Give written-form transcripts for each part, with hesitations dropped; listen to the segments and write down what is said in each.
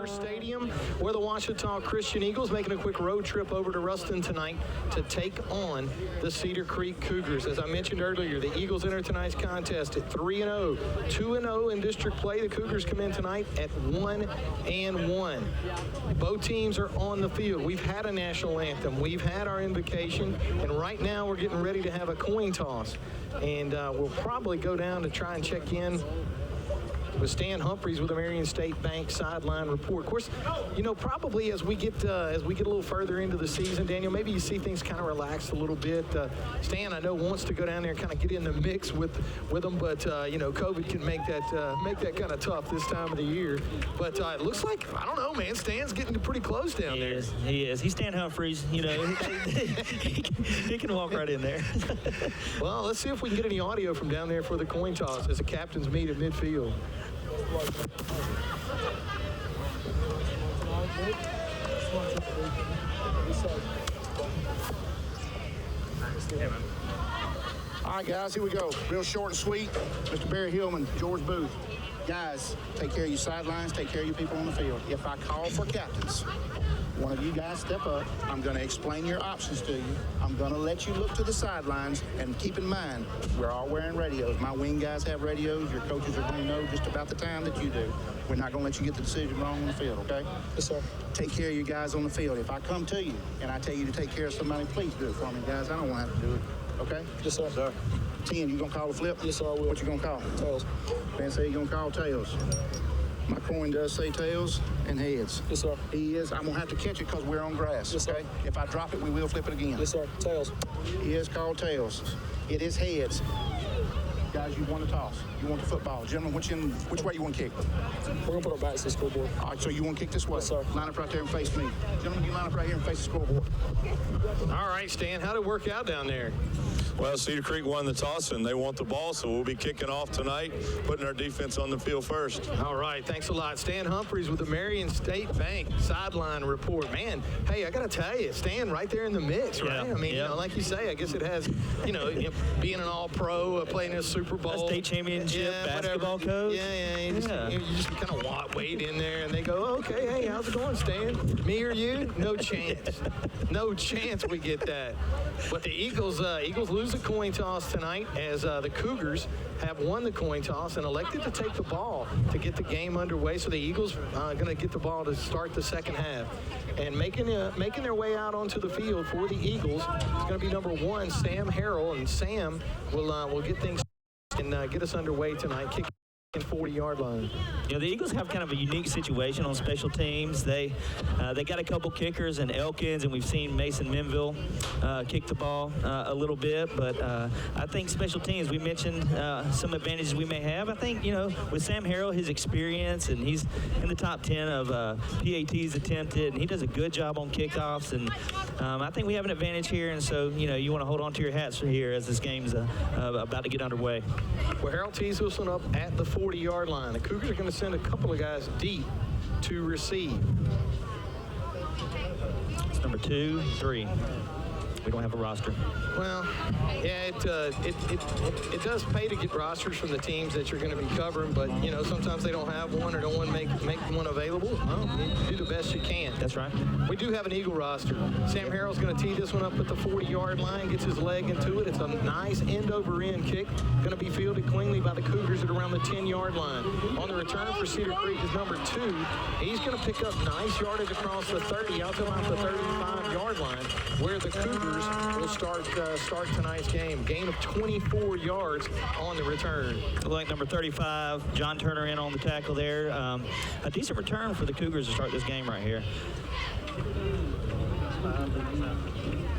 Stadium, where the Ouachita Christian Eagles making a quick road trip over to Ruston tonight to take on the Cedar Creek Cougars. As I mentioned earlier, the Eagles enter tonight's contest at 3-0, 2-0 in district play. The Cougars come in tonight at 1-1. Both teams are on the field. We've had a national anthem. We've had our invocation, and right now we're getting ready to have a coin toss. And we'll probably go down to try and check in with Stan Humphreys with the Marion State Bank sideline report. Of course, you know, probably as we get a little further into the season, Daniel, maybe you see things kind of relax a little bit. Stan, I know, wants to go down there and kind of get in the mix with them, but you know, COVID can make that kind of tough this time of the year. But it looks like, I don't know, man, Stan's getting pretty close down there. He is. He's Stan Humphreys. You know, he can walk right in there. Well, let's see if we can get any audio from down there for the coin toss as the captains meet at midfield. All right, guys, here we go. Real short and sweet. Mr. Barry Hillman, George Booth. Guys, take care of your sidelines, take care of your people on the field. If I call for captains, one of you guys step up. I'm going to explain your options to you. I'm going to let you look to the sidelines, and keep in mind, we're all wearing radios. My wing guys have radios. Your coaches are going to know just about the time that you do. We're not going to let you get the decision wrong on the field, okay? Yes, sir. Take care of your guys on the field. If I come to you and I tell you to take care of somebody, please do it for me, guys. I don't want to have to do it, okay? Yes, sir. 10, you going to call a flip? Yes, sir, I will. What you going to call? Tails. Ben say you're going to call tails. My coin does say tails and heads. Yes, sir. He is. I'm going to have to catch it because we're on grass. Yes, okay? sir. If I drop it, we will flip it again. Yes, sir. Tails. He is called tails. It is heads. Guys, you want to toss. You want the football. Gentlemen, which way you want to kick? We're going to put our backs to the scoreboard. All right, so you want to kick this way? Yes, sir. Line up right there and face me. Gentlemen, you line up right here and face the scoreboard. All right, Stan, how'd it work out down there? Well, Cedar Creek won the toss, and they want the ball, so we'll be kicking off tonight, putting our defense on the field first. All right, thanks a lot. Stan Humphreys with the Marion State Bank sideline report. Man, hey, I got to tell you, Stan right there in the mix, right? Yeah, I mean, you know, like you say, I guess it has, you know, being an all-pro, playing in a Super Bowl. A state championship basketball coach. Yeah. You just kind of wade in there, and they go, okay, hey, how's it going, Stan? Me or you? No chance. No chance we get that. But the Eagles lose the coin toss tonight, as the Cougars have won the coin toss and elected to take the ball to get the game underway. So the Eagles going to get the ball to start the second half. And making their way out onto the field for the Eagles is going to be number 1, Sam Harrell. And Sam will get things and get us underway tonight, kicking 40-yard line. You know, the Eagles have kind of a unique situation on special teams. They got a couple kickers in Elkins, and we've seen Mason Minville kick the ball a little bit. But I think special teams, we mentioned some advantages we may have. I think, you know, with Sam Harrell, his experience, and he's in the top 10 of PATs attempted, and he does a good job on kickoffs. And I think we have an advantage here. And so, you know, you want to hold on to your hats here as this game's about to get underway. Well, Harold tees this one up at the 40-yard line. The Cougars are going to send a couple of guys deep to receive. It's number 2, 3. We don't have a roster. Well, yeah, it does pay to get rosters from the teams that you're going to be covering, but, you know, sometimes they don't have one or don't want to make one available. Well, you do the best you can. That's right. We do have an Eagle roster. Sam Harrell's going to tee this one up at the 40-yard line, gets his leg into it. It's a nice end-over-end kick. Going to be fielded cleanly by the Cougars at around the 10-yard line. On the return for Cedar Creek is number 2. He's going to pick up nice yardage across the 30 out to about the 35-yard line, where the Cougars will start tonight's game. Gain of 24 yards on the return. Like number 35, John Turner in on the tackle there. A decent return for the Cougars to start this game right here.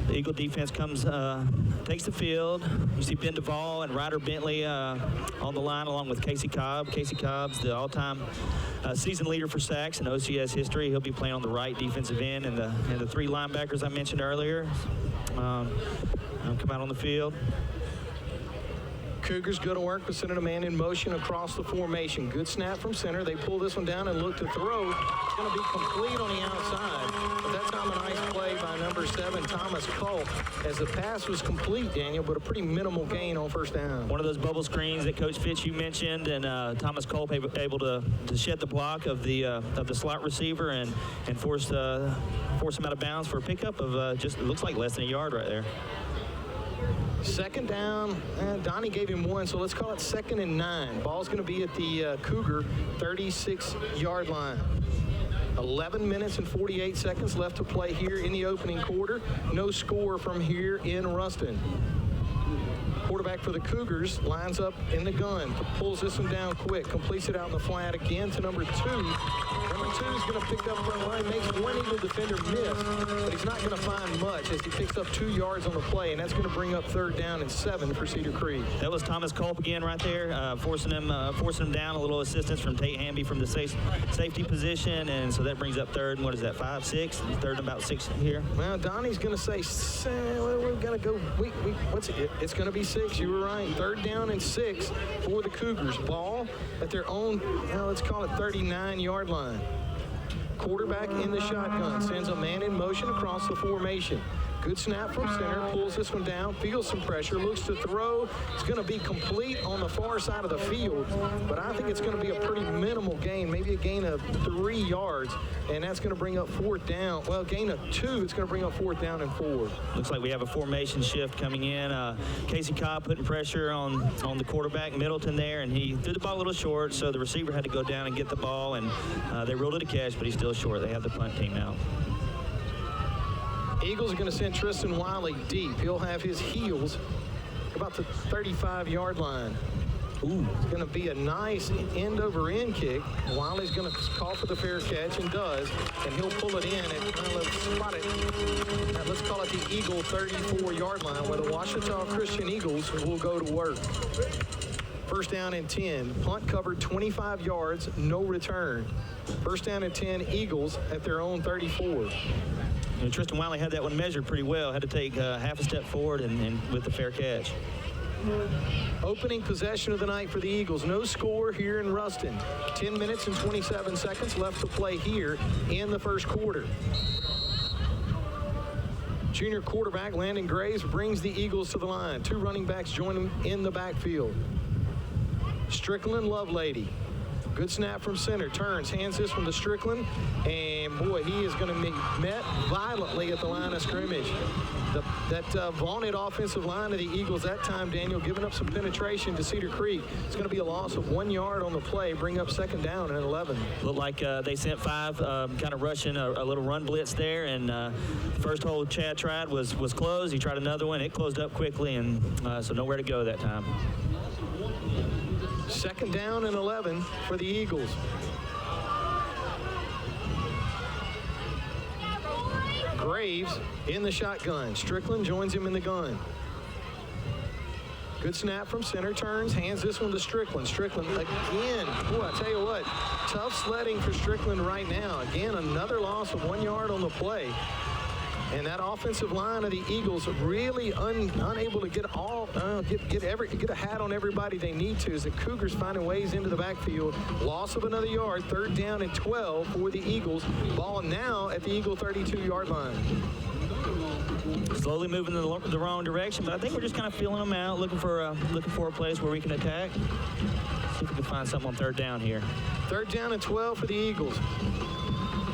The Eagle defense takes the field. You see Ben Duvall and Ryder Bentley on the line, along with Casey Cobb. Casey Cobb's the all-time season leader for sacks in OCS history. He'll be playing on the right defensive end, and the 3 linebackers I mentioned earlier come out on the field. Cougars go to work with sending a man in motion across the formation. Good snap from center. They pull this one down and look to throw. It's going to be complete on the outside. But that's not a nice play by number 7, Thomas Culp, as the pass was complete, Daniel, but a pretty minimal gain on first down. One of those bubble screens that Coach Fitch you mentioned, and Thomas Culp able to shed the block of the slot receiver and force him out of bounds for a pickup of just, it looks like less than a yard right there. Second down, Donnie gave him 1, so let's call it 2nd and 9. Ball's going to be at the Cougar 36-yard line. 11 minutes and 48 seconds left to play here in the opening quarter. No score from here in Ruston. Quarterback for the Cougars lines up in the gun, pulls this one down quick, completes it out in the flat again to number 2. Number 2 is going to pick up front line, makes one Eagle defender miss, but he's not going to find much as he picks up 2 yards on the play, and that's going to bring up 3rd down and 7 for Cedar Creek. That was Thomas Culp again right there, forcing him down. A little assistance from Tate Hamby from the safety position, and so that brings up 3rd and what is that, 5, 6? 3rd and about 6 here. Well, Donnie's going to say, well, we're going to go, what's it? It's going to be 6. You were right. 3rd down and 6 for the Cougars. Ball at their own, let's call it 39-yard line. Quarterback in the shotgun, sends a man in motion across the formation. Good snap from center, pulls this one down, feels some pressure, looks to throw. It's going to be complete on the far side of the field, but I think it's going to be a pretty minimal gain, maybe a gain of 3 yards, and that's going to bring up 4th down. Well, gain of 2, it's going to bring up 4th down and 4. Looks like we have a formation shift coming in. Casey Cobb putting pressure on the quarterback, Middleton there, and he threw the ball a little short, so the receiver had to go down and get the ball, and they ruled it a catch, but he's still short. They have the punt team out. Eagles are going to send Tristan Wiley deep. He'll have his heels about the 35-yard line. Ooh, it's going to be a nice end-over-end kick. Wiley's going to call for the fair catch and does, and he'll pull it in at, let's call it the Eagle 34-yard line, where the Ouachita Christian Eagles will go to work. 1st down and 10. Punt covered 25 yards, no return. 1st down and 10, Eagles at their own 34. And Tristan Wiley had that one measured pretty well. Had to take half a step forward and with the fair catch. Opening possession of the night for the Eagles. No score here in Ruston. 10 minutes and 27 seconds left to play here in the first quarter. Junior quarterback Landon Graves brings the Eagles to the line. 2 running backs join him in the backfield. Strickland, Lovelady. Good snap from center. Turns, hands this one to Strickland. And, boy, he is going to be met violently at the line of scrimmage. That vaunted offensive line of the Eagles that time, Daniel, giving up some penetration to Cedar Creek. It's going to be a loss of 1 yard on the play, bring up 2nd down and 11. Looked like they sent 5, kind of rushing a little run blitz there. And first hole Chad tried was closed. He tried another one. It closed up quickly, and so nowhere to go that time. 2nd down and 11 for the Eagles. Graves in the shotgun. Strickland joins him in the gun. Good snap from center, turns, hands this one to Strickland. Strickland again. Boy, I tell you what, tough sledding for Strickland right now. Again, another loss of 1 yard on the play. And that offensive line of the Eagles really unable to get a hat on everybody they need to, as the Cougars finding ways into the backfield. Loss of another yard, 3rd down and 12 for the Eagles. Ball now at the Eagle 32-yard line. Slowly moving in the wrong direction, but I think we're just kind of feeling them out, looking for a place where we can attack. See if we can find something on 3rd down here. 3rd down and 12 for the Eagles.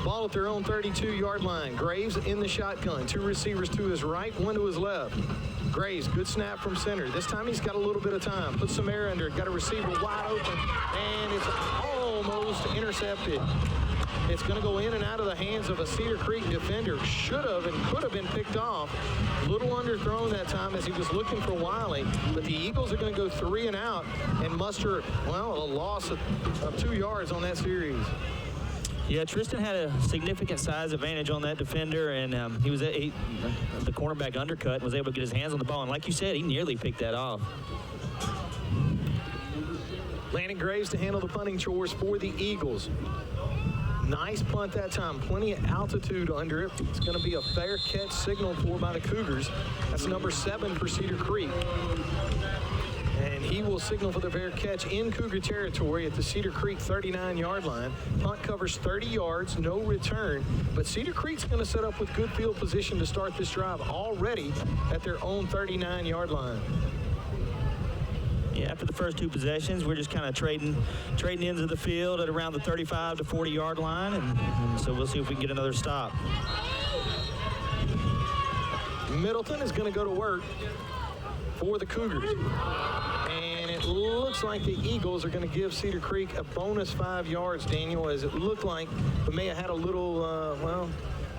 Ball at their own 32-yard line. Graves in the shotgun. 2 receivers to his right, 1 to his left. Graves, good snap from center. This time he's got a little bit of time. Puts some air under it. Got a receiver wide open, and it's almost intercepted. It's going to go in and out of the hands of a Cedar Creek defender. Should have and could have been picked off. Little underthrown that time as he was looking for Wiley. But the Eagles are going to go 3 and out and muster, well, a loss of 2 yards on that series. Yeah, Tristan had a significant size advantage on that defender, and the cornerback undercut and was able to get his hands on the ball. And like you said, he nearly picked that off. Landon Graves to handle the punting chores for the Eagles. Nice punt that time. Plenty of altitude under it. It's going to be a fair catch signaled for by the Cougars. That's number 7 for Cedar Creek. And And he will signal for the fair catch in Cougar territory at the Cedar Creek 39-yard line. Punt covers 30 yards, no return. But Cedar Creek's going to set up with good field position to start this drive already at their own 39-yard line. Yeah, after the first two possessions, we're just kind of trading ends of the field at around the 35 to 40-yard line, and so we'll see if we can get another stop. Middleton is going to go to work for the Cougars. And it looks like the Eagles are going to give Cedar Creek a bonus 5 yards, Daniel, as it looked like we may have had a little,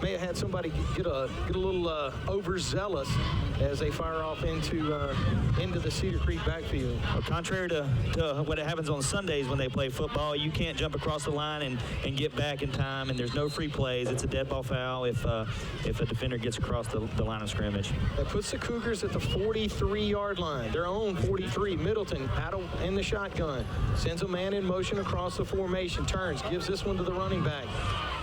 may have had somebody get a little overzealous as they fire off into the Cedar Creek backfield. Well, contrary to what happens on Sundays when they play football, you can't jump across the line and get back in time, and there's no free plays. It's a dead ball foul if a defender gets across the line of scrimmage. That puts the Cougars at the 43-yard line, their own 43. Middleton out in the shotgun, sends a man in motion across the formation, turns, gives this one to the running back.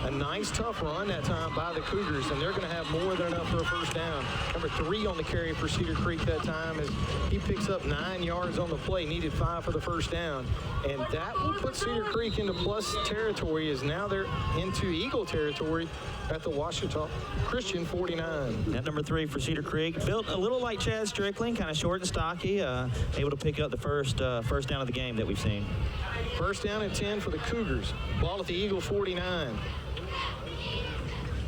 A nice, tough run that time by the Cougars, and they're going to have more than enough for a first down. Number 3 on the carry for Cedar Creek that time as he picks up 9 yards on the play, needed 5 for the first down. And that will put Cedar Creek into plus territory as now they're into Eagle territory at the Washita Christian 49. At number 3 for Cedar Creek, built a little like Chad Strickland, kind of short and stocky, able to pick up the first down of the game that we've seen. First down and 10 for the Cougars. Ball at the Eagle 49.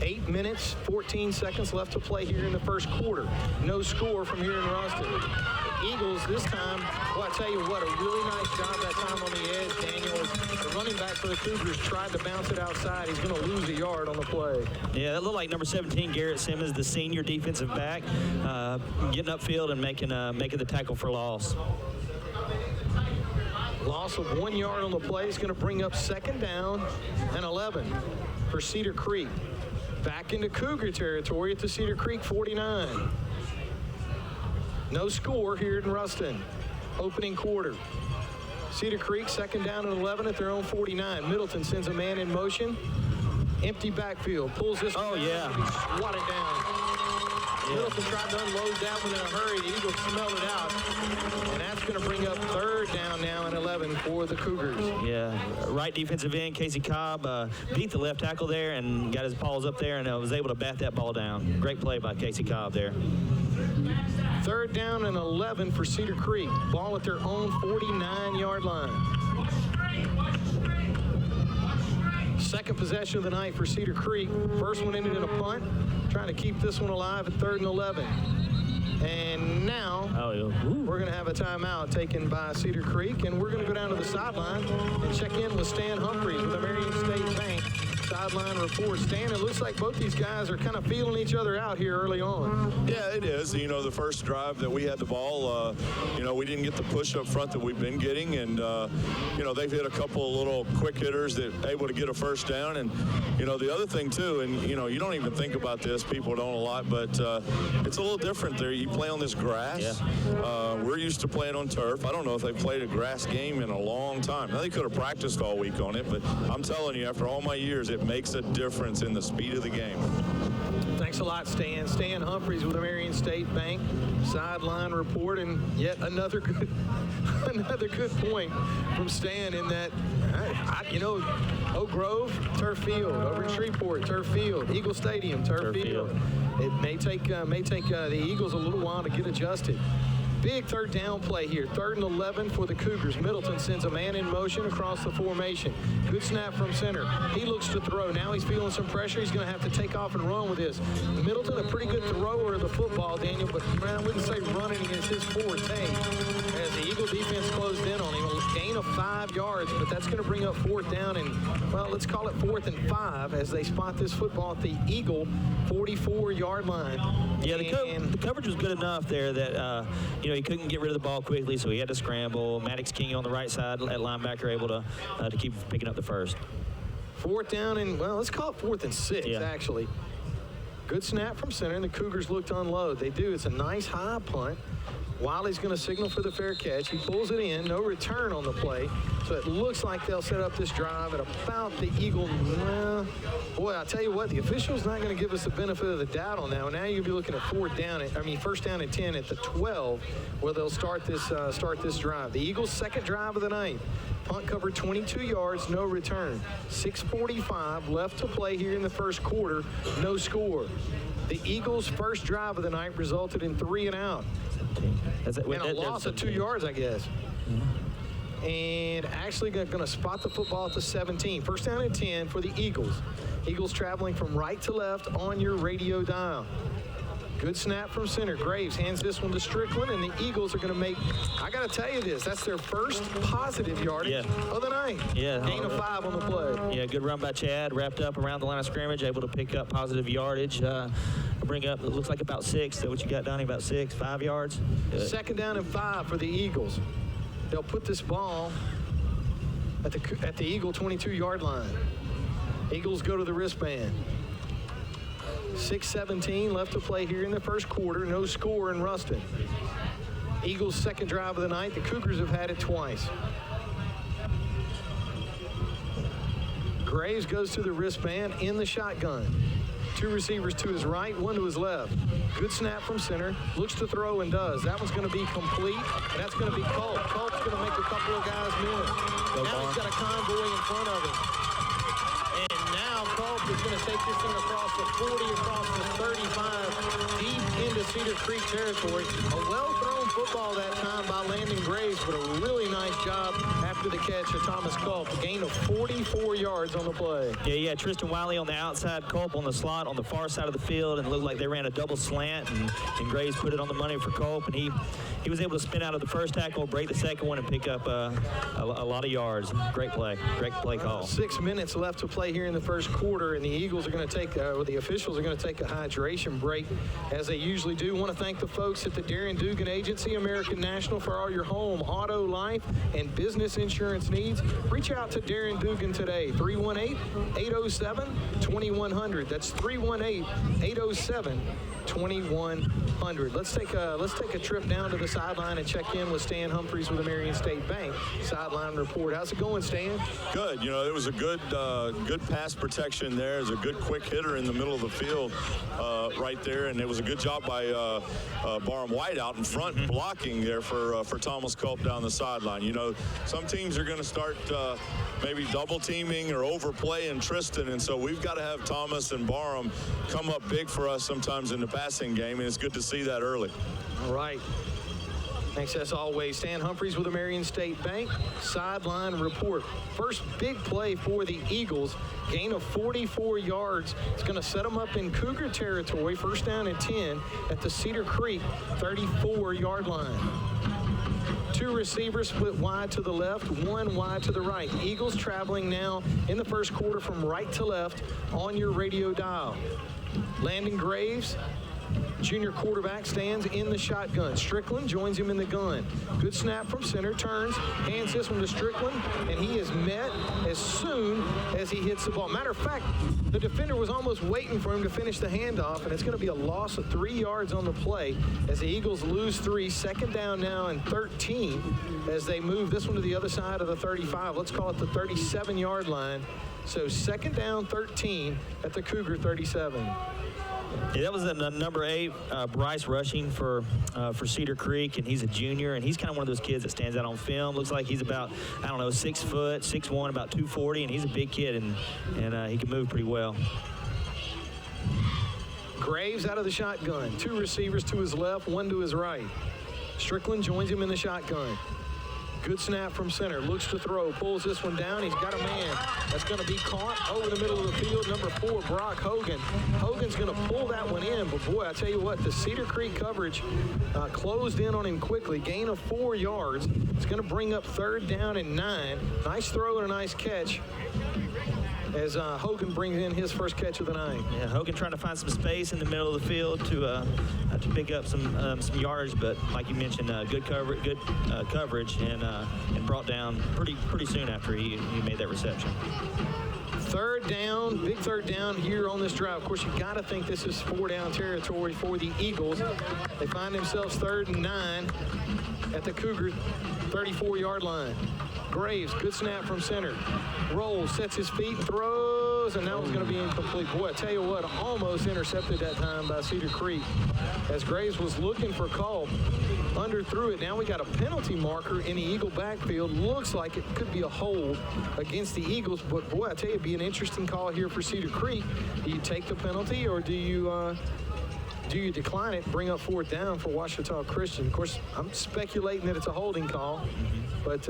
8 minutes, 14 seconds left to play here in the first quarter. No score from here in Ruston. The Eagles this time, well, I tell you what, a really nice job that time on the edge, Daniel. The running back for the Cougars tried to bounce it outside. He's going to lose a yard on the play. Yeah, that looked like number 17, Garrett Simmons, the senior defensive back, getting upfield and making the tackle for loss. Loss of 1 yard on the play is going to bring up second down and 11 for Cedar Creek. Back into Cougar territory at the Cedar Creek 49. No score here in Ruston. Opening quarter. Cedar Creek second down and 11 at their own 49. Middleton sends a man in motion. Empty backfield. Pulls this one. Oh, yeah. Swatted down. Yeah. Middleton tried to unload that one in a hurry. The Eagles smelled it out. And that's going to bring up third down now and 11 for the Cougars. Yeah, right defensive end, Casey Cobb beat the left tackle there and got his paws up there and was able to bat that ball down. Great play by Casey Cobb there. Third down and 11 for Cedar Creek. Ball at their own 49-yard line. Second possession of the night for Cedar Creek. First one ended in a punt. Trying to keep this one alive at 3rd and 11. And now we're going to have a timeout taken by Cedar Creek, and we're going to go down to the sideline and check in with Stan Humphreys with Marion State Bank. Sideline report. Stan, it looks like both these guys are kind of feeling each other out here early on. Yeah, it is. You know, the first drive that we had the ball, we didn't get the push up front that we've been getting. And, they've hit a couple of little quick hitters that able to get a first down. And, the other thing, too, and, you don't even think about this. People don't a lot, but it's a little different there. You play on this grass. Yeah. We're used to playing on turf. I don't know if they've played a grass game in a long time. Now, they could have practiced all week on it, but I'm telling you, after all my years, it makes a difference in the speed of the game. Thanks a lot, Stan. Stan Humphreys with the Marion State Bank sideline report, and yet another good point from Stan in that, Oak Grove, turf field. Over in Shreveport, turf field. Eagle Stadium, turf field. It may take the Eagles a little while to get adjusted. Big third down play here. 3rd and 11 for the Cougars. Middleton sends a man in motion across the formation. Good snap from center. He looks to throw. Now he's feeling some pressure. He's going to have to take off and run with this. Middleton, a pretty good thrower of the football, Daniel, but I wouldn't say running is his forte. As the Eagle defense closed in on him, a gain of 5 yards, but that's going to bring up 4th down and, well, let's call it 4th and 5 as they spot this football at the Eagle 44-yard line. Yeah, the coverage was good enough there that, he couldn't get rid of the ball quickly, so he had to scramble. Maddox King on the right side at linebacker able to keep picking up the first. 4th down and, well, let's call it 4th and 6, actually. Good snap from center, and the Cougars look to unload. They do. It's a nice high punt. Wiley's going to signal for the fair catch. He pulls it in, no return on the play. So it looks like they'll set up this drive at about the Eagle. Boy, I'll tell you what, the official's not going to give us the benefit of the doubt on that. Now you'll be looking at first down and 10 at the 12, where they'll start this drive. The Eagles' second drive of the night. Punt covered 22 yards, no return. 6:45 left to play here in the first quarter, no score. The Eagles' first drive of the night resulted in 3 and out. And a loss of 2 yards, I guess. And actually going to spot the football at the 17. First down and 10 for the Eagles. Eagles traveling from right to left on your radio dial. Good snap from center. Graves hands this one to Strickland, and the Eagles are going to make, I got to tell you this, that's their first positive yardage of the night. Yeah. Gain of 5 on the play. Yeah, good run by Chad. Wrapped up around the line of scrimmage, able to pick up positive yardage. Bring up, it looks like about 6. So what you got, Donnie, about 5 yards? Good. Second down and 5 for the Eagles. They'll put this ball at the Eagle 22-yard line. Eagles go to the wristband. 6:17 left to play here in the first quarter. No score in Ruston. Eagles' second drive of the night. The Cougars have had it twice. Graves goes to the wristband in the shotgun. 2 receivers to his right, 1 to his left. Good snap from center. Looks to throw and does. That one's going to be complete, and that's going to be Culp. Culp's going to make a couple of guys miss. Now he's got a convoy in front of him. And now Culp is going to take this thing across the 40, across the 35, deep into Cedar Creek territory. A well-thrown football that time by Landon Graves, but a really nice job after the catch of Thomas Culp. A gain of 44 yards on the play. Yeah, Tristan Wiley on the outside, Culp on the slot on the far side of the field, and it looked like they ran a double slant, and Graves put it on the money for Culp, and he was able to spin out of the first tackle, break the second one, and pick up a lot of yards. Great play call. 6 minutes left to play here in the first quarter, and the Eagles are going to take, the officials are going to take a hydration break, as they usually do. Want to thank the folks at the Darren Dugan Agency, American National, for all your home, auto, life, and business insurance needs. Reach out to Darren Dugan today, 318-807-2100. That's 318-807-2100. Let's take a trip down to the sideline and check in with Stan Humphreys with the Marion State Bank sideline report. How's it going, Stan? Good. You know, it was a good pass protection there. It was a good quick hitter in the middle of the field right there, and it was a good job by Barham White out in front blocking there for Thomas Culp down the sideline. You know, some teams are going to start maybe double teaming or overplaying Tristan, and so we've got to have Thomas and Barham come up big for us sometimes in the passing game, and it's good to see that early. All right. Thanks as always. Stan Humphreys with the Marion State Bank sideline report. First big play for the Eagles. Gain of 44 yards. It's going to set them up in Cougar territory. First down and 10 at the Cedar Creek 34-yard line. 2 receivers split wide to the left, 1 wide to the right. The Eagles traveling now in the first quarter from right to left on your radio dial. Landon Graves, junior quarterback, stands in the shotgun. Strickland joins him in the gun. Good snap from center, turns, hands this one to Strickland, and he is met as soon as he hits the ball. Matter of fact, the defender was almost waiting for him to finish the handoff, and it's going to be a loss of 3 yards on the play as the Eagles lose 3. Second down now and 13 as they move this one to the other side of the 35. Let's call it the 37-yard line. So second down, 13 at the Cougar 37. Yeah, that was number 8, Bryce rushing for Cedar Creek, and he's a junior, and he's kind of one of those kids that stands out on film. Looks like he's about, 6 foot, 6'1", about 240, and he's a big kid, and he can move pretty well. Graves out of the shotgun. 2 receivers to his left, 1 to his right. Strickland joins him in the shotgun. Good snap from center. Looks to throw. Pulls this one down. He's got a man that's going to be caught over the middle of the field. Number 4, Brock Hogan. Hogan's going to pull that one in. But, boy, I tell you what, the Cedar Creek coverage closed in on him quickly. Gain of 4 yards. It's going to bring up third down and 9. Nice throw and a nice catch as Hogan brings in his first catch of the night. Yeah, Hogan trying to find some space in the middle of the field to to pick up some yardage, but like you mentioned, good coverage, and brought down pretty soon after he made that reception. Third down, big third down here on this drive. Of course, you got to think this is 4-down territory for the Eagles. They find themselves 3rd and 9 at the Cougar 34-yard line. Graves, good snap from center. Rolls, sets his feet, throws, and that was going to be incomplete. Boy, I tell you what, almost intercepted that time by Cedar Creek. As Graves was looking for a call, underthrew it. Now we got a penalty marker in the Eagle backfield. Looks like it could be a hold against the Eagles, but boy, I tell you, it'd be an interesting call here for Cedar Creek. Do you take the penalty, or do you decline it, bring up 4th down for Ouachita Christian? Of course, I'm speculating that it's a holding call, but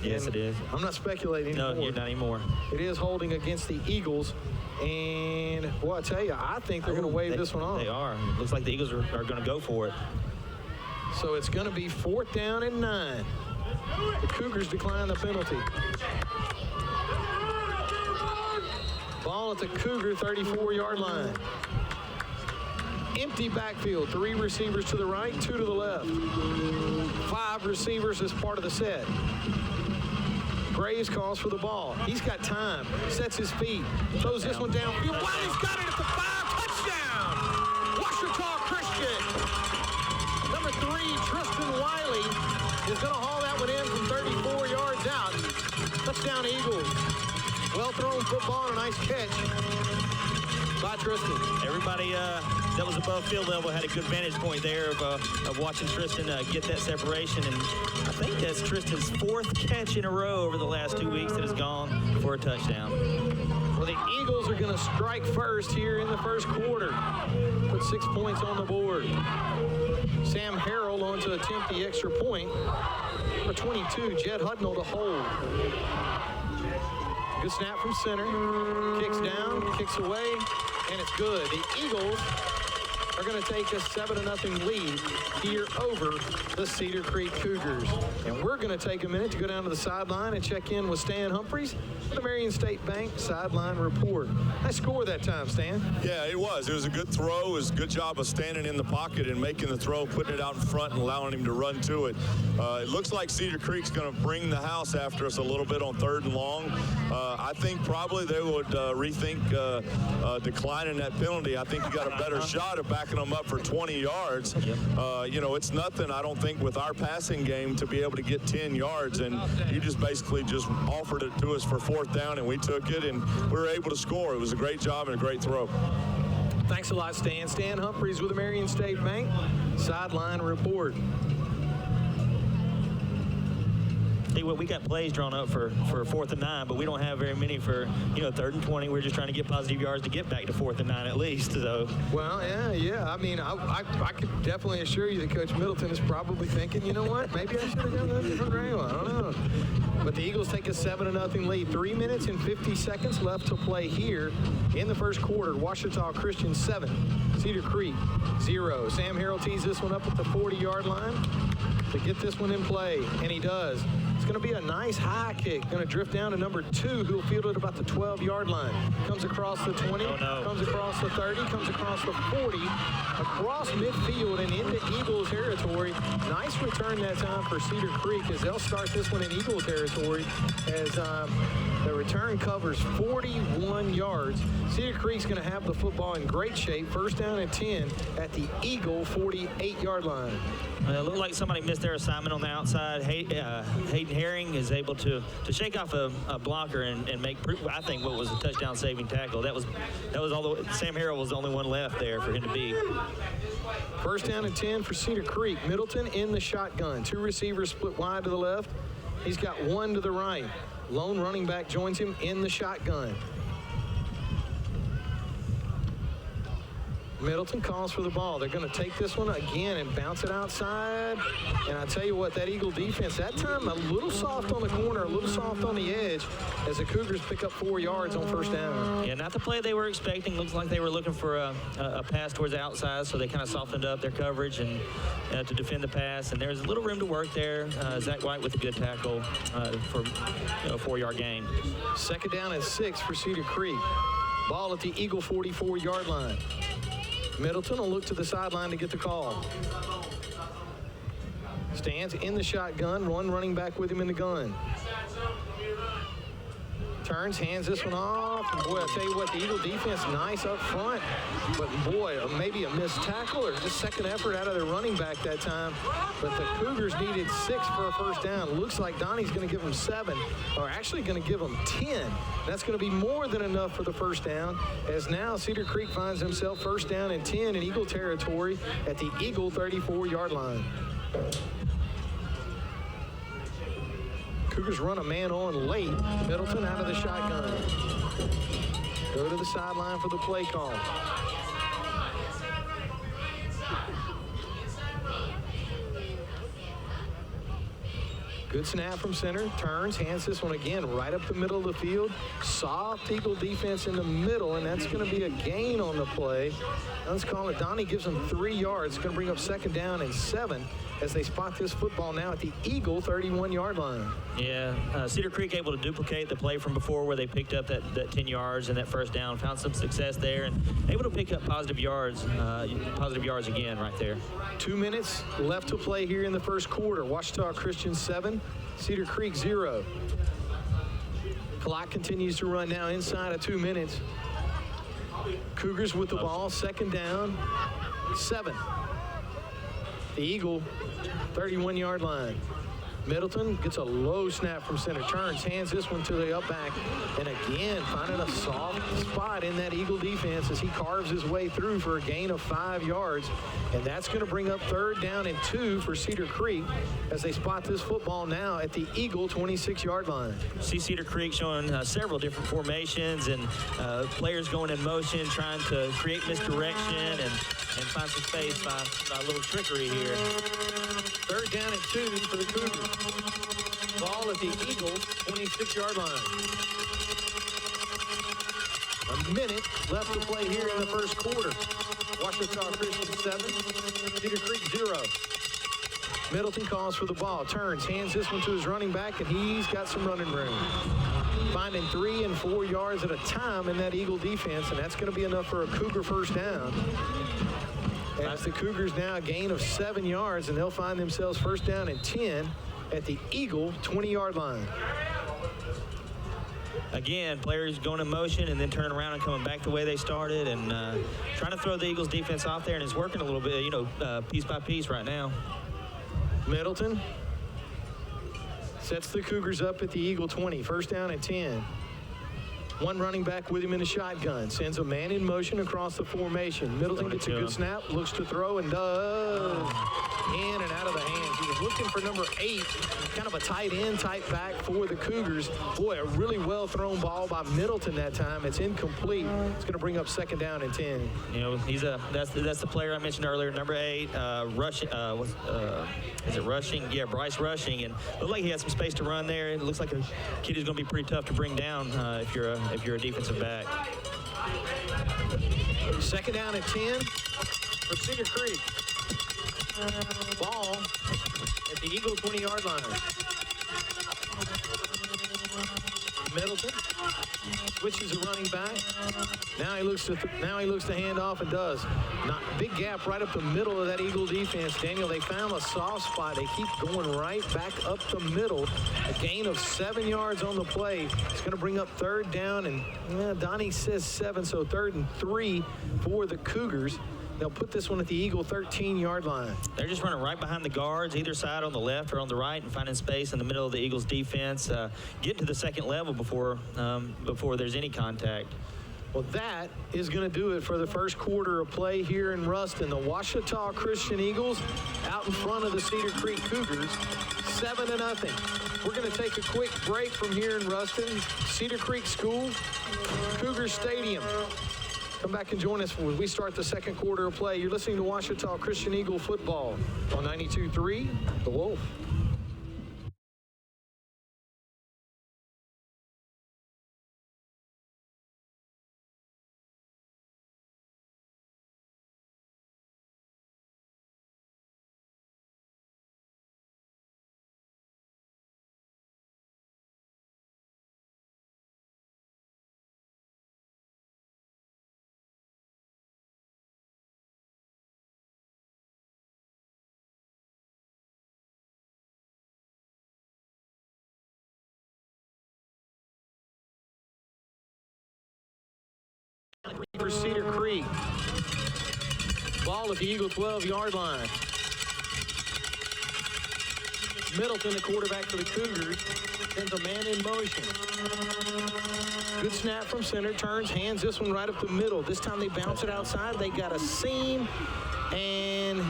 yes, it is. I'm not speculating anymore. No, you're not anymore. It is holding against the Eagles, and boy, I tell you, I think they're going to wave this one off. They are. Looks like the Eagles are going to go for it. So it's going to be 4th down and 9. The Cougars decline the penalty. Ball at the Cougar 34-yard line. Empty backfield, 3 receivers to the right, 2 to the left. 5 receivers as part of the set. Graves calls for the ball. He's got time, sets his feet, throws this one down. Wow, he's got it at the 5, touchdown! Ouachita Christian. Number 3, Tristan Wiley is going to haul that one in from 34 yards out. Touchdown Eagles. Well thrown football and a nice catch by Tristan. Everybody that was above field level had a good vantage point there of watching Tristan get that separation, and I think that's Tristan's 4th catch in a row over the last 2 weeks that has gone for a touchdown. Well, the Eagles are going to strike first here in the first quarter. Put 6 points on the board. Sam Harrell on to attempt the extra point. Number 22, Jed Hudnall to hold. Good snap from center. Kicks down, kicks away, and it's good. The Eagles are going to take a 7-0 lead here over the Cedar Creek Cougars. And we're going to take a minute to go down to the sideline and check in with Stan Humphreys for the Marion State Bank sideline report. Nice score that time, Stan. Yeah, it was. It was a good throw. It was a good job of standing in the pocket and making the throw, putting it out in front and allowing him to run to it. It looks like Cedar Creek's going to bring the house after us a little bit on 3rd and long. I think probably they would rethink declining that penalty. I think you got a better shot of backing them up for 20 yards. Yep. It's nothing, I don't think, with our passing game to be able to get 10 yards, and you just basically just offered it to us for 4th down, and we took it, and we were able to score. It was a great job and a great throw. Thanks a lot, Stan. Stan Humphreys with the Marion State Bank sideline report. Hey, well, we got plays drawn up for 4th and 9, but we don't have very many for 3rd and 20. We're just trying to get positive yards to get back to 4th and 9 at least. So. Well, yeah. I mean, I could definitely assure you that Coach Middleton is probably thinking, you know what, maybe I should have done that a different angle. I don't know. But the Eagles take a 7-0 lead. 3 minutes and 50 seconds left to play here in the first quarter. Ouachita Christian 7, Cedar Creek 0. Sam Harrell tees this one up at the 40-yard line to get this one in play, and he does. It's going to be a nice high kick. Going to drift down to number 2, who will field it about the 12-yard line. Comes across the 20, comes across the 30, comes across the 40, across midfield and into Eagle territory. Nice return that time for Cedar Creek as they'll start this one in Eagle territory as the return covers 41 yards. Cedar Creek's going to have the football in great shape. 1st down and 10 at the Eagle 48-yard line. It looked like somebody missed their assignment on the outside. Hayden Herring is able to shake off a blocker and make, I think, what was a touchdown-saving tackle. That was all. Sam Harrell was the only one left there for him to be. 1st down and 10 for Cedar Creek. Middleton in the shotgun. 2 receivers split wide to the left. He's got 1 to the right. Lone running back joins him in the shotgun. Middleton calls for the ball. They're going to take this one again and bounce it outside. And I tell you what, that Eagle defense, that time a little soft on the corner, a little soft on the edge as the Cougars pick up 4 yards on 1st down. Yeah, not the play they were expecting. Looks like they were looking for a pass towards the outside, so they kind of softened up their coverage and to defend the pass. And there's a little room to work there. Zach White with a good tackle for a 4-yard gain. 2nd down and 6 for Cedar Creek. Ball at the Eagle 44-yard line. Middleton will look to the sideline to get the call. Stands in the shotgun, one running back with him in the gun. Turns, hands this one off. And boy, I'll tell you what, the Eagle defense nice up front. But boy, maybe a missed tackle or just second effort out of their running back that time. But the Cougars needed 6 for a first down. Looks like Donnie's going to give them 7, or actually going to give them 10. That's going to be more than enough for the first down, as now Cedar Creek finds himself first down and 10 in Eagle territory at the Eagle 34-yard line. Cougars run a man on late. Middleton out of the shotgun. Go to the sideline for the play call. Good snap from center. Turns, hands this one again right up the middle of the field. Soft Eagle defense in the middle, and that's going to be a gain on the play. Let's call it. Donnie gives them 3 yards. It's going to bring up second down and 7 as they spot this football now at the Eagle 31-yard line. Yeah, Cedar Creek able to duplicate the play from before where they picked up that 10 yards and that first down, found some success there, and able to pick up positive yards again right there. 2 minutes left to play here in the first quarter. Ouachita Christian 7, Cedar Creek 0. Clock continues to run now inside of 2 minutes. Cougars with the ball, second down, 7. The Eagle 31-yard line. Middleton gets a low snap from center. Turns, hands this one to the up back. And again, finding a soft spot in that Eagle defense as he carves his way through for a gain of 5 yards. And that's going to bring up third down and 2 for Cedar Creek as they spot this football now at the Eagle 26-yard line. See Cedar Creek showing several different formations and players going in motion, trying to create misdirection and find some space by a little trickery here. Third down and 2 for the Cougars. Ball at the Eagle 26-yard line. A minute left to play here in the first quarter. Ouachita Christian 7, Cedar Creek 0. Middleton calls for the ball, turns, hands this one to his running back, and he's got some running room. Finding 3 and 4 yards at a time in that Eagle defense, and that's going to be enough for a Cougar first down. As the Cougars now a gain of 7 yards, and they'll find themselves first down and 10 at the Eagle 20-yard line. Again, players going in motion and then turning around and coming back the way they started and trying to throw the Eagles defense off there, and it's working a little bit, piece by piece right now. Middleton sets the Cougars up at the Eagle 20, first down and 10. One running back with him in the shotgun. Sends a man in motion across the formation. Middleton gets a good snap, looks to throw, and does. In and out of the hands. He was looking for number 8, kind of a tight end type back for the Cougars. Boy, a really well thrown ball by Middleton that time. It's incomplete. It's going to bring up second down and 10. That's the player I mentioned earlier, number 8, rushing. Is it rushing? Yeah, Bryce Rushing, and looked like he had some space to run there. It looks like a kid who's going to be pretty tough to bring down if you're a defensive back. Second down and 10 for Cedar Creek. Ball at the Eagle 20-yard line. Middleton switches a running back. Now he looks to hand off and does. Not big gap right up the middle of that Eagle defense. Daniel, they found a soft spot. They keep going right back up the middle. A gain of 7 yards on the play. It's going to bring up third down, and Donnie says 7, so third and 3 for the Cougars. They'll put this one at the Eagle 13-yard line. They're just running right behind the guards, either side on the left or on the right, and finding space in the middle of the Eagles defense. Getting to the second level before there's any contact. Well, that is going to do it for the first quarter of play here in Ruston. The Ouachita Christian Eagles out in front of the Cedar Creek Cougars, 7-0. We're going to take a quick break from here in Ruston. Cedar Creek School, Cougar Stadium. Come back and join us when we start the second quarter of play. You're listening to Ouachita Christian Eagle football on 92.3 The Wolf. Cedar Creek. Ball at the Eagle 12-yard line. Middleton, the quarterback for the Cougars, sends a man in motion. Good snap from center, turns, hands this one right up the middle. This time they bounce it outside. They got a seam, and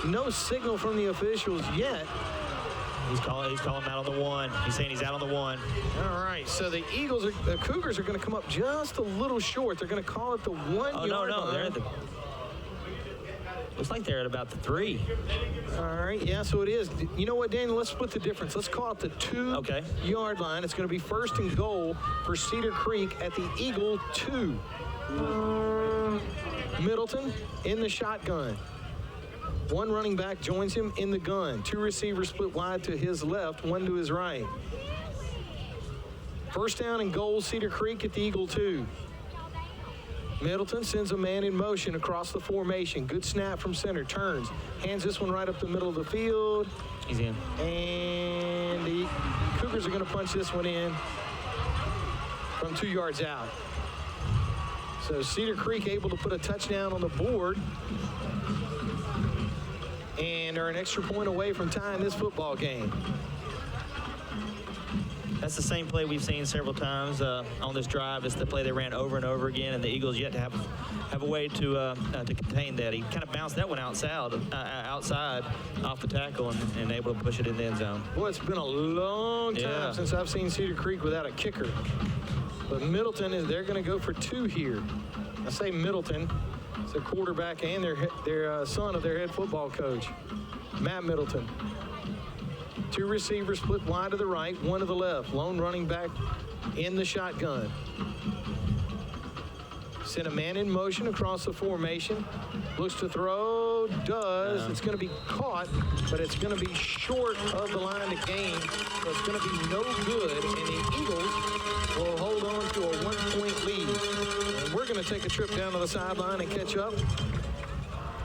no signal from the officials yet. He's calling out on the one. He's saying he's out on the one. All right, so the Cougars are going to come up just a little short. They're going to call it the 1 yard no, line. they're at the. Looks like they're at about the 3. All right, yeah, so it is. You know what, Daniel? Let's split the difference. Let's call it the 2 yard line. It's going to be first and goal for Cedar Creek at the Eagle 2. Middleton in the shotgun. One running back joins him in the gun. 2 receivers split wide to his left, 1 to his right. First down and goal, Cedar Creek at the Eagle 2. Middleton sends a man in motion across the formation. Good snap from center. Turns. Hands this one right up the middle of the field. He's in. And the Cougars are going to punch this one in from 2 yards out. So Cedar Creek able to put a touchdown on the board and are an extra point away from tying this football game. That's the same play we've seen several times on this drive. It's the play they ran over and over again, and the Eagles yet to have a way to contain that. He kind of bounced that one outside off the tackle and able to push it in the end zone. Boy, it's been a long time since I've seen Cedar Creek without a kicker. But Middleton they're going to go for 2 here. I say Middleton. It's their quarterback and their son of their head football coach, Matt Middleton. 2 receivers split wide to the right, 1 to the left. Lone running back in the shotgun. Send a man in motion across the formation. Looks to throw, does. It's going to be caught, but it's going to be short of the line of gain. So it's going to be no good, and the Eagles will hold on to a 1-point lead. And we're going to take a trip down to the sideline and catch up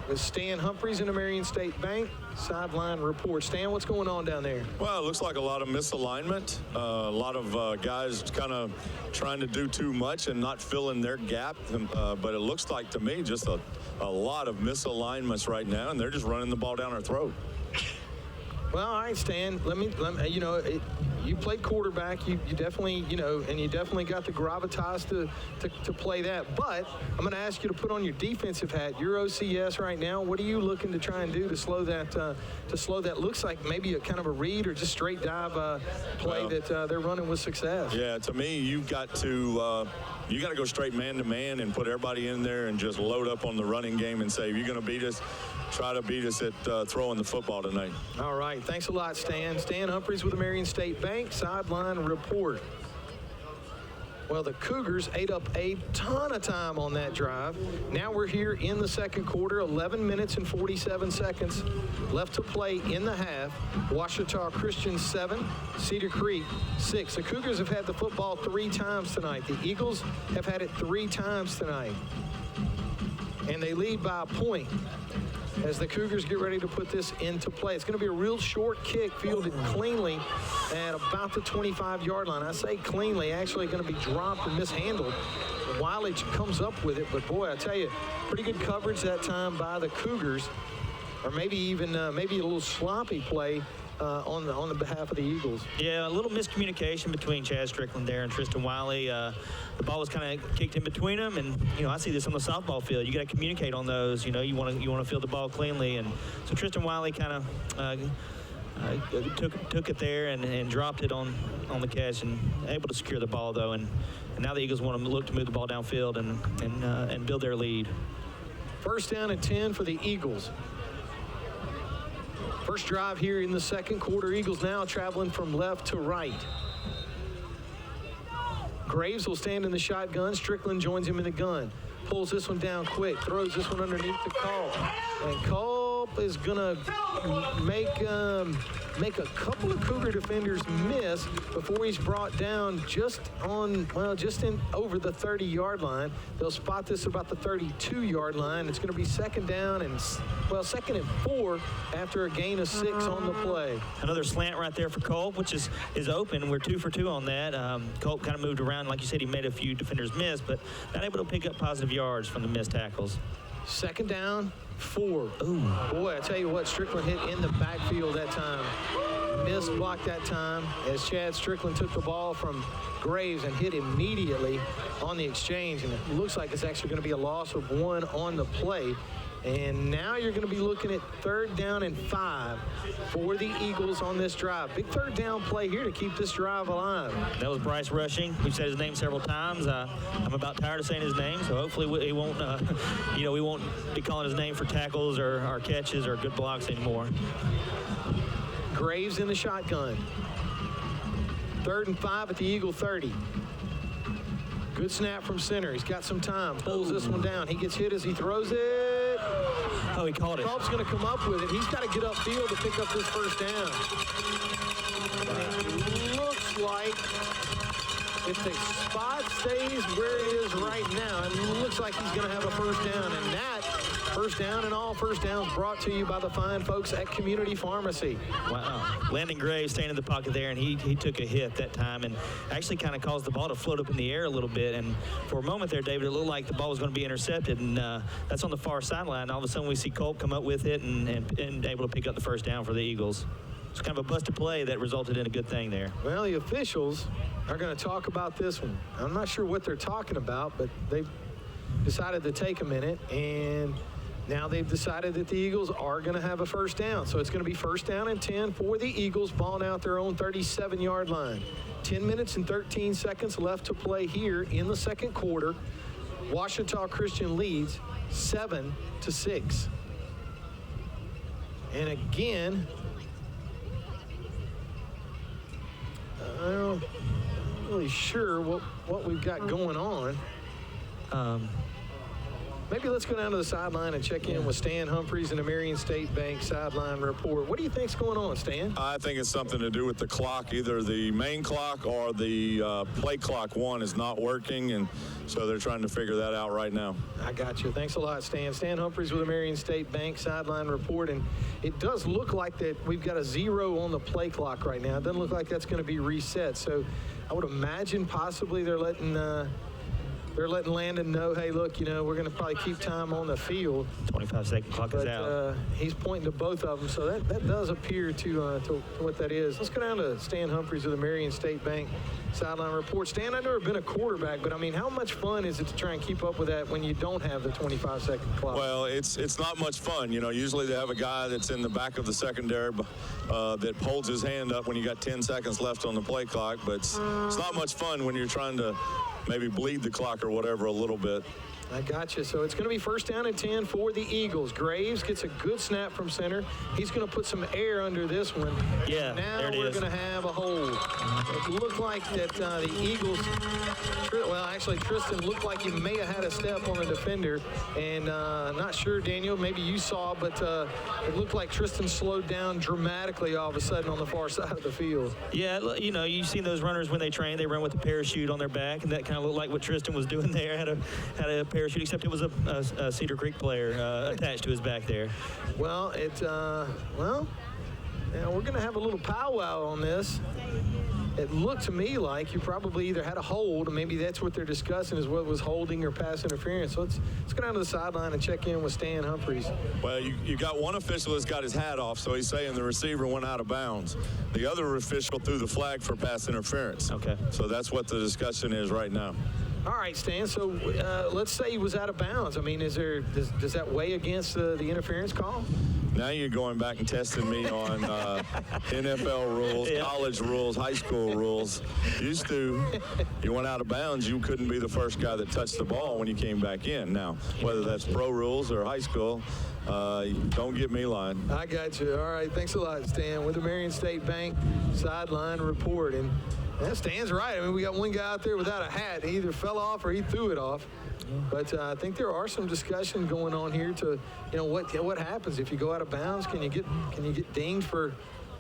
with Stan Humphreys in the Marion State Bank sideline report. Stan, what's going on down there? Well, it looks like a lot of misalignment. A lot of guys kind of trying to do too much and not filling their gap. But it looks like to me just a lot of misalignments right now, and they're just running the ball down our throat. Well, all right, Stan. Let me you played quarterback. You definitely, and you definitely got the gravitas to play that. But I'm going to ask you to put on your defensive hat. You're OCS right now. What are you looking to try and do to slow that? Looks like maybe a kind of a read or just straight dive play that they're running with success. Yeah, to me, you've got to go straight man to man and put everybody in there and just load up on the running game and say, if you're going to beat us, try to beat us at throwing the football tonight. All right. Thanks a lot, Stan. Stan Humphreys with the Marion State Bank sideline report. Well, the Cougars ate up a ton of time on that drive. Now we're here in the second quarter, 11 minutes and 47 seconds left to play in the half. Ouachita Christian 7, Cedar Creek 6. The Cougars have had the football 3 times tonight. The Eagles have had it 3 times tonight. And they lead by a point as the Cougars get ready to put this into play. It's going to be a real short kick fielded cleanly at about the 25-yard line. I say cleanly, actually going to be dropped and mishandled. Wiley comes up with it, but boy, I tell you, pretty good coverage that time by the Cougars, or maybe even maybe a little sloppy play on the behalf of the Eagles. Yeah, a little miscommunication between Chad Strickland there and Tristan Wiley. The ball was kind of kicked in between them, and I see this on the softball field. You got to communicate on those. You want to field the ball cleanly, and so Tristan Wiley kind of took it there and dropped it on the catch and able to secure the ball though. And now the Eagles want to look to move the ball downfield and build their lead. First down and 10 for the Eagles. First drive here in the second quarter. Eagles now traveling from left to right. Graves will stand in the shotgun. Strickland joins him in the gun. Pulls this one down quick. Throws this one underneath the call. And Cole Culp is going to make a couple of Cougar defenders miss before he's brought down just in over the 30-yard line. They'll spot this about the 32-yard line. It's going to be second and 4 after a gain of 6 on the play. Another slant right there for Culp, which is open. We're 2 for 2 on that. Culp kind of moved around. Like you said, he made a few defenders miss, but not able to pick up positive yards from the missed tackles. Second down, 4. Ooh. Boy, I tell you what, Strickland hit in the backfield that time. Missed block that time as Chad Strickland took the ball from Graves and hit immediately on the exchange. And it looks like it's actually going to be a loss of 1 on the play. And now you're going to be looking at 3rd down and 5 for the Eagles on this drive. Big 3rd down play here to keep this drive alive. That was Bryce Rushing. We've said his name several times. I'm about tired of saying his name, so hopefully he won't, we won't be calling his name for tackles or catches or good blocks anymore. Graves in the shotgun. 3rd and 5 at the Eagle 30. Good snap from center. He's got some time. Pulls this one down. He gets hit as he throws it. Oh, he caught it. Culp's going to come up with it. He's got to get upfield to pick up this 1st down. And it looks like if the spot stays where it is right now, it looks like he's going to have a 1st down. And that 1st down and all 1st downs brought to you by the fine folks at Community Pharmacy. Wow. Landon Graves staying in the pocket there, and he took a hit that time and actually kind of caused the ball to float up in the air a little bit. And for a moment there, David, it looked like the ball was going to be intercepted, and that's on the far sideline. All of a sudden, we see Culp come up with it and able to pick up the 1st down for the Eagles. It's kind of a busted play that resulted in a good thing there. Well, the officials are going to talk about this one. I'm not sure what they're talking about, but they've decided to take a minute, and now they've decided that the Eagles are going to have a 1st down. So it's going to be 1st down and 10 for the Eagles, balling out their own 37-yard line. 10 minutes and 13 seconds left to play here in the 2nd quarter. Ouachita Christian leads 7-6. And again, I'm not really sure what we've got going on. Maybe let's go down to the sideline and check in with Stan Humphreys in the Marion State Bank sideline report. What do you think's going on, Stan? I think it's something to do with the clock. Either the main clock or the play clock 1 is not working, and so they're trying to figure that out right now. I got you. Thanks a lot, Stan. Stan Humphreys with the Marion State Bank sideline report, and it does look like that we've got a 0 on the play clock right now. It doesn't look like that's going to be reset, so I would imagine possibly they're letting Landon know, hey, look, we're going to probably keep time on the field. 25-second clock is out. He's pointing to both of them, so that does appear to what that is. Let's go down to Stan Humphreys of the Marion State Bank sideline report. Stan, I've never been a quarterback, but, how much fun is it to try and keep up with that when you don't have the 25-second clock? Well, it's not much fun. Usually they have a guy that's in the back of the secondary that holds his hand up when you got 10 seconds left on the play clock, but it's not much fun when you're trying to maybe bleed the clock or whatever a little bit. I got you. So it's going to be 1st down and 10 for the Eagles. Graves gets a good snap from center. He's going to put some air under this one. Yeah, now there it we're is. going to have a hold. It looked like that the Eagles, actually Tristan looked like he may have had a step on the defender. And not sure, Daniel, maybe you saw, but it looked like Tristan slowed down dramatically all of a sudden on the far side of the field. Yeah, you've seen those runners when they train, they run with a parachute on their back, and that kind of looked like what Tristan was doing there. Had a parachute, except it was a Cedar Creek player attached to his back there. Well, we're going to have a little powwow on this. It looked to me like you probably either had a hold, or maybe that's what they're discussing is what was holding or pass interference. So let's go down to the sideline and check in with Stan Humphreys. Well, you got one official that's got his hat off, so he's saying the receiver went out of bounds. The other official threw the flag for pass interference. Okay. So that's what the discussion is right now. All right, Stan. So let's say he was out of bounds. Does that weigh against the interference call? Now you're going back and testing me on NFL rules, college rules, high school rules. Used to, you went out of bounds, you couldn't be the first guy that touched the ball when you came back in. Now, whether that's pro rules or high school, don't get me lying. I got you. All right, thanks a lot, Stan. With the Marion State Bank sideline report. And That Stan's right. I mean, we got one guy out there without a hat. He either fell off or he threw it off. But I think there are some discussion going on here to, what happens if you go out of bounds? Can you get dinged for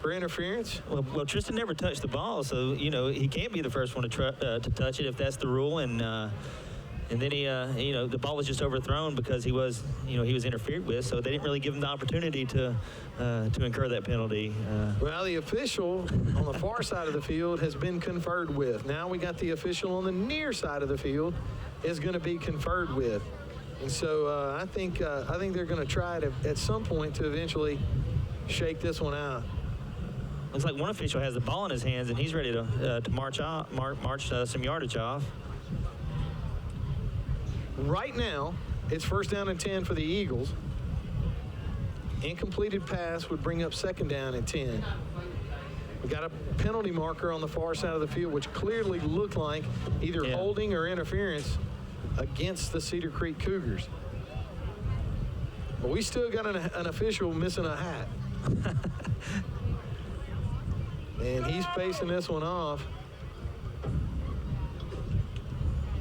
interference? Well, Tristan never touched the ball, so he can't be the first one to touch it if that's the rule. And then he, the ball was just overthrown because he was interfered with, so they didn't really give him the opportunity to incur that penalty. Well, the official on the far side of the field has been conferred with. Now we got the official on the near side of the field is going to be conferred with, and so I think they're going to try to at some point to eventually shake this one out. Looks like one official has the ball in his hands and he's ready to march some yardage off. Right now, it's 1st down and 10 for the Eagles. Incompleted pass would bring up 2nd down and 10. We got a penalty marker on the far side of the field, which clearly looked like either holding or interference against the Cedar Creek Cougars. But we still got an official missing a hat. And he's facing this one off.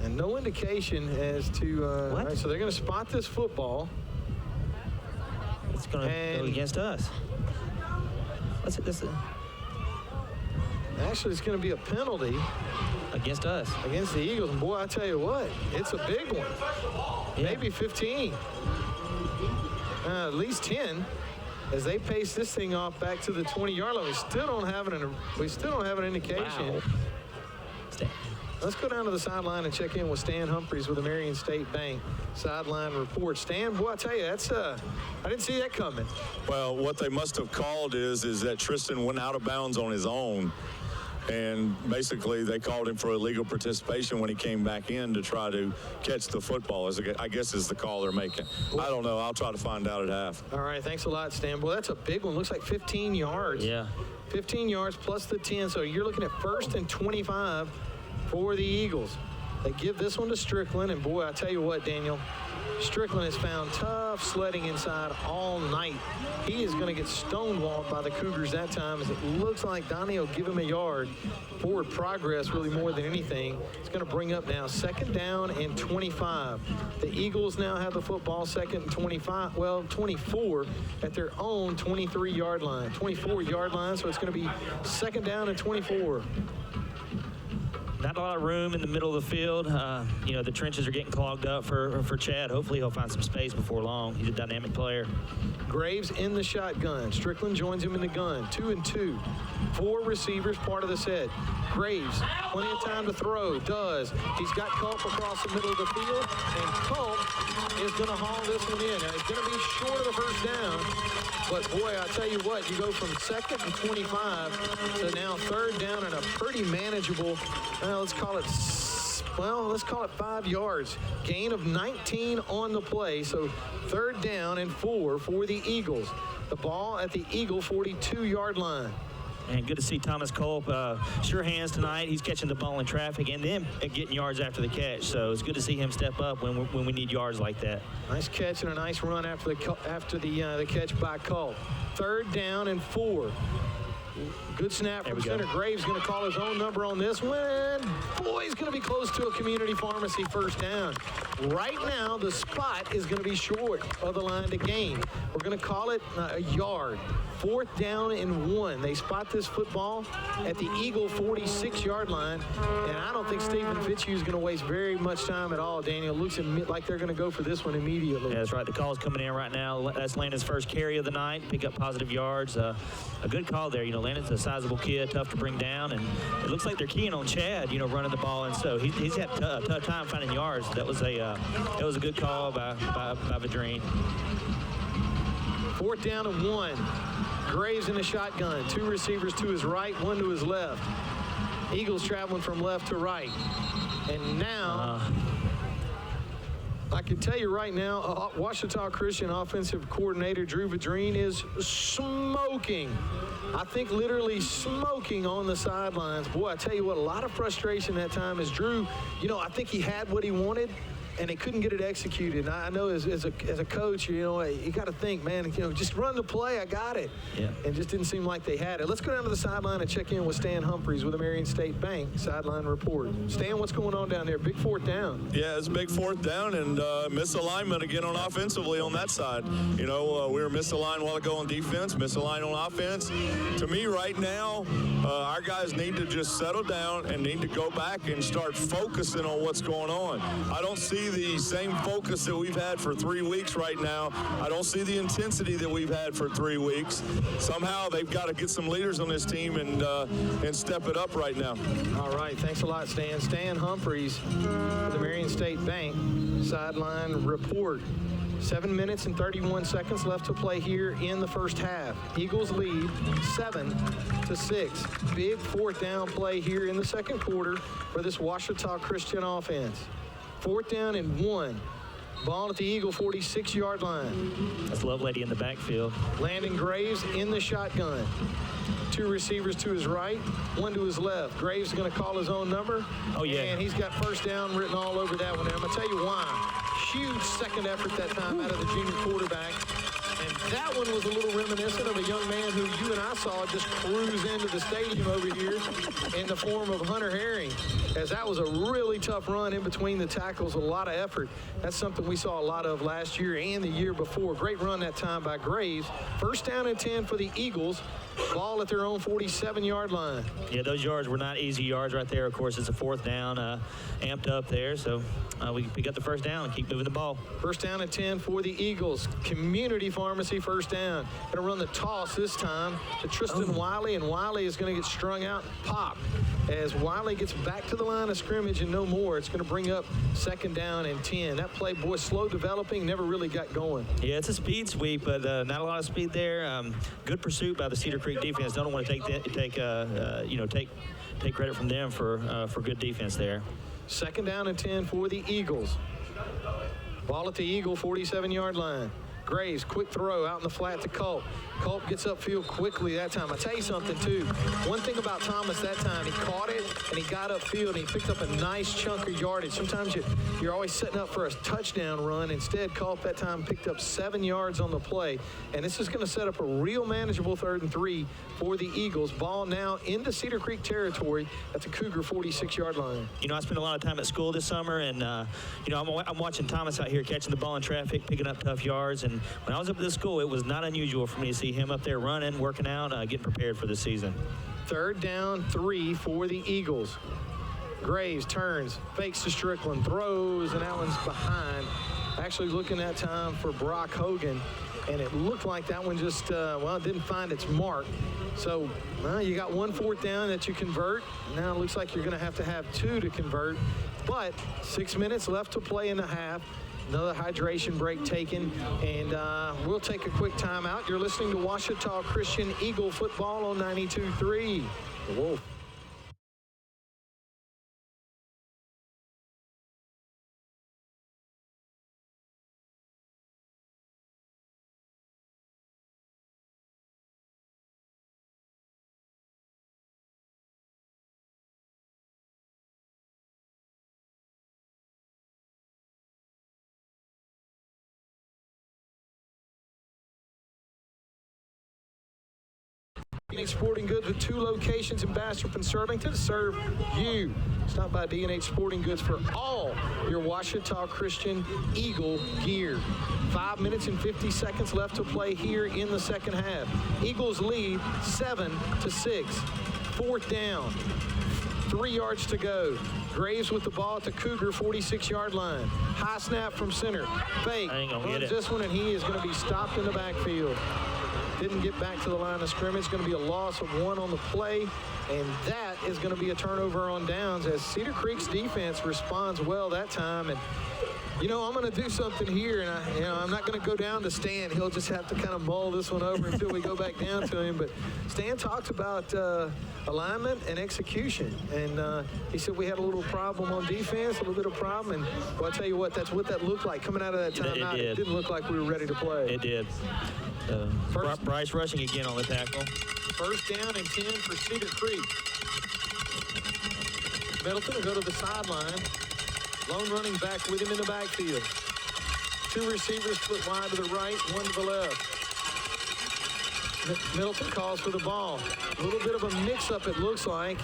And no indication as to what? Right, so they're going to spot this football. It's going to go against us. Actually, it's going to be a penalty against us, against the Eagles. And boy, I tell you what, it's a big one. Yeah. Maybe 15, at least 10, as they pace this thing off back to the 20-yard line. We still don't have an indication. Wow. Let's go down to the sideline and check in with Stan Humphreys with the Marion State Bank sideline report. Stan, boy, I tell you, I didn't see that coming. Well, what they must have called is that Tristan went out of bounds on his own, and basically they called him for illegal participation when he came back in to try to catch the football, I guess is the call they're making. I don't know. I'll try to find out at half. All right, thanks a lot, Stan. Boy, that's a big one. Looks like 15 yards. Yeah. 15 yards plus the 10, so you're looking at 1st and 25 for the Eagles. They give this one to Strickland, and boy, I tell you what, Daniel, Strickland has found tough sledding inside all night. He is going to get stonewalled by the Cougars that time, as it looks like Donnie will give him a yard. Forward progress really more than anything. It's going to bring up now 2nd down and 25. The Eagles now have the football 2nd and 25, well, 24 at their own 23-yard line, 24-yard line, so it's going to be 2nd down and 24. Not a lot of room in the middle of the field. The trenches are getting clogged up for Chad. Hopefully he'll find some space before long. He's a dynamic player. Graves in the shotgun. Strickland joins him in the gun. 2 and 2. 4 receivers, part of the set. Graves, plenty of time to throw. Does. He's got Culp across the middle of the field, and Culp is going to haul this one in. Now, he's going to be short of the 1st down. But, boy, I tell you what, you go from 2nd and 25 to now 3rd down and a pretty manageable, let's call it 5 yards. Gain of 19 on the play, so 3rd down and 4 for the Eagles. The ball at the Eagle 42-yard line. And good to see Thomas Culp. Sure hands tonight. He's catching the ball in traffic and then getting yards after the catch. So it's good to see him step up when we need yards like that. Nice catch and a nice run after the catch by Culp. 3rd down and 4. Good snap from center. Graves going to call his own number on this one. Boy, he's going to be close to a community pharmacy 1st down. Right now, the spot is going to be short of the line to gain. We're going to call it a yard. 4th down and 1. They spot this football at the Eagle 46-yard line, and I don't think Stephen Fitzhugh is going to waste very much time at all, Daniel. Looks like they're going to go for this one immediately. Yeah, that's right. The call's coming in right now. That's Landon's first carry of the night. Pick up positive yards. A good call there. Landon's a sizable kid, tough to bring down, and it looks like they're keying on Chad, running the ball, and so he's had a tough time finding yards. That was a good call by Vadrine. 4th down and 1. Graves in the shotgun. 2 receivers to his right, 1 to his left. Eagles traveling from left to right. And now, I can tell you right now, Ouachita Christian offensive coordinator Drew Vadrine is smoking. I think literally smoking on the sidelines. Boy, I tell you what, a lot of frustration that time as Drew, I think he had what he wanted. and they couldn't get it executed. And I know as a coach, you know, you got to think, man, you know, just run the play. I got it. Yeah. And just didn't seem like they had it. Let's go down to the sideline and check in with Stan Humphreys with the Marion State Bank sideline report. Stan, what's going on down there? Big fourth down. Yeah, it's a big fourth down and misalignment again on offensively on that side. You know, we were misaligned a while ago on defense, misaligned on offense. To me right now, our guys need to just settle down and need to go back and start focusing on what's going on. I don't see the same focus that we've had for 3 weeks right now. I don't see the intensity that we've had for 3 weeks. Somehow they've got to get some leaders on this team and step it up right now. All right, thanks a lot, Stan. Stan Humphreys, the Marion State Bank sideline report. 7 minutes and 31 seconds left to play here in the first half. Eagles lead 7-6. Big fourth down play here in the second quarter for this Ouachita Christian offense. Fourth down and 1. Ball at the Eagle 46-yard line. That's Lovelady in the backfield. Landon Graves in the shotgun. 2 receivers to his right, 1 to his left. Graves is going to call his own number. Oh, yeah. And he's got first down written all over that one. And I'm going to tell you why. Huge second effort that time out of the junior quarterback. And that one was a little reminiscent of a young man who you and I saw just cruise into the stadium over here in the form of Hunter Herring, as that was a really tough run in between the tackles, a lot of effort. That's something we saw a lot of last year and the year before. Great run that time by Graves. First down and 10 for the Eagles. Ball at their own 47-yard line. Yeah, those yards were not easy yards right there. Of course, it's a fourth down, amped up there. So we pick up the first down and keep moving the ball. First down and 10 for the Eagles. Community Pharmacy first down. Going to run the toss this time to Tristan Wiley, and Wiley is going to get strung out. Pop. As Wiley gets back to the line of scrimmage and no more, it's going to bring up second down and 10. That play, boy, slow developing, never really got going. Yeah, it's a speed sweep, but not a lot of speed there. Good pursuit by the Cedar Creek defense. Don't want to take credit from them for good defense there. Second down and 10 for the Eagles. Ball at the Eagle 47-yard line. Graves, quick throw out in the flat to Culp. Culp gets upfield quickly that time. I tell you something, too. One thing about Thomas that time, he caught it, and he got upfield, and he picked up a nice chunk of yardage. Sometimes you're always setting up for a touchdown run. Instead, Culp that time picked up 7 yards on the play, and this is going to set up a real manageable 3rd and 3 for the Eagles. Ball now into Cedar Creek territory at the Cougar 46-yard line. You know, I spent a lot of time at school this summer, and, you know, I'm watching Thomas out here catching the ball in traffic, picking up tough yards, and when I was up at this school, it was not unusual for me to see him up there running, working out, getting prepared for the season. Third down, 3 for the Eagles. Graves turns, fakes to Strickland, throws, and that one's behind. Actually looking that time for Brock Hogan, and it looked like that one just, it didn't find its mark. So, you got 1 fourth down that you convert. Now it looks like you're going to have 2 to convert. But 6 minutes left to play in the half. Another hydration break taken, and we'll take a quick timeout. You're listening to Ouachita Christian Eagle football on 92.3. The Wolf. D&H Sporting Goods with 2 locations in Bastrop and Sterling to serve you. Stop by D&H Sporting Goods for all your Ouachita Christian Eagle gear. 5 minutes and 50 seconds left to play here in the second half. Eagles lead 7-6. Fourth down. 3 yards to go. Graves with the ball at the Cougar 46-yard line. High snap from center. Fake. Runs this one, and he is going to be stopped in the backfield. Didn't get back to the line of scrimmage. Going to be a loss of 1 on the play, and that is going to be a turnover on downs as Cedar Creek's defense responds well that time. And you know, I'm going to do something here, and I'm not going to go down to Stan. He'll just have to kind of mull this one over until we go back down to him. But Stan talked about alignment and execution, and he said we had a little problem on defense, a little bit of problem. And well, I tell you what, that's what that looked like coming out of that timeout. It didn't look like we were ready to play. It did. Bryce rushing again on the tackle. First down and 10 for Cedar Creek. Middleton will go to the sideline. Lone running back with him in the backfield. 2 receivers split wide to the right, 1 to the left. Middleton calls for the ball. A little bit of a mix-up, it looks like.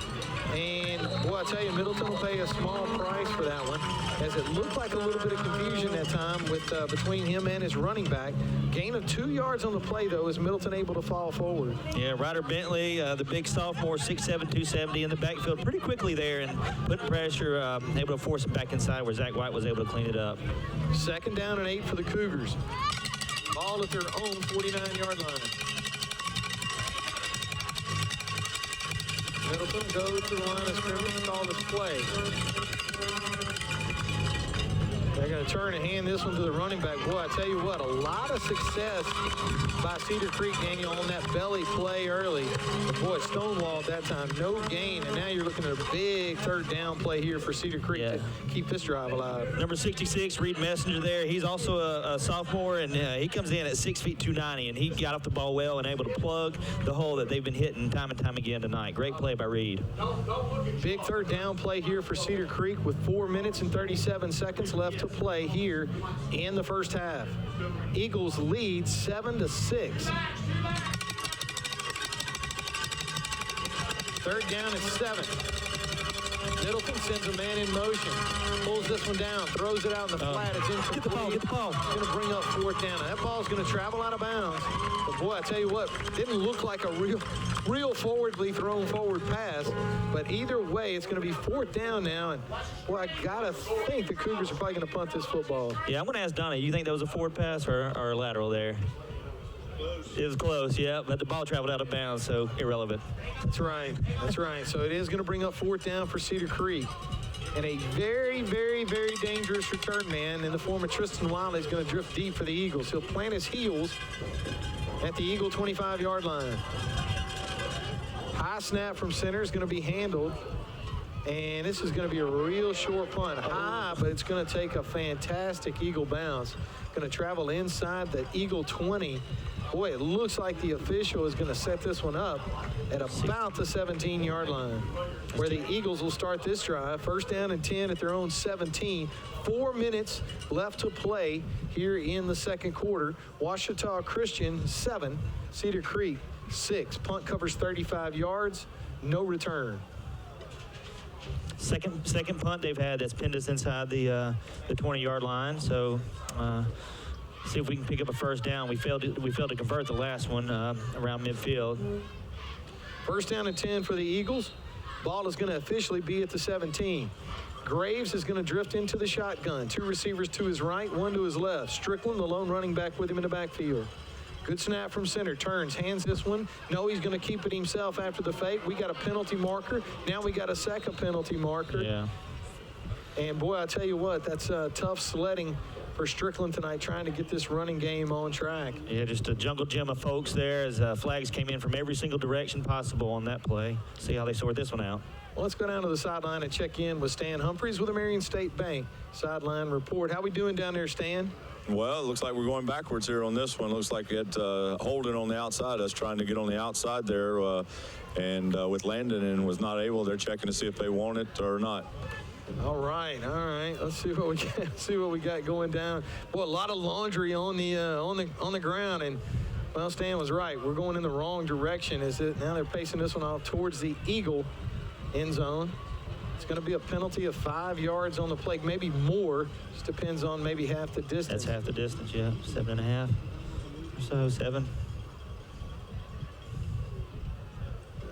And, boy, I tell you, Middleton will pay a small price for that one, as it looked like a little bit of confusion that time with between him and his running back. Gain of 2 yards on the play, though, is Middleton able to fall forward. Yeah, Ryder Bentley, the big sophomore, 6'7", 270 in the backfield pretty quickly there and putting pressure, able to force him back inside where Zach White was able to clean it up. 2nd down and 8 for the Cougars. Ball at their own 49-yard line. Middleton goes to the line of scrimmage and call this play. They're going to turn and hand this one to the running back. Boy, I tell you what, a lot of success by Cedar Creek, Daniel, on that belly play early. But boy, stonewalled that time, no gain, and now you're looking at a big 3rd down play here for Cedar Creek to keep this drive alive. Number 66, Reed Messenger there. He's also a sophomore, and he comes in at 6 feet 290, and he got off the ball well and able to plug the hole that they've been hitting time and time again tonight. Great play by Reed. Big 3rd down play here for Cedar Creek with 4 minutes and 37 seconds left to play here in the first half. Eagles lead 7-6. 3rd down and 7. Middleton sends a man in motion, pulls this one down, throws it out in the flat. It's incomplete. Get the ball, get the ball. It's going to bring up 4th down. Now, that ball's going to travel out of bounds. But boy, I tell you what, didn't look like a real forwardly thrown forward pass. But either way, it's going to be 4th down now. And boy, I got to think the Cougars are probably going to punt this football. Yeah, I'm going to ask Donnie, you think that was a forward pass or a lateral there? It was close, yeah, but the ball traveled out of bounds, so irrelevant. That's right. That's right. So it is going to bring up 4th down for Cedar Creek. And a very, very, very dangerous return man in the form of Tristan Wiley is going to drift deep for the Eagles. He'll plant his heels at the Eagle 25-yard line. High snap from center is going to be handled. And this is going to be a real short punt. High, but it's going to take a fantastic Eagle bounce. Going to travel inside the Eagle 20. Boy, it looks like the official is going to set this one up at about the 17-yard line, where the Eagles will start this drive. 1st down and 10 at their own 17. 4 minutes left to play here in the 2nd quarter. Ouachita Christian 7, Cedar Creek 6. Punt covers 35 yards, no return. Second punt they've had that's pinned us inside the 20-yard line. So see if we can pick up a 1st down. We failed to convert the last one around midfield. 1st down and 10 for the Eagles. Ball is going to officially be at the 17. Graves is going to drift into the shotgun. 2 receivers to his right, 1 to his left. Strickland, the lone running back, with him in the backfield. Good snap from center. Turns, hands this one. No, he's going to keep it himself after the fake. We got a penalty marker. Now we got a 2nd penalty marker. Yeah. And boy, I tell you what, that's tough sledding for Strickland tonight, trying to get this running game on track. Yeah, just a jungle gym of folks there as flags came in from every single direction possible on that play. See how they sort this one out. Well, let's go down to the sideline and check in with Stan Humphreys with the Marion State Bank sideline report. How we doing down there, Stan? Well, it looks like we're going backwards here on this one. Looks like it Holden on the outside, us trying to get on the outside there, and with Landon, and was not able. They're checking to see if they want it or not. All right. Let's see what we got. See what we got going down. Boy, a lot of laundry on the ground, and well, Stan was right. We're going in the wrong direction. Now they're pacing this one off towards the Eagle end zone. It's going to be a penalty of 5 yards on the play, maybe more. Just depends on maybe half the distance. That's half the distance, yeah. 7.5 or so, 7.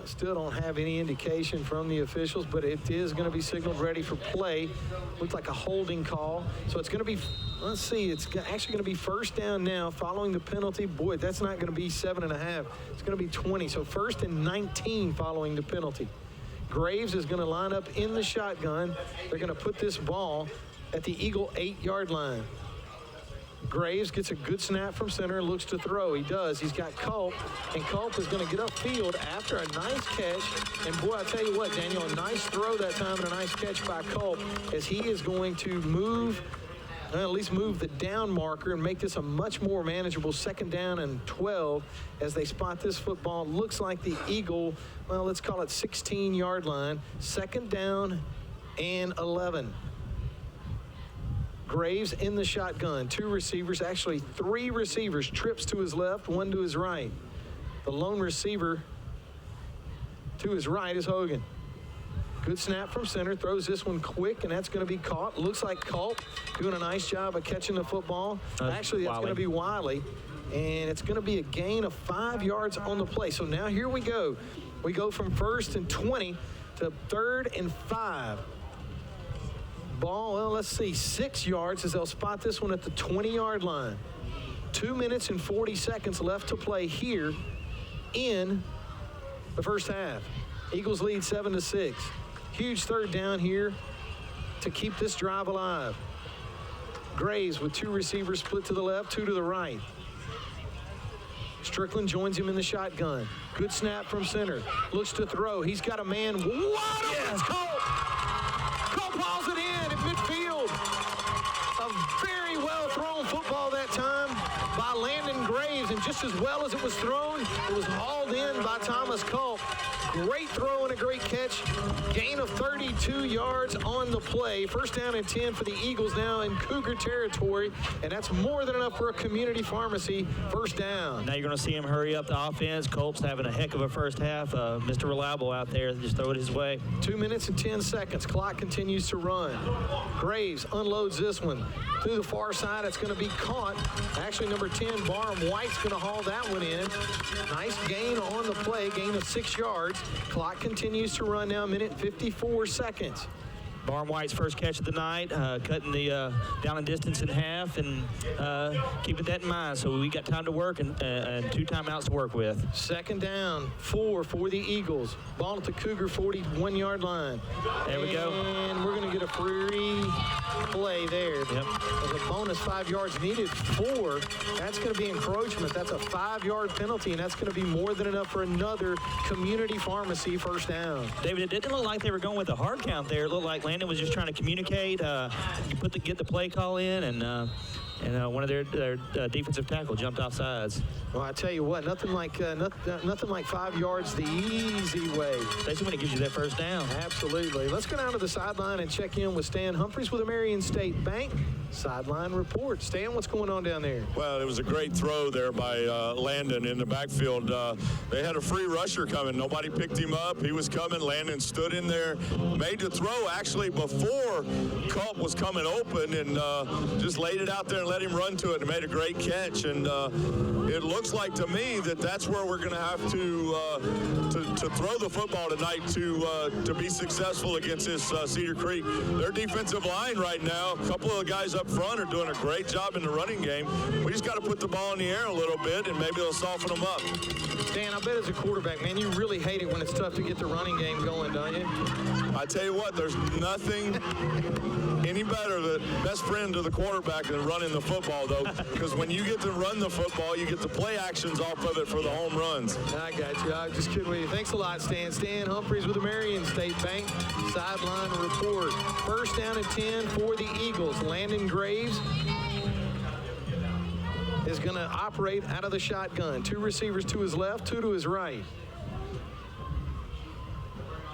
Still don't have any indication from the officials, but it is going to be signaled ready for play. Looks like a holding call. So it's going to be, let's see, it's actually going to be 1st down now following the penalty. Boy, that's not going to be 7.5. It's going to be 20. So 1st and 19 following the penalty. Graves is going to line up in the shotgun. They're going to put this ball at the Eagle 8-yard line. Graves gets a good snap from center, looks to throw. He does. He's got Culp, and Culp is going to get upfield after a nice catch. And boy, I tell you what, Daniel, a nice throw that time and a nice catch by Culp, as he is going to move, at least move the down marker and make this a much more manageable 2nd down and 12 as they spot this football. Looks like the Eagle, well, let's call it 16-yard line. 2nd down and 11. Graves in the shotgun. 2 receivers, actually 3 receivers. Trips to his left, 1 to his right. The lone receiver to his right is Hogan. Good snap from center. Throws this one quick, and that's going to be caught. Looks like Culp doing a nice job of catching the football. Actually, that's going to be Wiley. And it's going to be a gain of 5 yards on the play. So now here we go. We go from 1st and 20 to 3rd and 5. Ball, well, let's see, 6 yards as they'll spot this one at the 20-yard line. 2 minutes and 40 seconds left to play here in the first half. Eagles lead 7-6. Huge 3rd down here to keep this drive alive. Graves with 2 receivers split to the left, 2 to the right. Strickland joins him in the shotgun. Good snap from center. Looks to throw. He's got a man wide open. It's Culp. Culp hauls it in at midfield. A very well thrown football that time by Landon Graves, and just as well as it was thrown, it was hauled in by Thomas Culp. Great throw and a great catch. Gain of 32 yards on the play. First down and 10 for the Eagles now in Cougar territory, and that's more than enough for a community pharmacy first down. Now you're going to see him hurry up the offense. Culp's having a heck of a first half. Mr. Reliable out there, just throw it his way. 2 minutes and 10 seconds. Clock continues to run. Graves unloads this one to the far side. It's going to be caught. Actually, number 10, Barham White's going to haul that one in. Nice gain on the play, gain of 6 yards. Clock continues to run now, minute 54 seconds. Barham White's first catch of the night, cutting the down and distance in half, and keeping that in mind. So we got time to work and 2 timeouts to work with. 2nd down, 4 for the Eagles. Ball at the Cougar 41-yard line. There we go. And we're going to get a free play there. Yep. There's a bonus 5 yards needed. 4. That's going to be encroachment. That's a 5-yard penalty, and that's going to be more than enough for another community pharmacy first down. David, it didn't look like they were going with a hard count there. It looked like Landon was just trying to communicate, get the play call in, and one of their defensive tackle jumped off sides. Well, I tell you what, nothing like 5 yards the easy way. Especially when it gives you that first down. Absolutely. Let's go down to the sideline and check in with Stan Humphreys with the Marion State Bank sideline report. Stan, what's going on down there? Well, it was a great throw there by Landon in the backfield. They had a free rusher coming. Nobody picked him up. He was coming. Landon stood in there, made the throw actually before Culp was coming open, and just laid it out there and let him run to it and made a great catch. And it looks like to me that that's where we're going to have to throw the football tonight to be successful against this Cedar Creek. Their defensive line right now, a couple of guys up front are doing a great job in the running game. We just got to put the ball in the air a little bit, and maybe it'll soften them up. Dan, I bet as a quarterback, man, you really hate it when it's tough to get the running game going, don't you? I tell you what, there's nothing any better, the best friend to the quarterback than running the football, though, because when you get to run the football, you get the play actions off of it for the home runs. I got you. I'm just kidding with you. Thanks a lot, Stan. Stan Humphreys with the Marion State Bank sideline report. First down and 10 for the Eagles. Landon Graves is going to operate out of the shotgun. 2 receivers to his left, 2 to his right.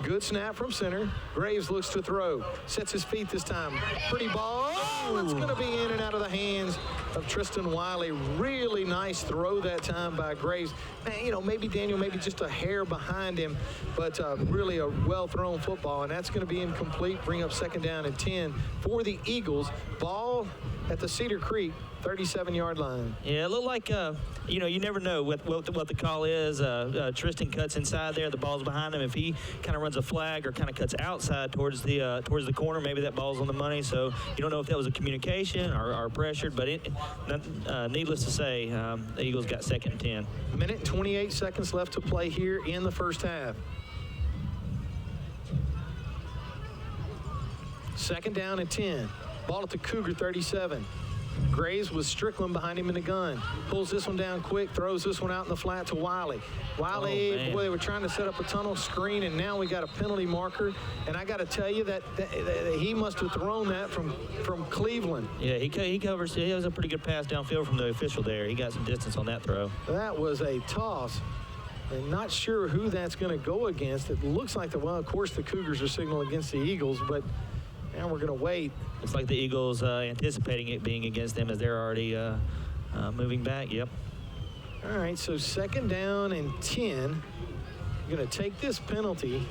Good snap from center. Graves looks to throw. Sets his feet this time. Pretty ball. Oh, it's going to be in and out of the hands of Tristan Wiley. Really nice throw that time by Graves. Man, maybe Daniel, maybe just a hair behind him, but really a well-thrown football, and that's going to be incomplete. Bring up 2nd down and 10 for the Eagles. Ball at the Cedar Creek 37-yard line. Yeah, it looked like, you never know what the call is. Tristan cuts inside there. The ball's behind him. If he kind of runs a flag or kind of cuts outside towards the corner, maybe that ball's on the money. So you don't know if that was a communication or pressured, but needless to say, the Eagles got 2nd and 10. A minute and 28 seconds left to play here in the first half. 2nd down and 10. Ball at the Cougar 37. Graves with Strickland behind him in the gun. Pulls this one down quick, throws this one out in the flat to Wiley. Wiley, boy, they were trying to set up a tunnel screen, and now we got a penalty marker. And I got to tell you that he must have thrown that from Cleveland. Yeah, he covers. He has a pretty good pass downfield from the official there. He got some distance on that throw. That was a toss. I'm not sure who that's going to go against. It looks like of course the Cougars are signaling against the Eagles, but And we're going to wait. Looks like the Eagles anticipating it being against them as they're already moving back. Yep. All right, so 2nd down and 10. You're going to take this penalty.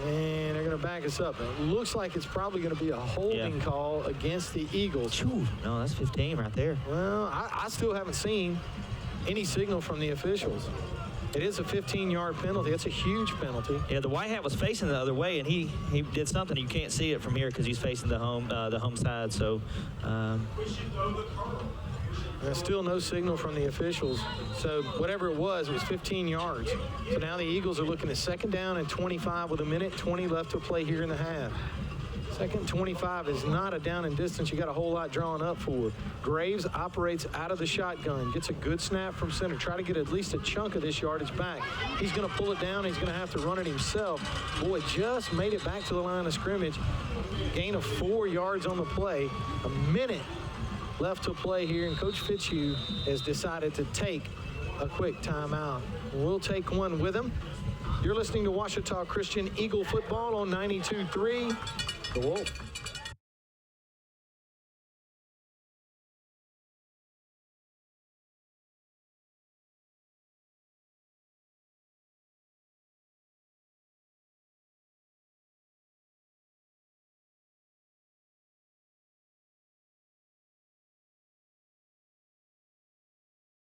And they're going to back us up. It looks like it's probably going to be a holding call against the Eagles. No, that's 15 right there. Well, I still haven't seen any signal from the officials. It is a 15-yard penalty. It's a huge penalty. Yeah, the white hat was facing the other way, and he did something. You can't see it from here because he's facing the home side. So there's still no signal from the officials. So whatever it was 15 yards. So now the Eagles are looking at 2nd down and 25 with 1:20 left to play here in the half. 2nd 25 is not a down and distance you got a whole lot drawn up for. Graves operates out of the shotgun, gets a good snap from center, try to get at least a chunk of this yardage back. He's going to pull it down. He's going to have to run it himself. Boy, just made it back to the line of scrimmage. Gain of 4 yards on the play. A minute left to play here, and Coach Fitzhugh has decided to take a quick timeout. We'll take one with him. You're listening to Ouachita Christian Eagle football on 92.3. The Wolf.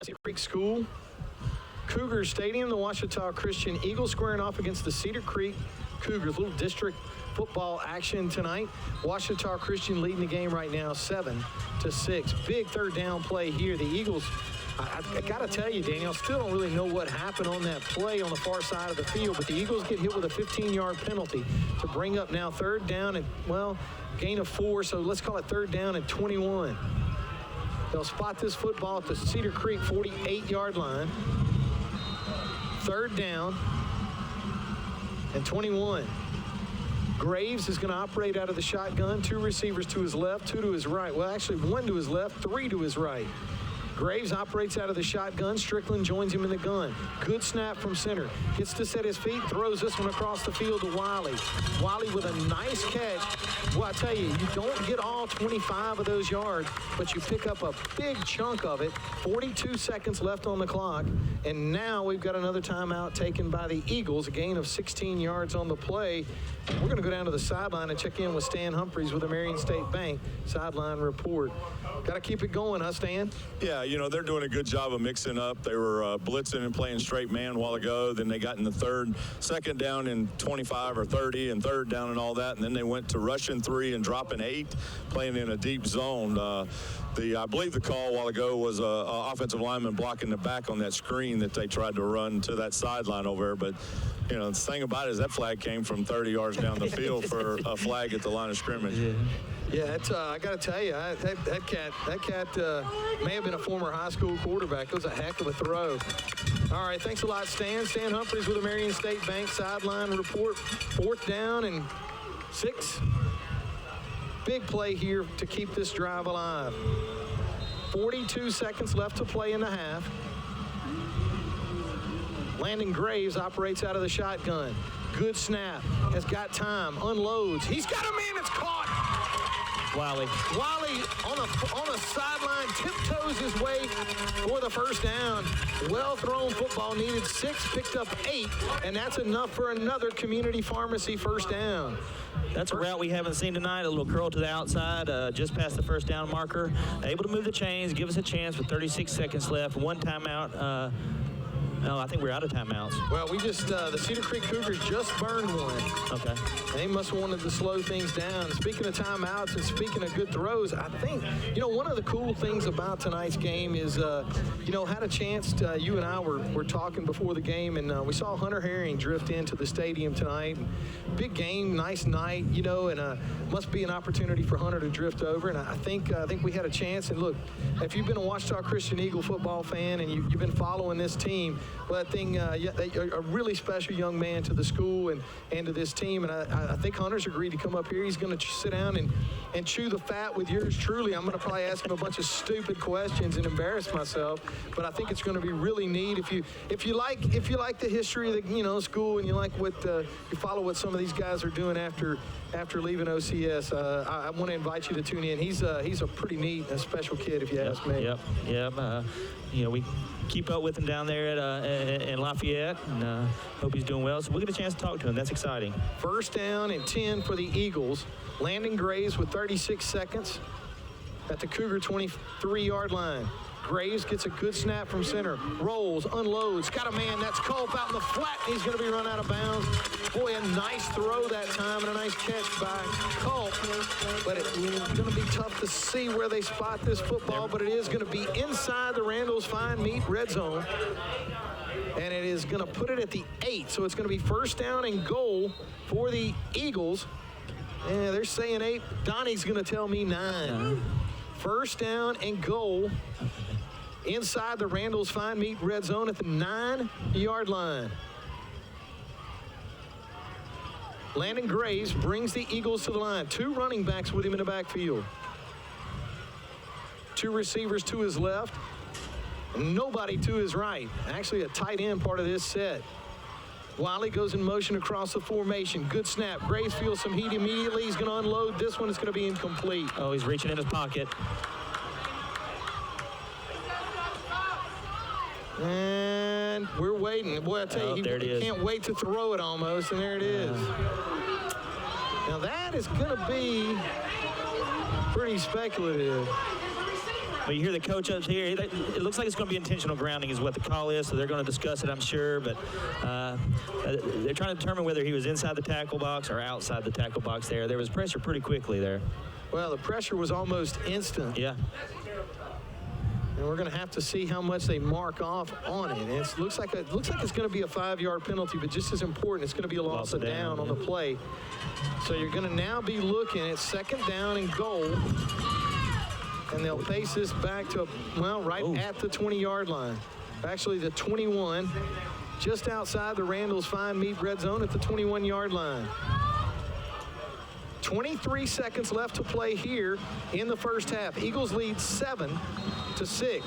Cedar Creek School, Cougar Stadium, the Ouachita Christian Eagles squaring off against the Cedar Creek Cougars. Little district football action tonight. Ouachita Christian leading the game right now 7-6. Big 3rd down play here. The Eagles, I got to tell you, Daniel, still don't really know what happened on that play on the far side of the field, but the Eagles get hit with a 15-yard penalty to bring up now 3rd down and, well, gain of 4, so let's call it 3rd down and 21. They'll spot this football at the Cedar Creek 48-yard line. 3rd down and 21. Graves is going to operate out of the shotgun. 2 receivers to his left, 2 to his right. Well, actually, 1 to his left, 3 to his right. Graves operates out of the shotgun. Strickland joins him in the gun. Good snap from center. Gets to set his feet, throws this one across the field to Wiley. Wiley with a nice catch. Well, I tell you, you don't get all 25 of those yards, but you pick up a big chunk of it. 42 seconds left on the clock. And now we've got another timeout taken by the Eagles, a gain of 16 yards on the play. We're going to go down to the sideline and check in with Stan Humphreys with the Marion State Bank sideline report. Got to keep it going, huh, Stan? Yeah, you know, they're doing a good job of mixing up. They were blitzing and playing straight man a while ago. Then they got in the 2nd down and 25 or 30 and 3rd down and all that. And then they went to rushing 3 and dropping 8, playing in a deep zone. I believe the call a while ago was an offensive lineman blocking the back on that screen that they tried to run to that sideline over there. But, you know, the thing about it is that flag came from 30 yards down the field for a flag at the line of scrimmage. Yeah, it's, I got to tell you, that cat may have been a former high school quarterback. It was a heck of a throw. All right, thanks a lot, Stan. Stan Humphreys with the Marion State Bank sideline report. 4th down and 6. Big play here to keep this drive alive. 42 seconds left to play in the half. Landon Graves operates out of the shotgun. Good snap. Has got time. Unloads. He's got a man. It's caught. Wiley on the sideline, tiptoes his way for the 1st down. Well thrown football, needed 6, picked up 8, and that's enough for another community pharmacy 1st down. That's a route we haven't seen tonight. A little curl to the outside, just past the 1st down marker. Able to move the chains, give us a chance with 36 seconds left. 1 timeout. No, I think we're out of timeouts. Well, we just, the Cedar Creek Cougars just burned one. Okay. They must have wanted to slow things down. Speaking of timeouts and speaking of good throws, I think, you know, one of the cool things about tonight's game is, you know, had a chance to, you and I were talking before the game, and we saw Hunter Herring drift into the stadium tonight. Big game, nice night, you know, and must be an opportunity for Hunter to drift over. And I think we had a chance. And look, if you've been a Ouachita Christian Eagle football fan and you've been following this team, Well, that thing, a really special young man to the school and to this team. And I think Hunter's agreed to come up here. He's going to sit down and chew the fat with yours truly. I'm going to probably ask him a bunch of stupid questions and embarrass myself. But I think it's going to be really neat. If you like the history of the school and you like what you follow what some of these guys are doing after leaving OCS, I want to invite you to tune in. He's a pretty neat and special kid, if you ask me. Yep. We keep up with him down there in Lafayette, and hope he's doing well. So we'll get a chance to talk to him. That's exciting. First down and 10 for the Eagles. Landon Graves with 36 seconds at the Cougar 23-yard line. Graves gets a good snap from center, rolls, unloads, got a man. That's Culp out in the flat, and he's going to be run out of bounds. Boy, a nice throw that time and a nice catch by Culp. But it's going to be tough to see where they spot this football, but it is going to be inside the Randall's Fine Meat red zone. And it is going to put it at the 8, so it's going to be first down and goal for the Eagles. Yeah, they're saying 8. Donnie's going to tell me 9. First down and goal inside the Randall's Fine Meat red zone at the 9-yard line. Landon Graves brings the Eagles to the line. 2 running backs with him in the backfield. 2 receivers to his left. Nobody to his right. Actually, a tight end part of this set. Wiley goes in motion across the formation. Good snap. Graves feels some heat immediately. He's going to unload. This one is going to be incomplete. Oh, he's reaching in his pocket. And we're waiting. Boy, I tell you, he can't wait to throw it almost, and there it is. Now that is going to be pretty speculative. But you hear the coach up here. It looks like it's going to be intentional grounding is what the call is, so they're going to discuss it, I'm sure. But they're trying to determine whether he was inside the tackle box or outside the tackle box there. There was pressure pretty quickly there. Well, the pressure was almost instant. Yeah. And we're going to have to see how much they mark off on it. And it looks like it's going to be a 5-yard penalty, but just as important, it's going to be a loss of down on the play. So you're going to now be looking at second down and goal. And they'll face this back to, right at the 20-yard line. Actually, the 21, just outside the Randall's Fine Meat red zone at the 21-yard line. 23 seconds left to play here in the first half. Eagles lead 7-6.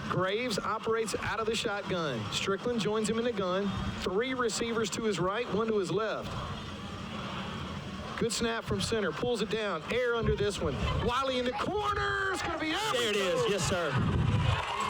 Graves operates out of the shotgun. Strickland joins him in the gun. 3 receivers to his right, 1 to his left. Good snap from center. Pulls it down. Air under this one. Wiley in the corner. It's going to be out. There it is. Yes, sir.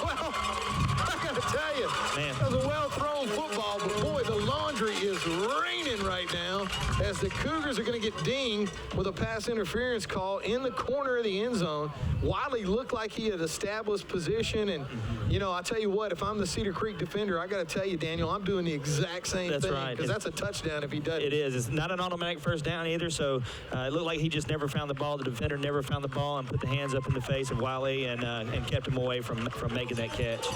Well, I got to tell you, man, that was a well-thrown football, but boy, the laundry is raining right now as the Cougars are going to get dinged with a pass interference call in the corner of the end zone. Wiley looked like he had established position, and, I tell you what, if I'm the Cedar Creek defender, I got to tell you, Daniel, I'm doing the exact same thing. That's right. Because that's a touchdown if he does. It is. It's not an automatic first down either, so it looked like he just never found the ball. The defender never found the ball and put the hands up in the face of Wiley and kept him away from making that catch.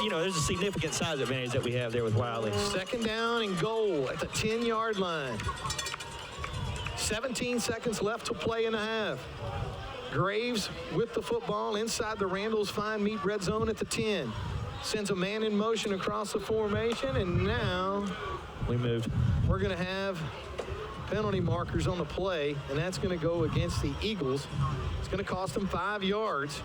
There's a significant size advantage that we have there with Wiley. Second down and goal at the 10-yard line. 17 seconds left to play in the half. Graves with the football inside the Randall's Fine Meat red zone at the 10. Sends a man in motion across the formation, and now we moved. We're going to have penalty markers on the play, and that's going to go against the Eagles. It's going to cost them 5 yards.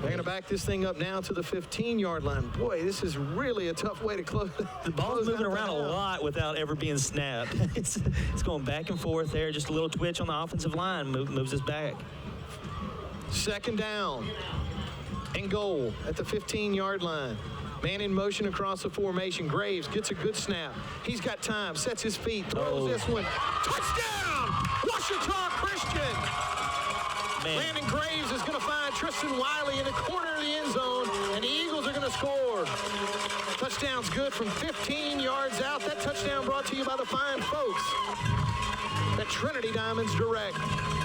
They're going to back this thing up now to the 15-yard line. Boy, this is really a tough way to close. The ball's moving around a lot without ever being snapped. It's going back and forth there. Just a little twitch on the offensive line moves us back. Second down and goal at the 15-yard line. Man in motion across the formation. Graves gets a good snap. He's got time, sets his feet, throws this one. Touchdown! Ouachita Christian! Landon Graves is going to find Tristan Wiley in the corner of the end zone, and the Eagles are going to score. Touchdown's good from 15 yards out. That touchdown brought to you by the fine folks at Trinity Diamonds Direct.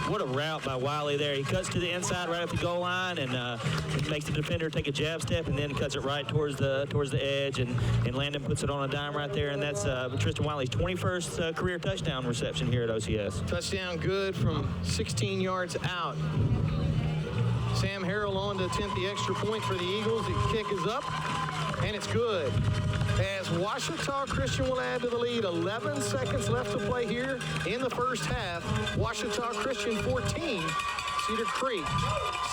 What a route by Wiley there. He cuts to the inside right at the goal line and makes the defender take a jab step and then cuts it right towards the edge, and Landon puts it on a dime right there, and that's Tristan Wiley's 21st career touchdown reception here at OCS. Touchdown good from 16 yards out. Sam Harrell on to attempt the extra point for the Eagles. The kick is up, and it's good. As Ouachita Christian will add to the lead. 11 seconds left to play here in the first half. Ouachita Christian 14, Cedar Creek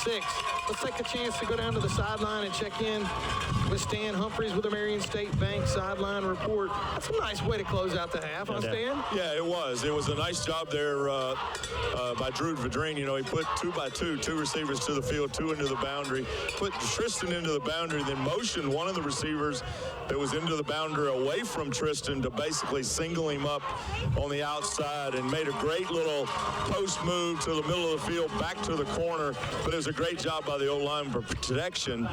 6. Let's take a chance to go down to the sideline and check in with Stan Humphreys with the Marion State Bank sideline report. That's a nice way to close out the half, huh, Stan? Yeah, it was. It was a nice job there by Drew Vadrine. You know, he put 2x2, 2 receivers to the field, 2 into the boundary, put Tristan into the boundary, then motioned one of the receivers that was into the boundary away from Tristan to basically single him up on the outside, and made a great little post move to the middle of the field, back to the corner. But it was a great job by the O-line for protection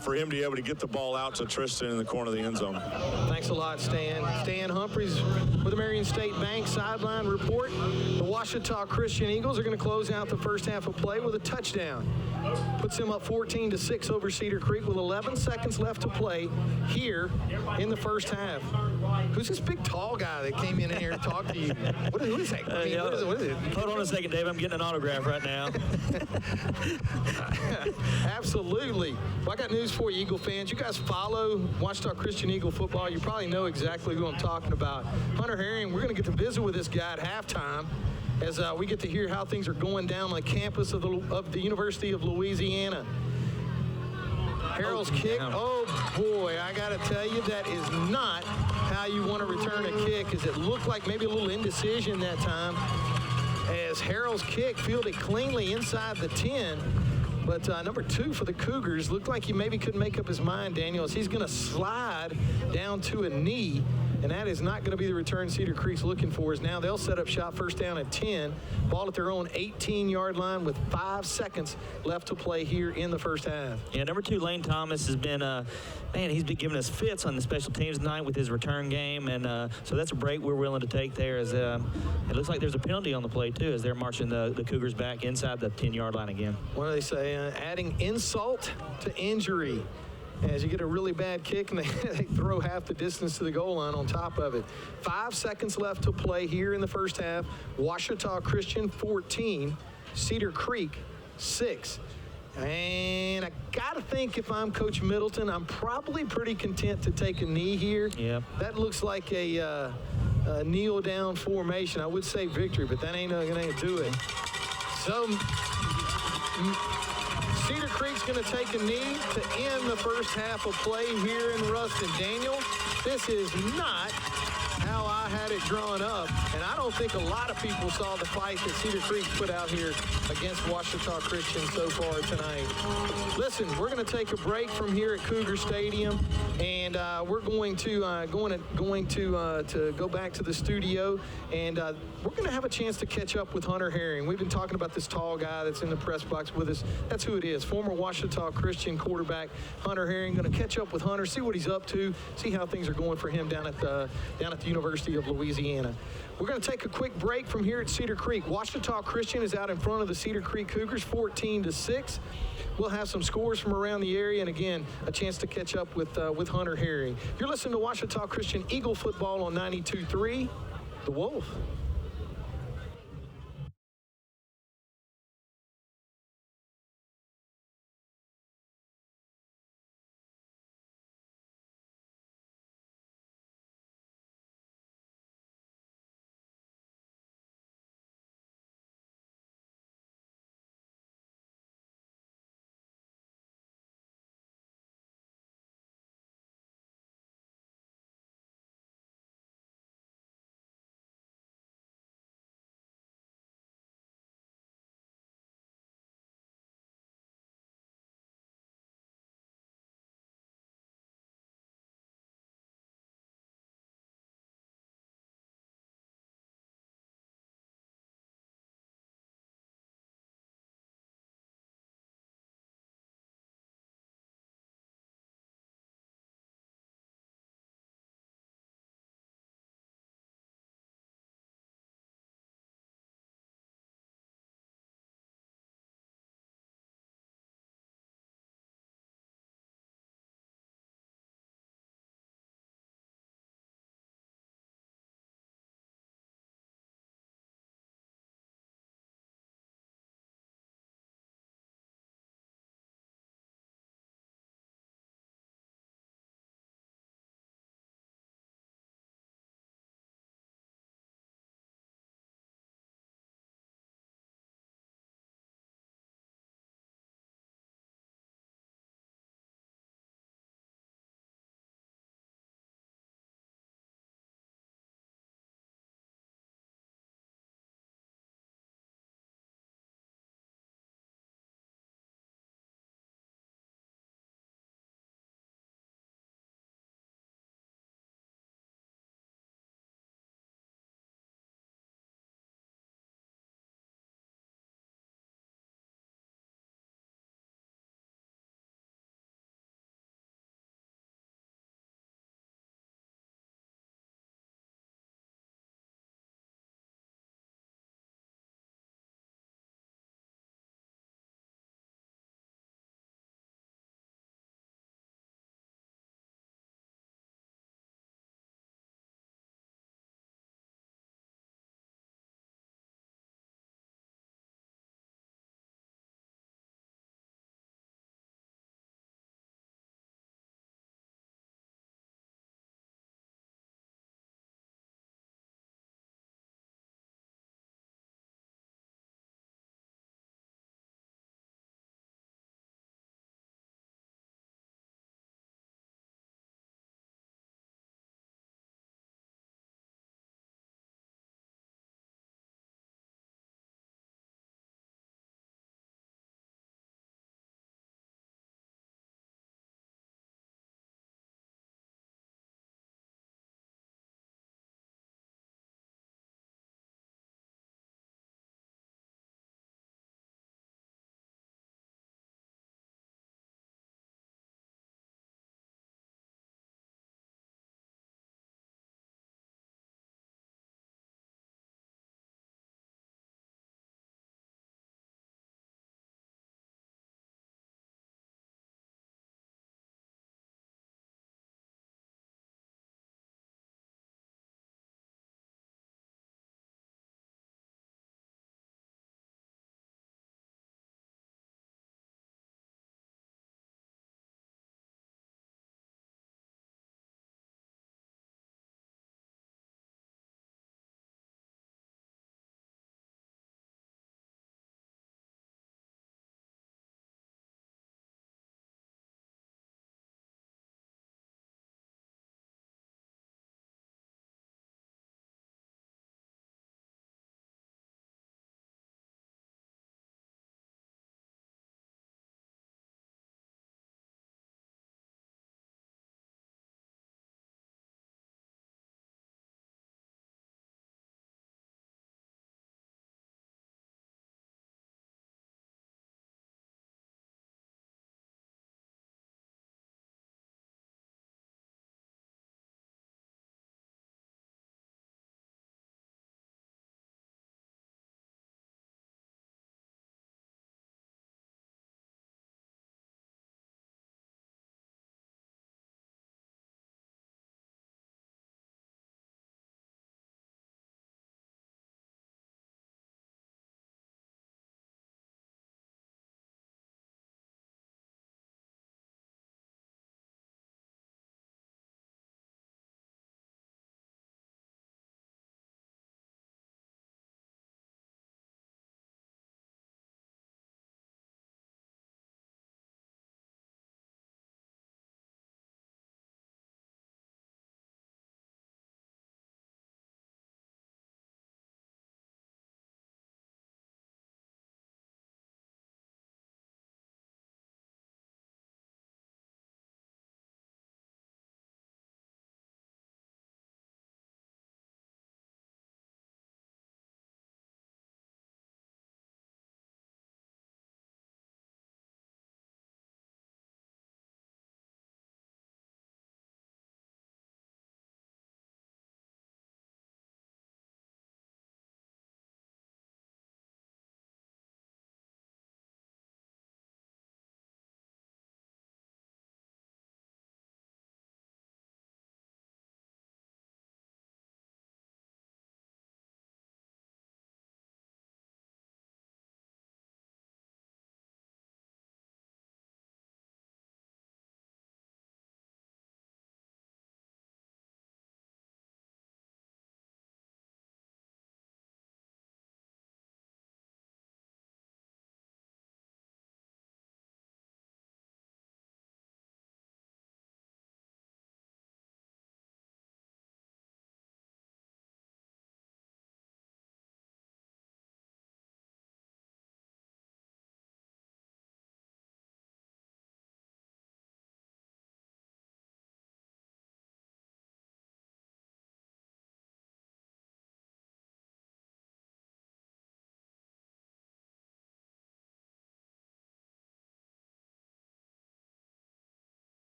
for him to be able to get the ball out to Tristan in the corner of the end zone. Thanks a lot, Stan. Stan Humphreys with the Marion State Bank sideline report. The Ouachita Christian Eagles are going to close out the first half of play with a touchdown. Puts them up 14-6 over Cedar Creek with 11 seconds left to play here in the first half. Who's this big tall guy that came in here to talk to you? Who is that? I mean, what is it? Hold on a second, Dave. I'm getting an autograph right now. Absolutely. Well, I got news for you, Eagle fans. You guys follow Ouachita Christian Eagle football. You probably know exactly who I'm talking about. Hunter Herring, we're going to get to visit with this guy at halftime as we get to hear how things are going down on the campus of the University of Louisiana. Harrell's kick. Oh, boy, I got to tell you, that is not how you want to return a kick, as it looked like maybe a little indecision that time, as Harrell's kick fielded cleanly inside the 10. But number 2 for the Cougars looked like he maybe couldn't make up his mind, Daniel, as he's going to slide down to a knee. And that is not going to be the return Cedar Creek's looking for. Is now they'll set up shop first down at 10. Ball at their own 18-yard line with 5 seconds left to play here in the first half. Yeah, number 2, Lane Thomas, has been, he's been giving us fits on the special teams tonight with his return game. And so that's a break we're willing to take there, as it looks like there's a penalty on the play, too, as they're marching the Cougars back inside the 10-yard line again. What do they say? Adding insult to injury. As you get a really bad kick and they throw half the distance to the goal line on top of it. 5 seconds left to play here in the first half. Ouachita Christian 14, Cedar Creek 6. And I got to think, if I'm Coach Middleton, I'm probably pretty content to take a knee here. Yep. That looks like a kneel down formation. I would say victory, but that ain't going to do it. So Cedar Creek's going to take a knee to end the first half of play here in Ruston. Daniel, this is not how I had it drawn up, and I don't think a lot of people saw the fight that Cedar Creek put out here against Ouachita Christian so far tonight. Listen, we're going to take a break from here at Cougar Stadium, and we're going to go back to the studio, and we're going to have a chance to catch up with Hunter Herring. We've been talking about this tall guy that's in the press box with us. That's who it is, former Ouachita Christian quarterback Hunter Herring. Going to catch up with Hunter, see what he's up to, see how things are going for him down at the University of Louisiana. We're going to take a quick break from here at Cedar Creek. Ouachita Christian is out in front of the Cedar Creek Cougars, 14-6. We'll have some scores from around the area, and again, a chance to catch up with Hunter Herring. You're listening to Ouachita Christian Eagle football on 92.3 The Wolf.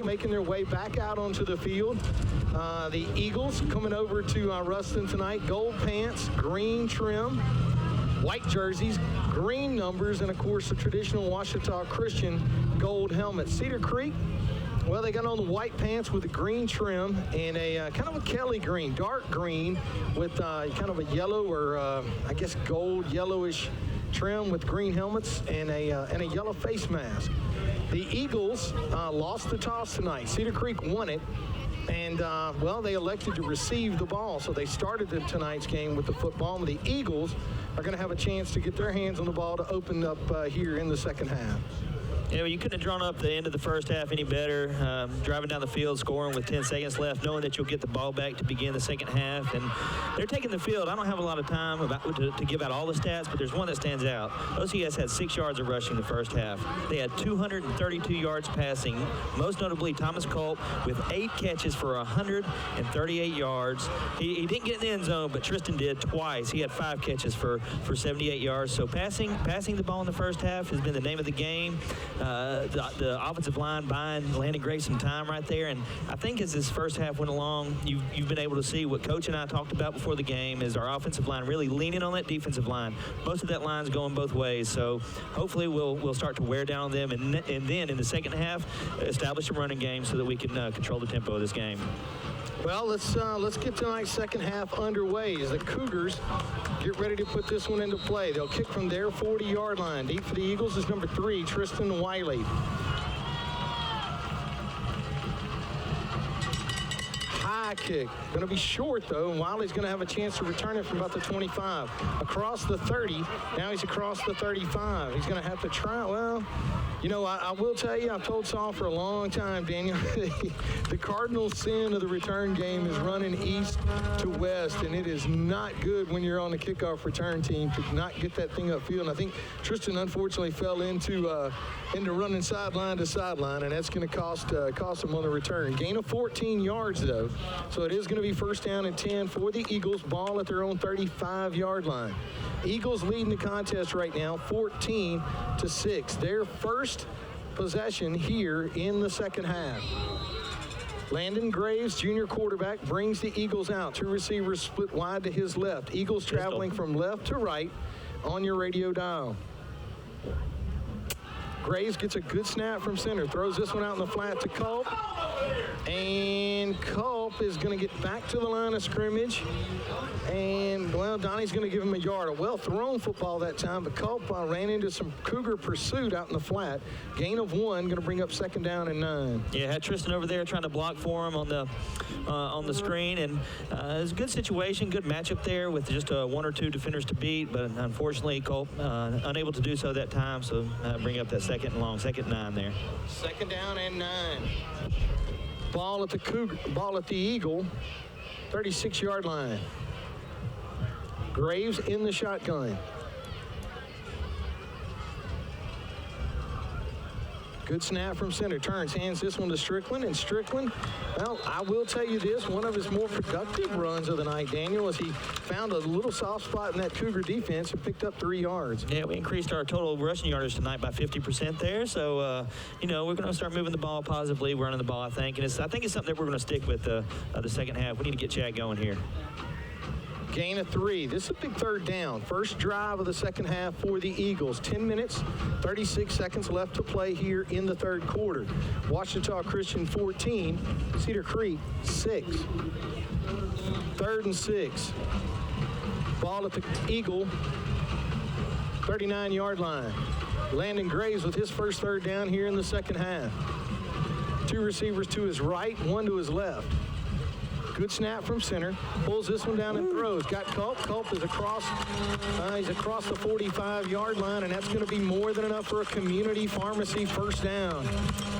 making their way back out onto the field. The Eagles coming over to Ruston tonight. Gold pants, green trim, white jerseys, green numbers, and of course the traditional Ouachita Christian gold helmet. Cedar Creek, well, they got on the white pants with a green trim and a kind of a Kelly green, dark green with kind of a yellow or I guess gold yellowish trim with green helmets and a yellow face mask. The Eagles lost the toss tonight. Cedar Creek won it. And, well, they elected to receive the ball, so they started tonight's game with the football. And the Eagles are going to have a chance to get their hands on the ball to open up here in the second half. You know, you couldn't have drawn up the end of the first half any better. Driving down the field, scoring with 10 seconds left, knowing that you'll get the ball back to begin the second half. And they're taking the field. I don't have a lot of time to give out all the stats, but there's one that stands out. OCS had 6 yards of rushing the first half. They had 232 yards passing, most notably Thomas Culp with 8 catches for 138 yards. He didn't get in the end zone, but Tristan did twice. He had 5 catches for 78 yards. So passing the ball in the first half has been the name of the game. The offensive line buying Landon Gray some time right there, and I think as this first half went along, you've been able to see what Coach and I talked about before the game is our offensive line really leaning on that defensive line. Most of that line's going both ways, so hopefully we'll start to wear down on them, and then in the second half establish a running game so that we can control the tempo of this game. Well, let's get tonight's second half underway as the Cougars get ready to put this one into play. They'll kick from their 40-yard line. Deep for the Eagles is number 3, Tristan Wiley. High kick. Going to be short, though, and Wiley's going to have a chance to return it from about the 25. Across the 30. Now he's across the 35. He's going to have to try. Well, you know, I will tell you, I've told Saul for a long time, Daniel, the cardinal sin of the return game is running east to west, and it is not good when you're on the kickoff return team to not get that thing upfield. And I think Tristan unfortunately fell into running sideline to sideline, and that's going to cost him on the return. Gain of 14 yards, though, so it is going to be first down and 10 for the Eagles. Ball at their own 35-yard line. Eagles leading the contest right now 14-6. Their first possession here in the second half. Landon Graves, junior quarterback, brings the Eagles out. 2 receivers split wide to his left. Eagles traveling from left to right on your radio dial. Graves gets a good snap from center. Throws this one out in the flat to Culp. And Culp is going to get back to the line of scrimmage. And, well, Donnie's going to give him a yard. A well-thrown football that time, but Culp ran into some Cougar pursuit out in the flat. Gain of 1, going to bring up second down and 9. Yeah, had Tristan over there trying to block for him on the screen, and it was a good situation, good matchup there with just 1 or 2 defenders to beat, but unfortunately Culp unable to do so that time, so bring up that second and long, second and 9 there. Second down and 9. Ball at the Eagle, 36-yard line. Graves in the shotgun. Good snap from center. Turns, hands this one to Strickland. And Strickland, well, I will tell you this, one of his more productive runs of the night, Daniel, as he found a little soft spot in that Cougar defense and picked up 3 yards. Yeah, we increased our total rushing yardage tonight by 50% there. So, you know, we're going to start moving the ball positively, running the ball, I think. And I think it's something that we're going to stick with the second half. We need to get Chad going here. Gain of 3. This is a big third down. First drive of the second half for the Eagles. 10 minutes, 36 seconds left to play here in the third quarter. Ouachita Christian 14, Cedar Creek 6. 3rd and 6. Ball at the Eagle, 39-yard line. Landon Graves with his first third down here in the second half. 2 receivers to his right, 1 to his left. Good snap from center. Pulls this one down and throws. Got Culp. Culp is across. He's across the 45-yard line, and that's going to be more than enough for a community pharmacy first down.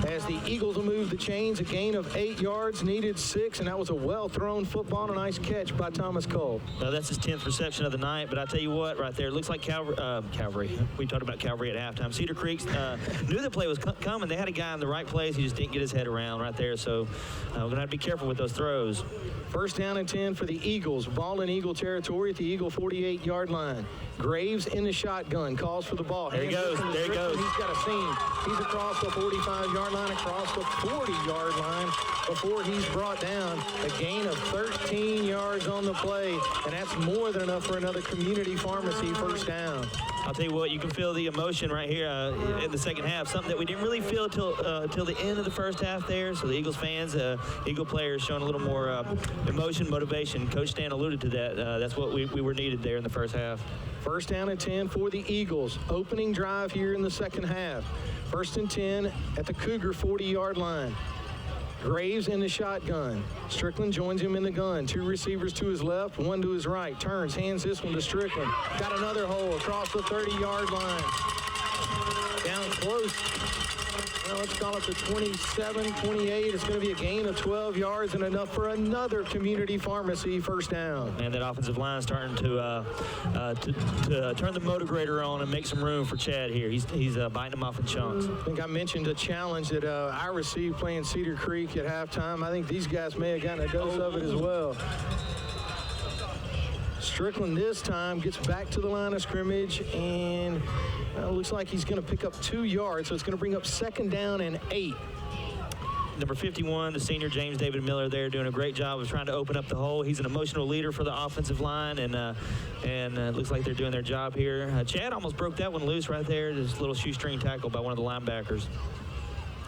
As the Eagles will move the chains, a gain of 8 yards, needed 6, and that was a well-thrown football and a nice catch by Thomas Culp. Now, that's his 10th reception of the night, but I tell you what, right there, it looks like Calvary. We talked about Calvary at halftime. Cedar Creek knew the play was coming. They had a guy in the right place. He just didn't get his head around right there, so we're going to have to be careful with those throws. First down and 10 for the Eagles. Ball in Eagle territory at the Eagle 48-yard line. Graves in the shotgun, calls for the ball. There he goes. There he goes. He's got a seam. He's across the 45-yard line, across the 40-yard line before he's brought down. A gain of 13 yards on the play, and that's more than enough for another community pharmacy first down. I'll tell you what, you can feel the emotion right here in the second half, something that we didn't really feel till the end of the first half there. So the Eagles fans, Eagle players showing a little more emotion, motivation. Coach Stan alluded to that. That's what we were needed there in the first half. First down and 10 for the Eagles. Opening drive here in the second half. First and 10 at the Cougar 40-yard line. Graves in the shotgun. Strickland joins him in the gun. Two receivers to his left, one to his right. Turns, hands this one to Strickland. Got another hole across the 30-yard line. Down close. Well, let's call it the 27, 28. It's going to be a gain of 12 yards and enough for another community pharmacy first down. And that offensive line is starting to turn the motivator on and make some room for Chad here. He's biting them off in chunks. I think I mentioned a challenge that I received playing Cedar Creek at halftime. I think these guys may have gotten a dose of it as well. Strickland this time gets back to the line of scrimmage, and looks like he's going to pick up 2 yards, so it's going to bring up second down and 8. Number 51, the senior James David Miller there, doing a great job of trying to open up the hole. He's an emotional leader for the offensive line, and it looks like they're doing their job here. Chad almost broke that one loose right there. Just a little shoestring tackle by one of the linebackers.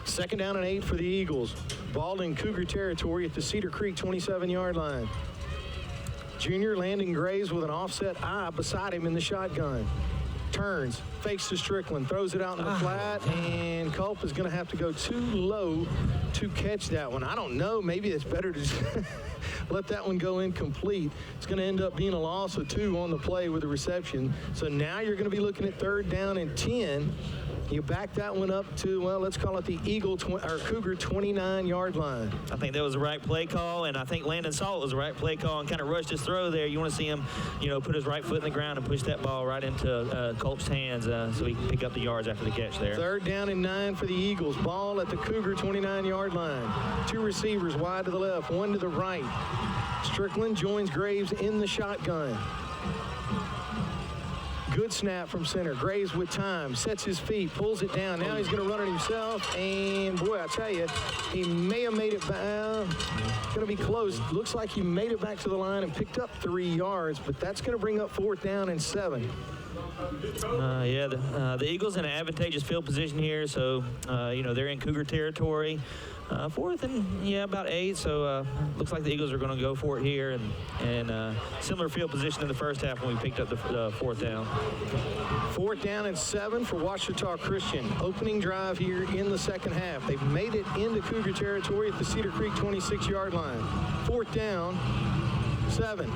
Second down and 8 for the Eagles. Ball in Cougar territory at the Cedar Creek 27-yard line. Junior Landon Graves with an offset eye beside him in the shotgun. Turns, fakes to Strickland, throws it out in the flat, and Culp is going to have to go too low to catch that one. I don't know. Maybe it's better to just let that one go incomplete. It's going to end up being a loss of 2 on the play with the reception. So now you're going to be looking at third down and 10. You back that one up to, well, let's call it the Cougar 29-yard line. I think that was the right play call, and I think Landon Salt was the right play call and kind of rushed his throw there. You want to see him, put his right foot in the ground and push that ball right into Culp's hands so he can pick up the yards after the catch there. Third down and 9 for the Eagles. Ball at the Cougar 29-yard line. 2 receivers wide to the left, 1 to the right. Strickland joins Graves in the shotgun. Good snap from center. Graves with time, sets his feet, pulls it down. Now he's going to run it himself, and boy, I tell you, he may have made it back. Going to be close. Looks like he made it back to the line and picked up 3 yards, but that's going to bring up fourth down and 7. The Eagles in an advantageous field position here, so they're in Cougar territory. Fourth and about 8, so looks like the Eagles are going to go for it here, and similar field position in the first half when we picked up the fourth down. Fourth down and 7 for Ouachita Christian. Opening drive here in the second half. They've made it into Cougar territory at the Cedar Creek 26-yard line. Fourth down, 7.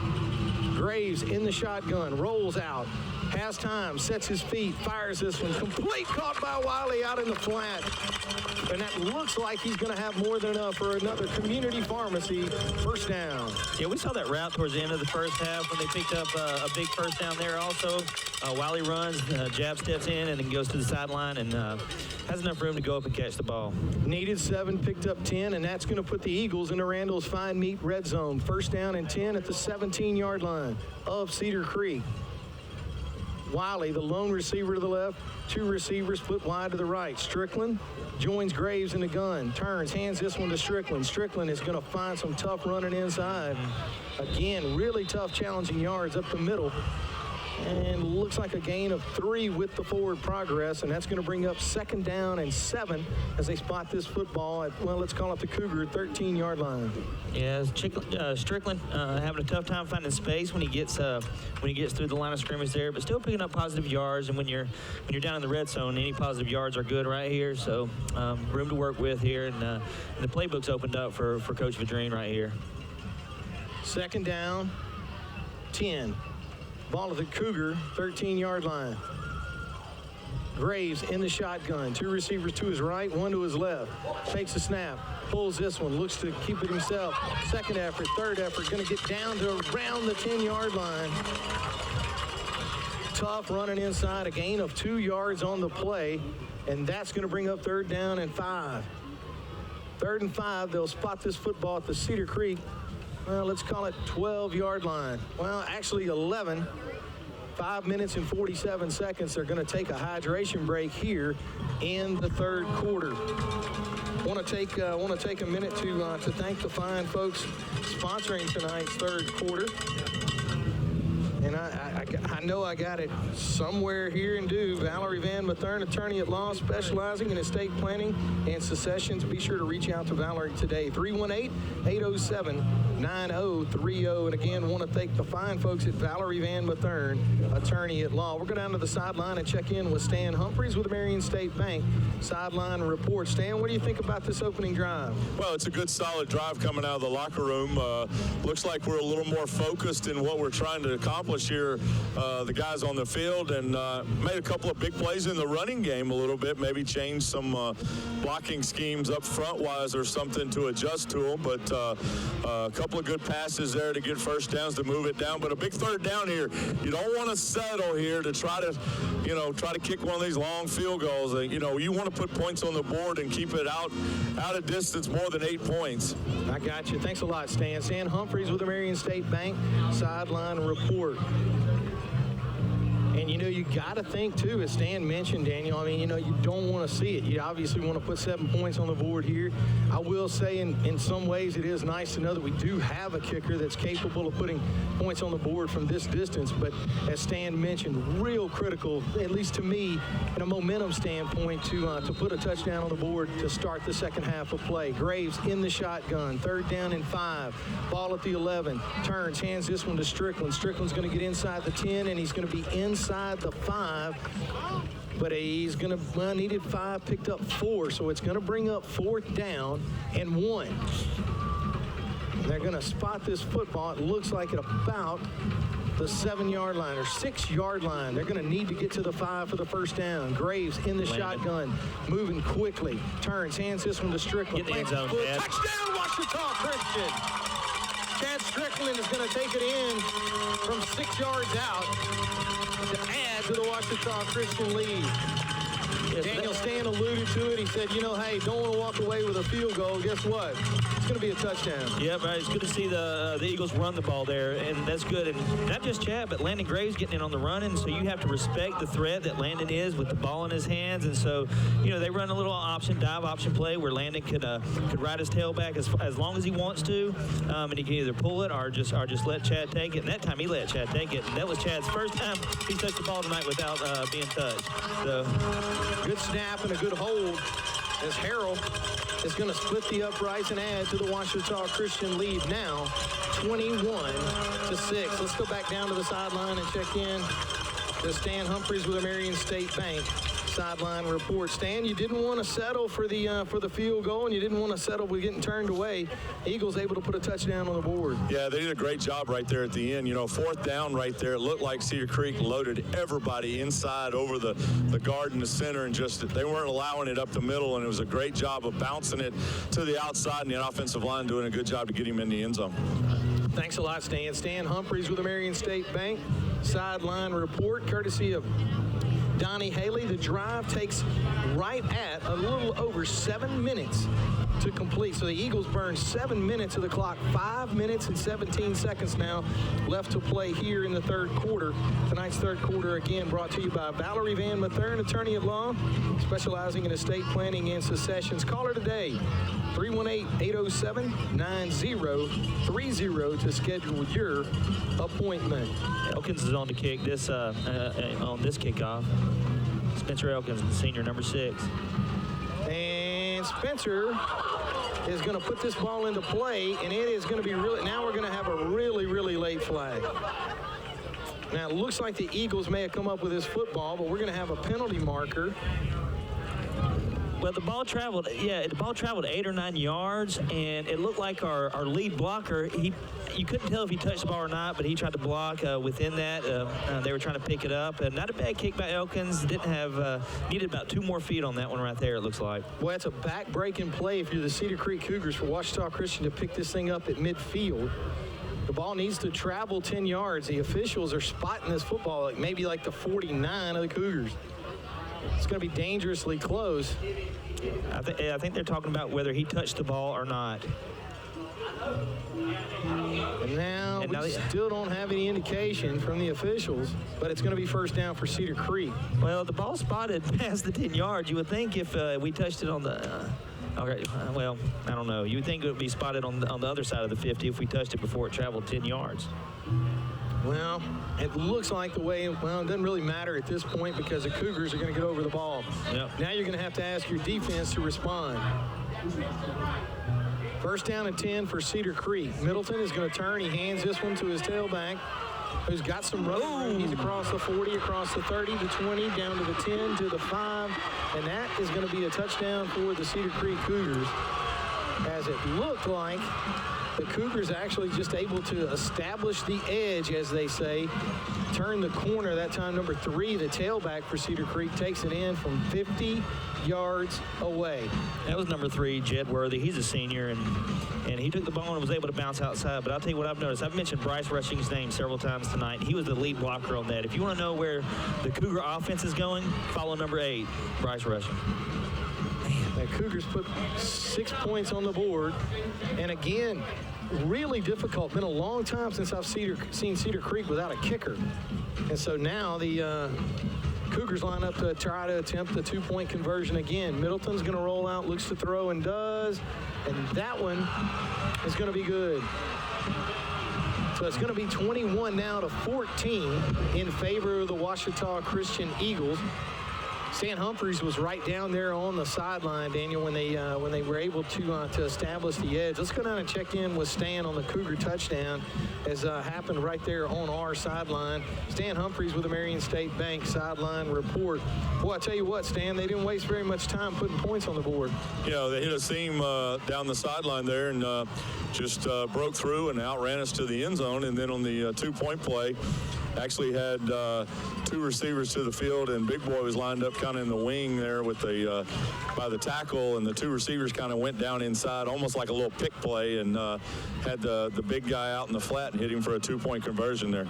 Graves in the shotgun, rolls out, has time, sets his feet, fires this one. Complete, caught by Wiley out in the flat. And that looks like he's going to have more than enough for another community pharmacy first down. Yeah, we saw that route towards the end of the first half when they picked up a big first down there also. Wiley runs, jab steps in, and then goes to the sideline and has enough room to go up and catch the ball. Needed 7, picked up 10, and that's going to put the Eagles into Randall's Fine Meat red zone. First down and 10 at the 17-yard line of Cedar Creek. Wiley, the lone receiver to the left, 2 receivers split wide to the right. Strickland joins Graves in the gun, turns, hands this one to Strickland. Strickland is going to find some tough running inside. Again, really tough, challenging yards up the middle. And looks like a gain of 3 with the forward progress, and that's going to bring up second down and 7 as they spot this football at, well, let's call it the Cougar 13-yard line. Yeah, Strickland having a tough time finding space when he gets through the line of scrimmage there, but still picking up positive yards. And when you're down in the red zone, any positive yards are good right here. So room to work with here, and the playbook's opened up for Coach Vadrine right here. Second down, 10. Ball at the Cougar 13-yard line. Graves in the shotgun. 2 receivers to his right, 1 to his left. Takes a snap, pulls this one, looks to keep it himself. Second effort, third effort, going to get down to around the 10-yard line. Tough running inside, a gain of 2 yards on the play, and that's going to bring up third down and 5. Third and 5, they'll spot this football at the Cedar Creek, well, let's call it 12-yard line. Well, actually 11. 5 minutes and 47 seconds. They're going to take a hydration break here in the third quarter. Want to take a minute to thank the fine folks sponsoring tonight's third quarter. And I know I got it somewhere here and do. Valerie Van Mathern, attorney at law, specializing in estate planning and successions. Be sure to reach out to Valerie today. 318-807-9030. And again, want to thank the fine folks at Valerie Van Mathern, attorney at law. We'll go down to the sideline and check in with Stan Humphreys with Marion State Bank. Sideline report. Stan, what do you think about this opening drive? Well, it's a good, solid drive coming out of the locker room. Looks like we're a little more focused in what we're trying to accomplish here, the guys on the field, and made a couple of big plays in the running game a little bit, maybe change some blocking schemes up front-wise or something to adjust to them, but a couple of good passes there to get first downs to move it down, but a big third down here. You don't want to settle here to try to kick one of these long field goals. You want to put points on the board and keep it out of distance more than 8 points. I got you. Thanks a lot, Stan. Stan Humphreys with the Marion State Bank sideline report. And, you got to think, too, as Stan mentioned, Daniel, you don't want to see it. You obviously want to put 7 points on the board here. I will say in some ways it is nice to know that we do have a kicker that's capable of putting points on the board from this distance. But as Stan mentioned, real critical, at least to me, in a momentum standpoint, to put a touchdown on the board to start the second half of play. Graves in the shotgun, 3rd down and 5. Ball at the 11. Turns, hands this one to Strickland. Strickland's going to get inside the 10, and he's going to be inside the 5, but he's going to needed 5, picked up 4, so it's going to bring up 4th down and 1. They're going to spot this football. It looks like at about the 7-yard line or 6-yard line. They're going to need to get to the 5 for the first down. Graves in the shotgun, moving quickly. Turns, hands this one to Strickland. Get the end zone, Chad. Touchdown, Ouachita Christian. Chad Strickland is going to take it in from 6 yards out to add to the Ouachita Christian lead. Daniel Stan alluded to it. He said, hey, don't want to walk away with a field goal. Guess what? It's going to be a touchdown. Yep, right. It's good to see the Eagles run the ball there, and that's good. And not just Chad, but Landon Graves getting in on the running, so you have to respect the threat that Landon is with the ball in his hands. And so, they run a little dive option play where Landon could ride his tailback as long as he wants to, and he can either pull it or just let Chad take it. And that time he let Chad take it. And that was Chad's first time he touched the ball tonight without being touched. So. Good snap and a good hold as Harrell is going to split the uprights and add to the Ouachita Christian lead now 21-6. Let's go back down to the sideline and check in to Stan Humphreys with the Marion State Bank sideline report. Stan, you didn't want to settle for the field goal, and you didn't want to settle with getting turned away. Eagles able to put a touchdown on the board. Yeah, they did a great job right there at the end. 4th down right there. It looked like Cedar Creek loaded everybody inside over the guard in the center, and just they weren't allowing it up the middle, and it was a great job of bouncing it to the outside, and the offensive line doing a good job to get him in the end zone. Thanks a lot, Stan. Stan Humphreys with the Marion State Bank sideline report, courtesy of Donnie Haley. The drive takes right at a little over 7 minutes to complete. So the Eagles burn 7 minutes of the clock, 5 minutes and 17 seconds now left to play here in the third quarter. Tonight's third quarter, again, brought to you by Valerie Van Mathern, attorney at law, specializing in estate planning and successions. Call her today, 318-807-9030 to schedule your appointment. Elkins is on the kick on this kickoff. Spencer Elkins, senior, number 6. And Spencer is going to put this ball into play, and it is going to be now we're going to have a really, really late flag. Now, it looks like the Eagles may have come up with this football, but we're going to have a penalty marker. Well, the ball traveled 8 or 9 yards, and it looked like our lead blocker, you couldn't tell if he touched the ball or not, but he tried to block within that. They were trying to pick it up. Not a bad kick by Elkins. Needed about 2 more feet on that one right there, it looks like. Well, it's a back-breaking play if you're the Cedar Creek Cougars for Ouachita Christian to pick this thing up at midfield. The ball needs to travel 10 yards. The officials are spotting this football maybe like the 49 of the Cougars. It's going to be dangerously close. I think they're talking about whether he touched the ball or not. And now we still don't have any indication from the officials, but it's going to be first down for Cedar Creek. Well, the ball spotted past the 10 yards. You would think if we touched it on the okay, well, I don't know. You would think it would be spotted on the other side of the 50 if we touched it before it traveled 10 yards. Well, it looks like the way, well, it doesn't really matter at this point because the Cougars are going to get over the ball. Yep. Now you're going to have to ask your defense to respond. First down and 10 for Cedar Creek. Middleton is going to turn. He hands this one to his tailback, who's got some room. He's across the 40, across the 30, the 20, down to the 10, to the 5. And that is going to be a touchdown for the Cedar Creek Cougars, as it looked like the Cougars actually just able to establish the edge, as they say, turn the corner. That time, number 3, the tailback for Cedar Creek, takes it in from 50 yards away. That was number 3, Jed Worthy. He's a senior, and he took the ball and was able to bounce outside. But I'll tell you what I've noticed. I've mentioned Bryce Rushing's name several times tonight. He was the lead blocker on that. If you want to know where the Cougar offense is going, follow number 8, Bryce Rushing. The Cougars put 6 points on the board. And again, really difficult. Been a long time since I've seen Cedar Creek without a kicker. And so now the Cougars line up to try to attempt the 2-point conversion again. Middleton's going to roll out, looks to throw, and does. And that one is going to be good. So it's going to be 21 now to 14 in favor of the Ouachita Christian Eagles. Stan Humphreys was right down there on the sideline, Daniel, when they were able to establish the edge. Let's go down and check in with Stan on the Cougar touchdown, as happened right there on our sideline. Stan Humphreys with the Marion State Bank sideline report. Boy, I tell you what, Stan, they didn't waste very much time putting points on the board. You know, they hit a seam down the sideline there and just broke through and outran us to the end zone. And then on the 2-point play, actually had 2 receivers to the field, and Big Boy was lined up kind of in the wing there with the by the tackle, and the 2 receivers kind of went down inside, almost like a little pick play, and had the big guy out in the flat and hit him for a 2-point conversion there.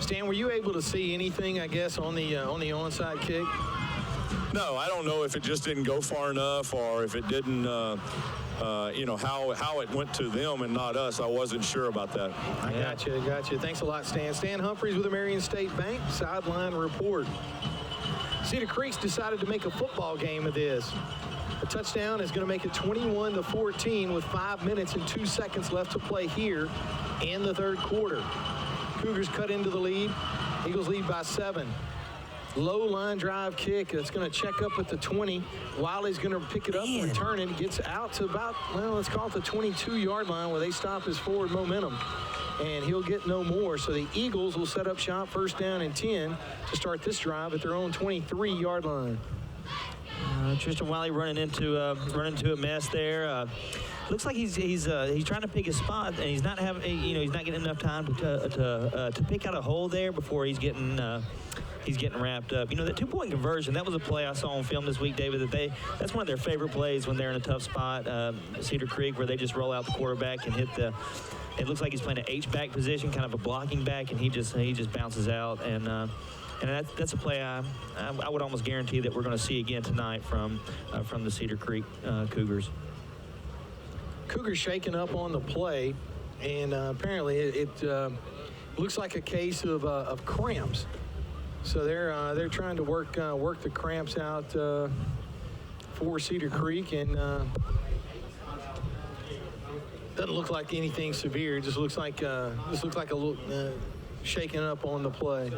Stan, were you able to see anything, I guess, on the onside kick? No, I don't know if it just didn't go far enough or if it didn't, you know, how it went to them and not us. I wasn't sure about that. I got you. Thanks a lot, Stan. Stan Humphreys with the Marion State Bank sideline report. Cedar Creek's decided to make a football game of this. The touchdown is going to make it 21 to 14 with 5 minutes and 2 seconds left to play here in the third quarter. Cougars cut into the lead. Eagles lead by 7. Low line drive kick. It's going to check up at the 20. Wiley's going to pick it up and return it. It gets out to about, well, let's call it the 22-yard line where they stop his forward momentum. And he'll get no more. So the Eagles will set up shop first down and 10 to start this drive at their own 23-yard line. Tristan Wiley running into a mess there. Looks like he's trying to pick his spot, and he's not having, he's not getting enough time to pick out a hole there before he's getting wrapped up. That 2-point conversion, that was a play I saw on film this week, David, that's one of their favorite plays when they're in a tough spot, Cedar Creek, where they just roll out the quarterback and hit it looks like he's playing an H-back position, kind of a blocking back, and he just bounces out. And that's a play I would almost guarantee that we're going to see again tonight from the Cedar Creek Cougars. Cougars shaking up on the play, and apparently it looks like a case of cramps. So they're trying to work the cramps out for Cedar Creek, and doesn't look like anything severe. It just looks like a little shaking up on the play.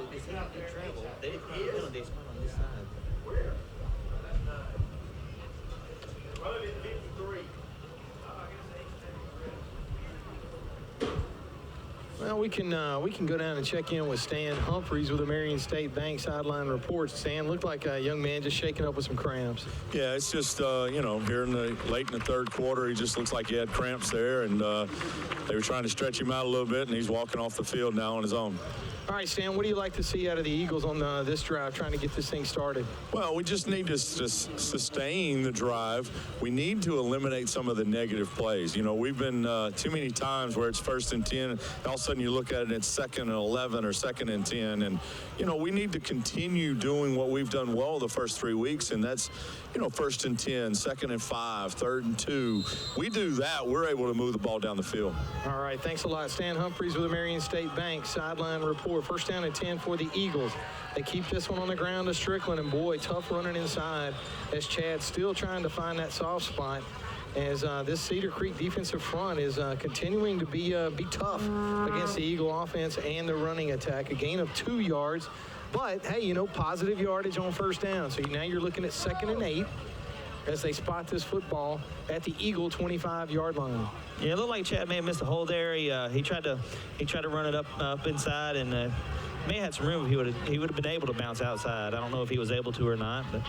Well, we can go down and check in with Stan Humphreys with the Marion State Bank sideline reports. Stan, looked like a young man just shaking up with some cramps. Yeah, it's just here late in the third quarter, he just looks like he had cramps there, and they were trying to stretch him out a little bit, and he's walking off the field now on his own. All right, Stan, what do you like to see out of the Eagles on this drive, trying to get this thing started? Well, we just need to sustain the drive. We need to eliminate some of the negative plays. We've been too many times where it's 1st and 10, and all of a sudden you you look at it, it's 2nd and 11 or 2nd and 10. And, you know, we need to continue doing what we've done well the first 3 weeks, and that's, you know, 1st and 10, 2nd and 5, 3rd and 2. We do that, we're able to move the ball down the field. All right, thanks a lot. Stan Humphries with the Marion State Bank sideline report. 1st down and 10 for the Eagles. They keep this one on the ground to Strickland, and boy, tough running inside as Chad's still trying to find that soft spot, as this Cedar Creek defensive front is continuing to be tough against the Eagle offense and the running attack. A gain of 2 yards, but hey, you know, positive yardage on 1st down. So now you're looking at 2nd and 8 as they spot this football at the Eagle 25-yard line. Yeah, it looked like Chad may have missed a hole there. He tried to run it up inside, and may have had some room. He would have been able to bounce outside. I don't know if he was able to or not, but.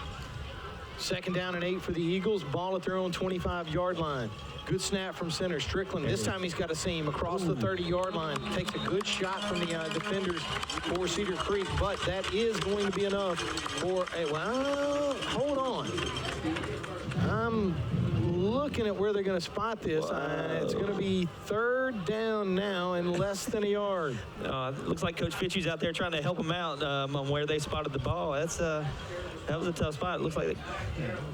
2nd down and 8 for the Eagles. Ball at their own 25-yard line. Good snap from center. Strickland, this time he's got a seam across the 30-yard line. Takes a good shot from the defenders for Cedar Creek, but that is going to be enough for a, well, hold on. I'm looking at where they're going to spot this. It's going to be 3rd down now and less than a yard. It looks like Coach Fitchie's out there trying to help him out on where they spotted the ball. That was a tough spot. It looks like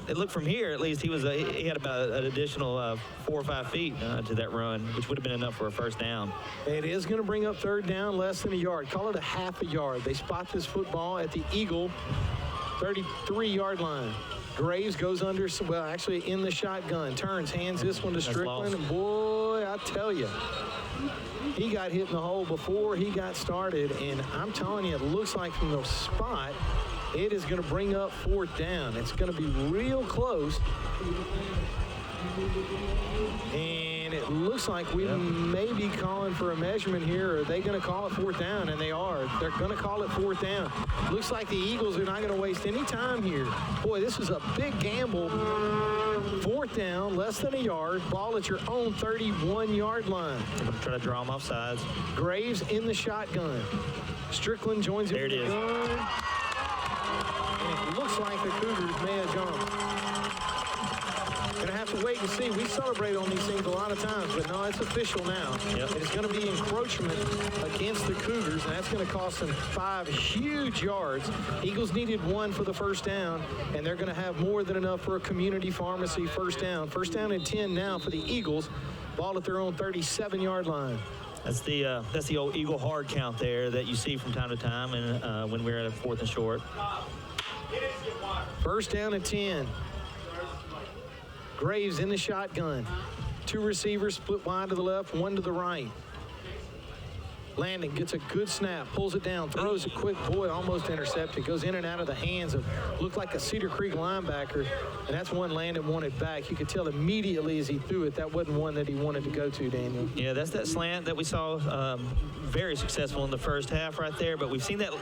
it looked from here, at least, he had about an additional 4 or 5 feet to that run, which would have been enough for a 1st down. It is going to bring up 3rd down, less than a yard. Call it a half a yard. They spot this football at the Eagle 33-yard line. Graves goes under, well, actually in the shotgun, turns, hands this one to Strickland, and boy, I tell you, he got hit in the hole before he got started, and I'm telling you, it looks like from the spot, it is going to bring up 4th down. It's going to be real close. And it looks like we may be calling for a measurement here. Are they going to call it 4th down? And they are. They're going to call it 4th down. Looks like the Eagles are not going to waste any time here. Boy, this is a big gamble. 4th down, less than a yard. Ball at your own 31-yard line. Try to draw them off sides. Graves in the shotgun. Strickland joins him. There it is. Gun. And it looks like the Cougars may have jumped. Gonna have to wait and see. We celebrate on these things a lot of times, but no, it's official now. Yep. It's going to be encroachment against the Cougars, and that's going to cost them 5 huge yards. Eagles needed 1 for the 1st down, and they're going to have more than enough for a community pharmacy 1st down. 1st down and 10 now for the Eagles. Ball at their own 37-yard line. That's the old Eagle hard count there that you see from time to time, and when we're at a 4th and short. 1st down and 10. Graves in the shotgun. 2 receivers split wide to the left, 1 to the right. Landon gets a good snap, pulls it down, throws it quick. Boy, almost intercepted. Goes in and out of the hands of, looked like a Cedar Creek linebacker, and that's one Landon wanted back. You could tell immediately as he threw it, that wasn't one that he wanted to go to, Daniel. Yeah, that's that slant that we saw very successful in the 1st half right there, but we've seen that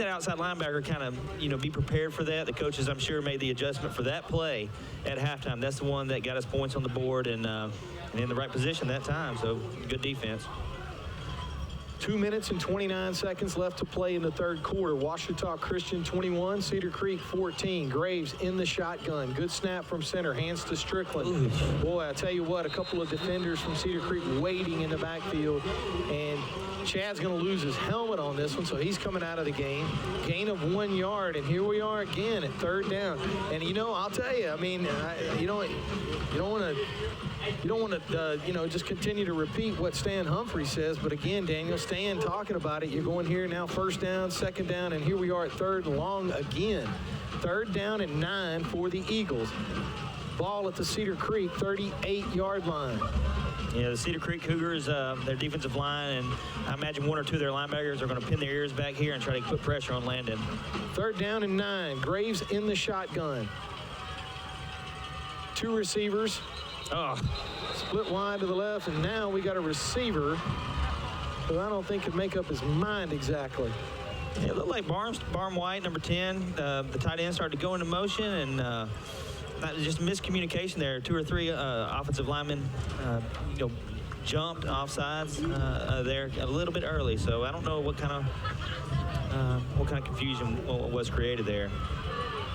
outside linebacker kind of, be prepared for that. The coaches, I'm sure, made the adjustment for that play at halftime. That's the one that got us points on the board and in the right position that time, so good defense. 2 minutes and 29 seconds left to play in the 3rd quarter. Ouachita Christian 21, Cedar Creek 14. Graves in the shotgun. Good snap from center. Hands to Strickland. Ooh. Boy, I tell you what, a couple of defenders from Cedar Creek waiting in the backfield. And Chad's going to lose his helmet on this one, so he's coming out of the game. Gain of 1 yard, and here we are again at 3rd down. And, I'll tell you, I mean, you don't want to, just continue to repeat what Stan Humphrey says. But again, Daniel, Stan talking about it. You're going here now, 1st down, 2nd down, and here we are at 3rd and long again. 3rd down and 9 for the Eagles. Ball at the Cedar Creek 38-yard line. Yeah, the Cedar Creek Cougars, their defensive line, and I imagine 1 or 2 of their linebackers are going to pin their ears back here and try to put pressure on Landon. 3rd down and 9. Graves in the shotgun. 2 receivers. Split wide to the left, and now we got a receiver who I don't think could make up his mind exactly. Yeah, it looked like Barm White, number 10, the tight end, started to go into motion, and just miscommunication there. 2 or 3 offensive linemen, jumped offsides there a little bit early. So I don't know what kind of confusion was created there.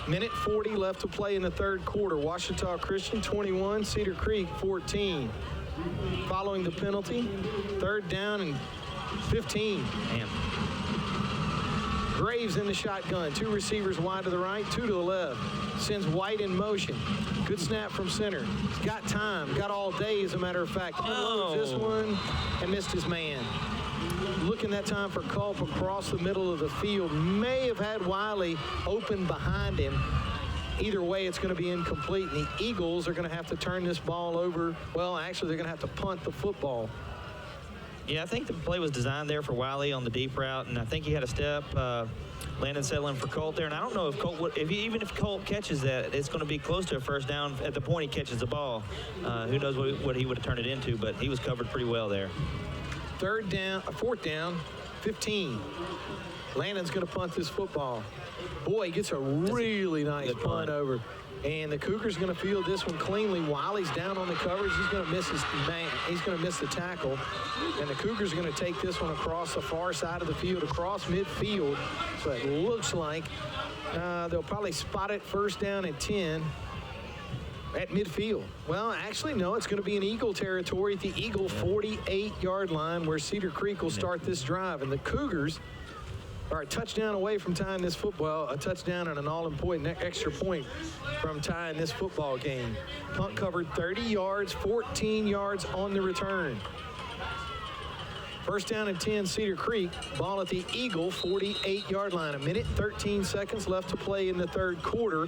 Minute 40 left to play in the 3rd quarter. Ouachita Christian 21, Cedar Creek 14. Following the penalty, 3rd down and 15. Man. Graves in the shotgun. 2 receivers wide to the right, 2 to the left. Sends White in motion. Good snap from center. He's got time. Got all day, as a matter of fact. Unloads this one and missed his man. Looking that time for Culp across the middle of the field. May have had Wiley open behind him. Either way, it's going to be incomplete. And the Eagles are going to have to turn this ball over. Well, actually, they're going to have to punt the football. Yeah, I think the play was designed there for Wiley on the deep route, and I think he had a step. Landon settling for Colt there, and I don't know if Colt would, even if Colt catches that, it's going to be close to a first down at the point he catches the ball. Who knows what he would have turned it into, but he was covered pretty well there. 4th down, 15. Landon's going to punt this football. Boy, he gets a really nice punt over. And the Cougars going to field this one cleanly. Wiley's down on the coverage. He's going to miss his man. He's going to miss the tackle. And the Cougars are going to take this one across the far side of the field, across midfield. So it looks like they'll probably spot it first down and 10 at midfield. Well, actually, no, it's going to be in Eagle territory at the Eagle 48-yard line where Cedar Creek will start this drive. And the Cougars are a touchdown away from tying this football, a touchdown and an all-important extra point from tying this football game. Punt covered 30 yards, 14 yards on the return. First down and 10, Cedar Creek. Ball at the Eagle 48-yard line. 1:13 left to play in the third quarter.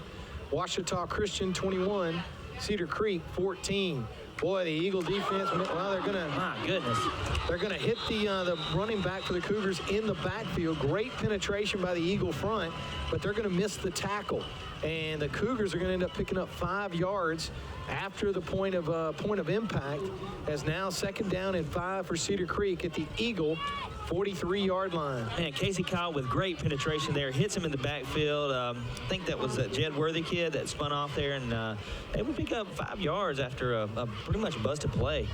Ouachita Christian 21, Cedar Creek 14. Boy, the Eagle defense, well, they're going to, my goodness, they're going to hit the running back for the Cougars in the backfield. Great penetration by the Eagle front, but they're going to miss the tackle. And the Cougars are going to end up picking up 5 yards after the point of impact, as now 2nd down and 5 for Cedar Creek at the Eagle 43-yard line. Man, Casey Kyle with great penetration there, hits him in the backfield. I think that was that Jed Worthy kid that spun off there, and they would pick up 5 yards after a pretty much busted play.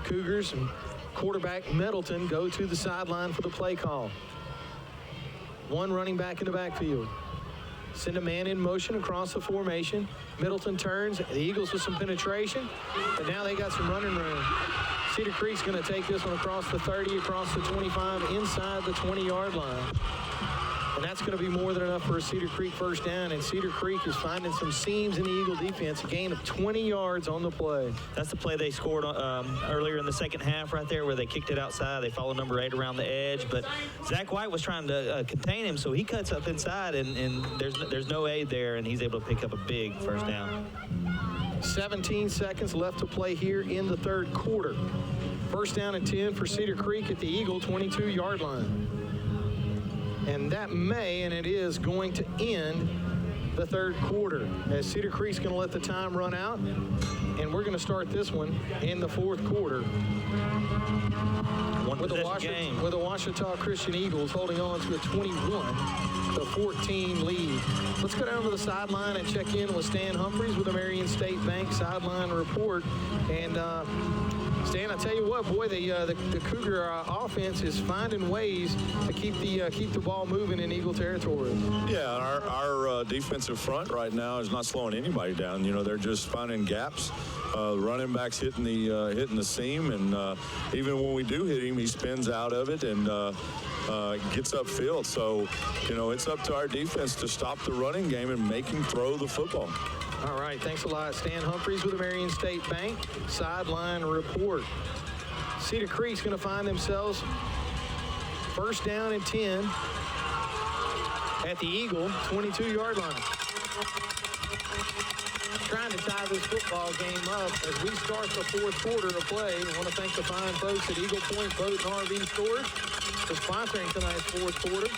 Cougars and quarterback Middleton go to the sideline for the play call. 1 running back in the backfield. Send a man in motion across the formation. Middleton turns. The Eagles with some penetration, but now they got some running room. Cedar Creek's going to take this one across the 30, across the 25, inside the 20-yard line. And that's going to be more than enough for a Cedar Creek first down. And Cedar Creek is finding some seams in the Eagle defense. A gain of 20 yards on the play. That's the play they scored earlier in the second half right there where they kicked it outside. They followed number 8 around the edge. But Zach White was trying to contain him, so he cuts up inside, and there's no aid there, and he's able to pick up a big first down. 17 seconds left to play here in the third quarter. First down and 10 for Cedar Creek at the Eagle 22-yard line. And that may, and it is, going to end the third quarter, as Cedar Creek's going to let the time run out, and we're going to start this one in the fourth quarter. With the Ouachita Christian Eagles holding on to a 21-14 lead. Let's go down to the sideline and check in with Stan Humphreys with the Marion State Bank sideline report. And Stan, I tell you what, boy, the Cougar offense is finding ways to keep the ball moving in Eagle territory. Yeah, our defensive front right now is not slowing anybody down. You know, they're just finding gaps. Running backs hitting the seam, and even when we do hit him, he spins out of it and gets upfield. So, you know, it's up to our defense to stop the running game and make him throw the football. All right, thanks a lot. Stan Humphreys with the Marion State Bank sideline report. Cedar Creek's going to find themselves first down and 10 at the Eagle 22-yard line. Trying to tie this football game up as we start the fourth quarter of play. I want to thank the fine folks at Eagle Point Boat and RV Stores for sponsoring tonight's fourth quarter.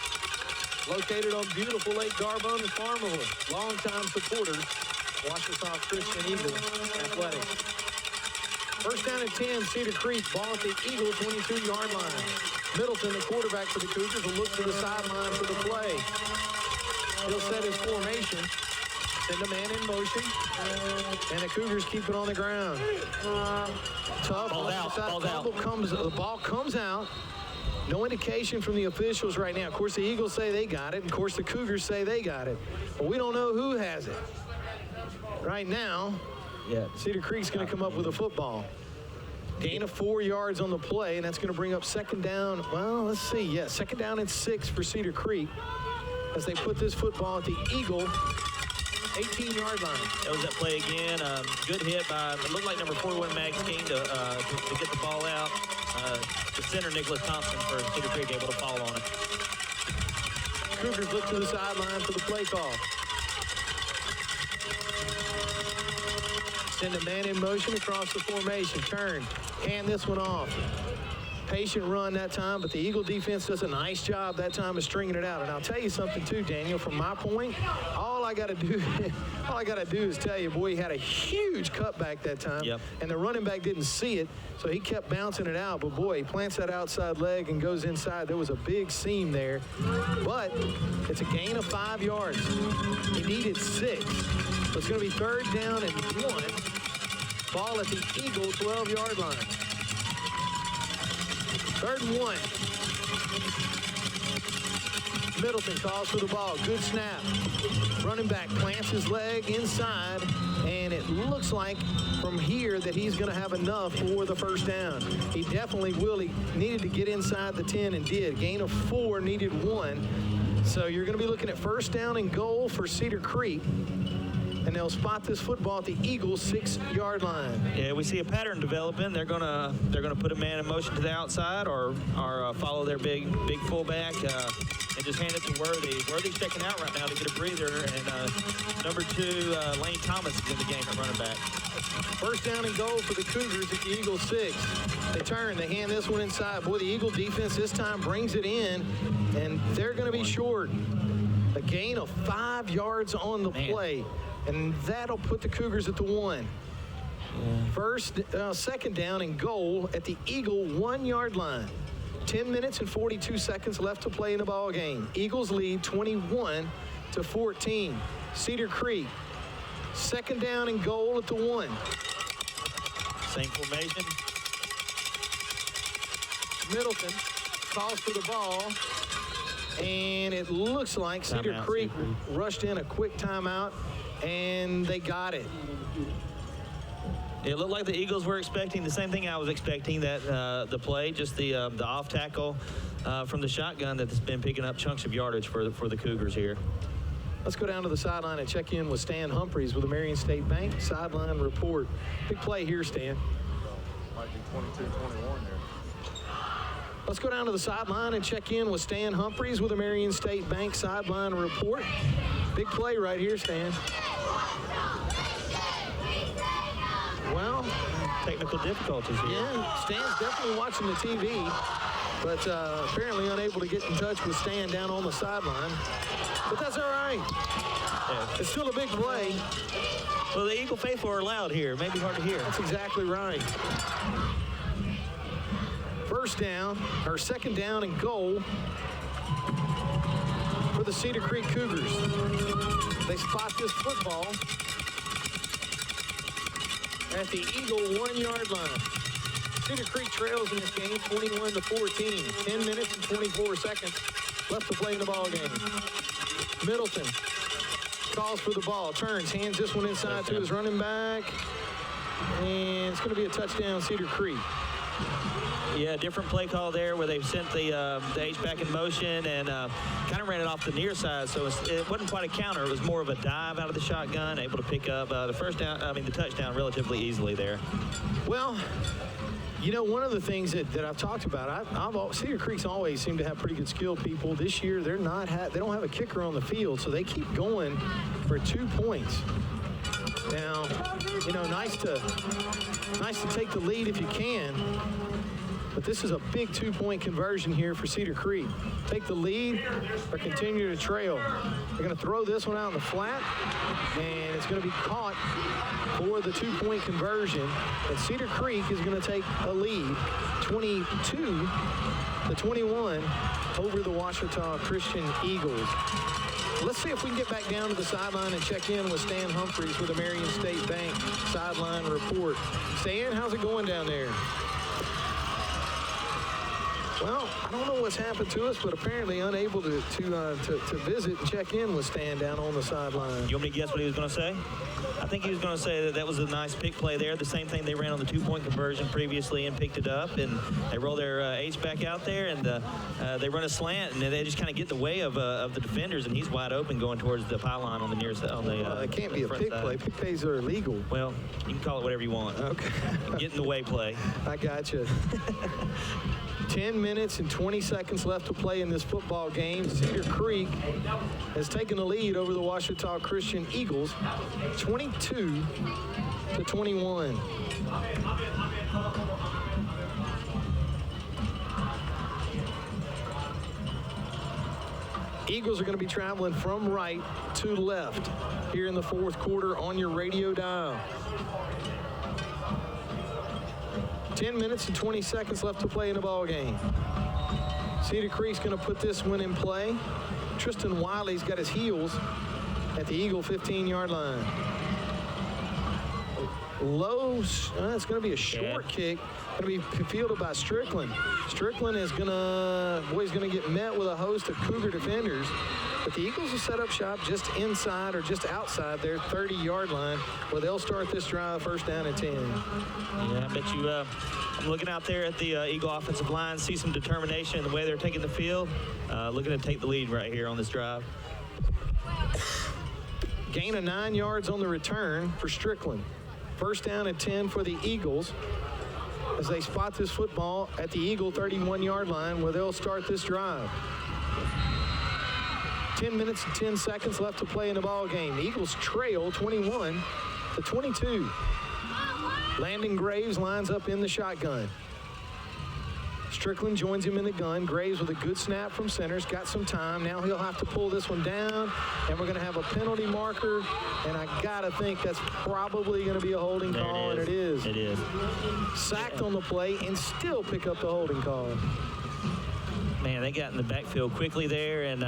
Located on beautiful Lake Garbone and Farmerville. Longtime supporters, Ouachita Christian Eagle Athletics. First down and 10, Cedar Creek. Ball at the Eagle 22-yard line. Middleton, the quarterback for the Cougars, will look to the sideline for the play. He'll set his formation. Send a man in motion, and the Cougars keep it on the ground. Tough. Ball's out. The ball comes out. No indication from the officials right now. Of course, the Eagles say they got it. Of course, the Cougars say they got it. But we don't know who has it. Right now, Cedar Creek's going to come up with a football. Gain of 4 yards on the play, and that's going to bring up second down. Well, let's see. Yeah, second down and 6 for Cedar Creek as they put this football at the Eagle 18-yard line. That was that play again. Good hit by, it looked like number 41, Max King, to get the ball out. The center, Nicholas Thompson, for Cedar Creek, able to fall on it. Cougars look to the sideline for the play call. Send a man in motion across the formation. Turn. Hand this one off. Patient run that time, but the Eagle defense does a nice job that time of stringing it out. And I'll tell you something too, Daniel, from my point, all I got to do is tell you, boy, he had a huge cutback that time. Yep. And the running back didn't see it, so he kept bouncing it out. But boy, he plants that outside leg and goes inside. There was a big seam there, but it's a gain of 5 yards. He needed 6. So it's going to be third down and 1. Ball at the Eagle 12-yard line. Third and 1. Middleton calls for the ball. Good snap. Running back plants his leg inside, and it looks like from here that he's going to have enough for the first down. He definitely will. He needed to get inside the 10 and did. Gain of 4, needed 1. So you're going to be looking at first down and goal for Cedar Creek. And they'll spot this football at the Eagles 6-yard line. Yeah, we see a pattern developing. They're gonna put a man in motion to the outside, or follow their big fullback and just hand it to Worthy. Worthy's checking out right now to get a breather, and number 2 Lane Thomas is in the game at running back. First down and goal for the Cougars at the Eagles 6. They turn, they hand this one inside. Boy, the Eagle defense this time brings it in, and they're going to be short. A gain of 5 yards on the play. And that'll put the Cougars at the 1. Second down and goal at the Eagle 1-yard line. 10 minutes and 42 seconds left to play in the ball game. Eagles lead 21-14. Cedar Creek, second down and goal at the 1. Same formation. Middleton calls for the ball. And it looks like Cedar Creek rushed in a quick timeout. And they got it. It looked like the Eagles were expecting the same thing I was expecting, that the play, just the off tackle from the shotgun that's been picking up chunks of yardage for the Cougars here. Let's go down to the sideline and check in with Stan Humphreys with the Marion State Bank sideline report. Big play here, Stan. Might be 22-21 there. Let's go down to the sideline and check in with Stan Humphreys with the Marion State Bank sideline report. Big play right here, Stan. Well, technical difficulties here. Yeah, Stan's definitely watching the TV, but apparently unable to get in touch with Stan down on the sideline. But that's all right. Yeah. It's still a big play. Well, the Eagle faithful are loud here. Maybe hard to hear. That's exactly right. First down, or second down and goal for the Cedar Creek Cougars. They spot this football at the Eagle 1-yard line. Cedar Creek trails in this game 21-14. 10 minutes and 24 seconds left to play in the ball game. Middleton calls for the ball, turns, hands this one inside to his running back, and it's going to be a touchdown, Cedar Creek. Yeah, different play call there where they sent the H-back in motion and kind of ran it off the near side, so it wasn't quite a counter. It was more of a dive out of the shotgun, able to pick up the touchdown relatively easily there. Well, you know, one of the things that I've talked about, Cedar Creek's always seemed to have pretty good skilled people. This year, they don't have a kicker on the field, so they keep going for 2 points. Now, you know, nice to take the lead if you can. But this is a big 2-point conversion here for Cedar Creek. Take the lead or continue to trail. They're going to throw this one out in the flat, and it's going to be caught for the 2-point conversion. And Cedar Creek is going to take a lead, 22-21, over the Ouachita Christian Eagles. Let's see if we can get back down to the sideline and check in with Stan Humphreys with the Marion State Bank sideline report. Stan, how's it going down there? Well, I don't know what's happened to us, but apparently unable to visit and check in with Stan down on the sideline. You want me to guess what he was going to say? I think he was going to say that was a nice pick play there. The same thing they ran on the two-point conversion previously and picked it up. And they roll their H-back out there, and they run a slant, and they just kind of get in the way of the defenders, and he's wide open going towards the pylon on the near side. It can't be a pick play. Pick plays are illegal. Well, you can call it whatever you want. Okay. Get in the way play. I got you. 10 minutes and 20 seconds left to play in this football game. Cedar Creek has taken the lead over the Ouachita Christian Eagles, 22-21. Eagles are going to be traveling from right to left here in the fourth quarter on your radio dial. 10 minutes and 20 seconds left to play in the ball game. Cedar Creek's going to put this one in play. Tristan Wiley's got his heels at the Eagle 15-yard line. Low, it's going to be a short kick. Going to be fielded by Strickland. Strickland is going to get met with a host of Cougar defenders. But the Eagles will set up shop just inside or just outside their 30-yard line, where they'll start this drive first down and 10. Yeah, I bet you I'm looking out there at the Eagle offensive line, see some determination in the way they're taking the field. Looking to take the lead right here on this drive. Gain of 9 yards on the return for Strickland. First down and 10 for the Eagles as they spot this football at the Eagle 31-yard line, where they'll start this drive. 10 minutes and 10 seconds left to play in the ball game. The Eagles trail 21-22. Landon Graves lines up in the shotgun. Strickland joins him in the gun. Graves with a good snap from center's got some time. Now he'll have to pull this one down, and we're going to have a penalty marker, and I got to think that's probably going to be a holding call, and it is. It is. Sacked on the play and still pick up the holding call. Man, they got in the backfield quickly there, and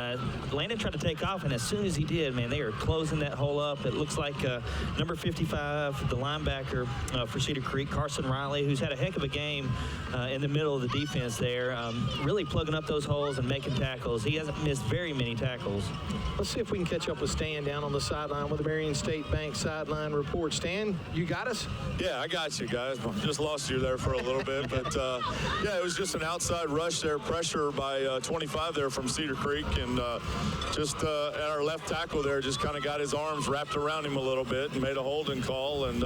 Landon tried to take off, and as soon as he did, man, they are closing that hole up. It looks like number 55, the linebacker for Cedar Creek, Carson Riley, who's had a heck of a game in the middle of the defense there, really plugging up those holes and making tackles. He hasn't missed very many tackles. Let's see if we can catch up with Stan down on the sideline with the Marion State Bank sideline report. Stan, you got us? Yeah, I got you guys. Just lost you there for a little bit, but yeah, it was just an outside rush there, pressure by 25 there from Cedar Creek, and just at our left tackle there just kind of got his arms wrapped around him a little bit and made a holding call, and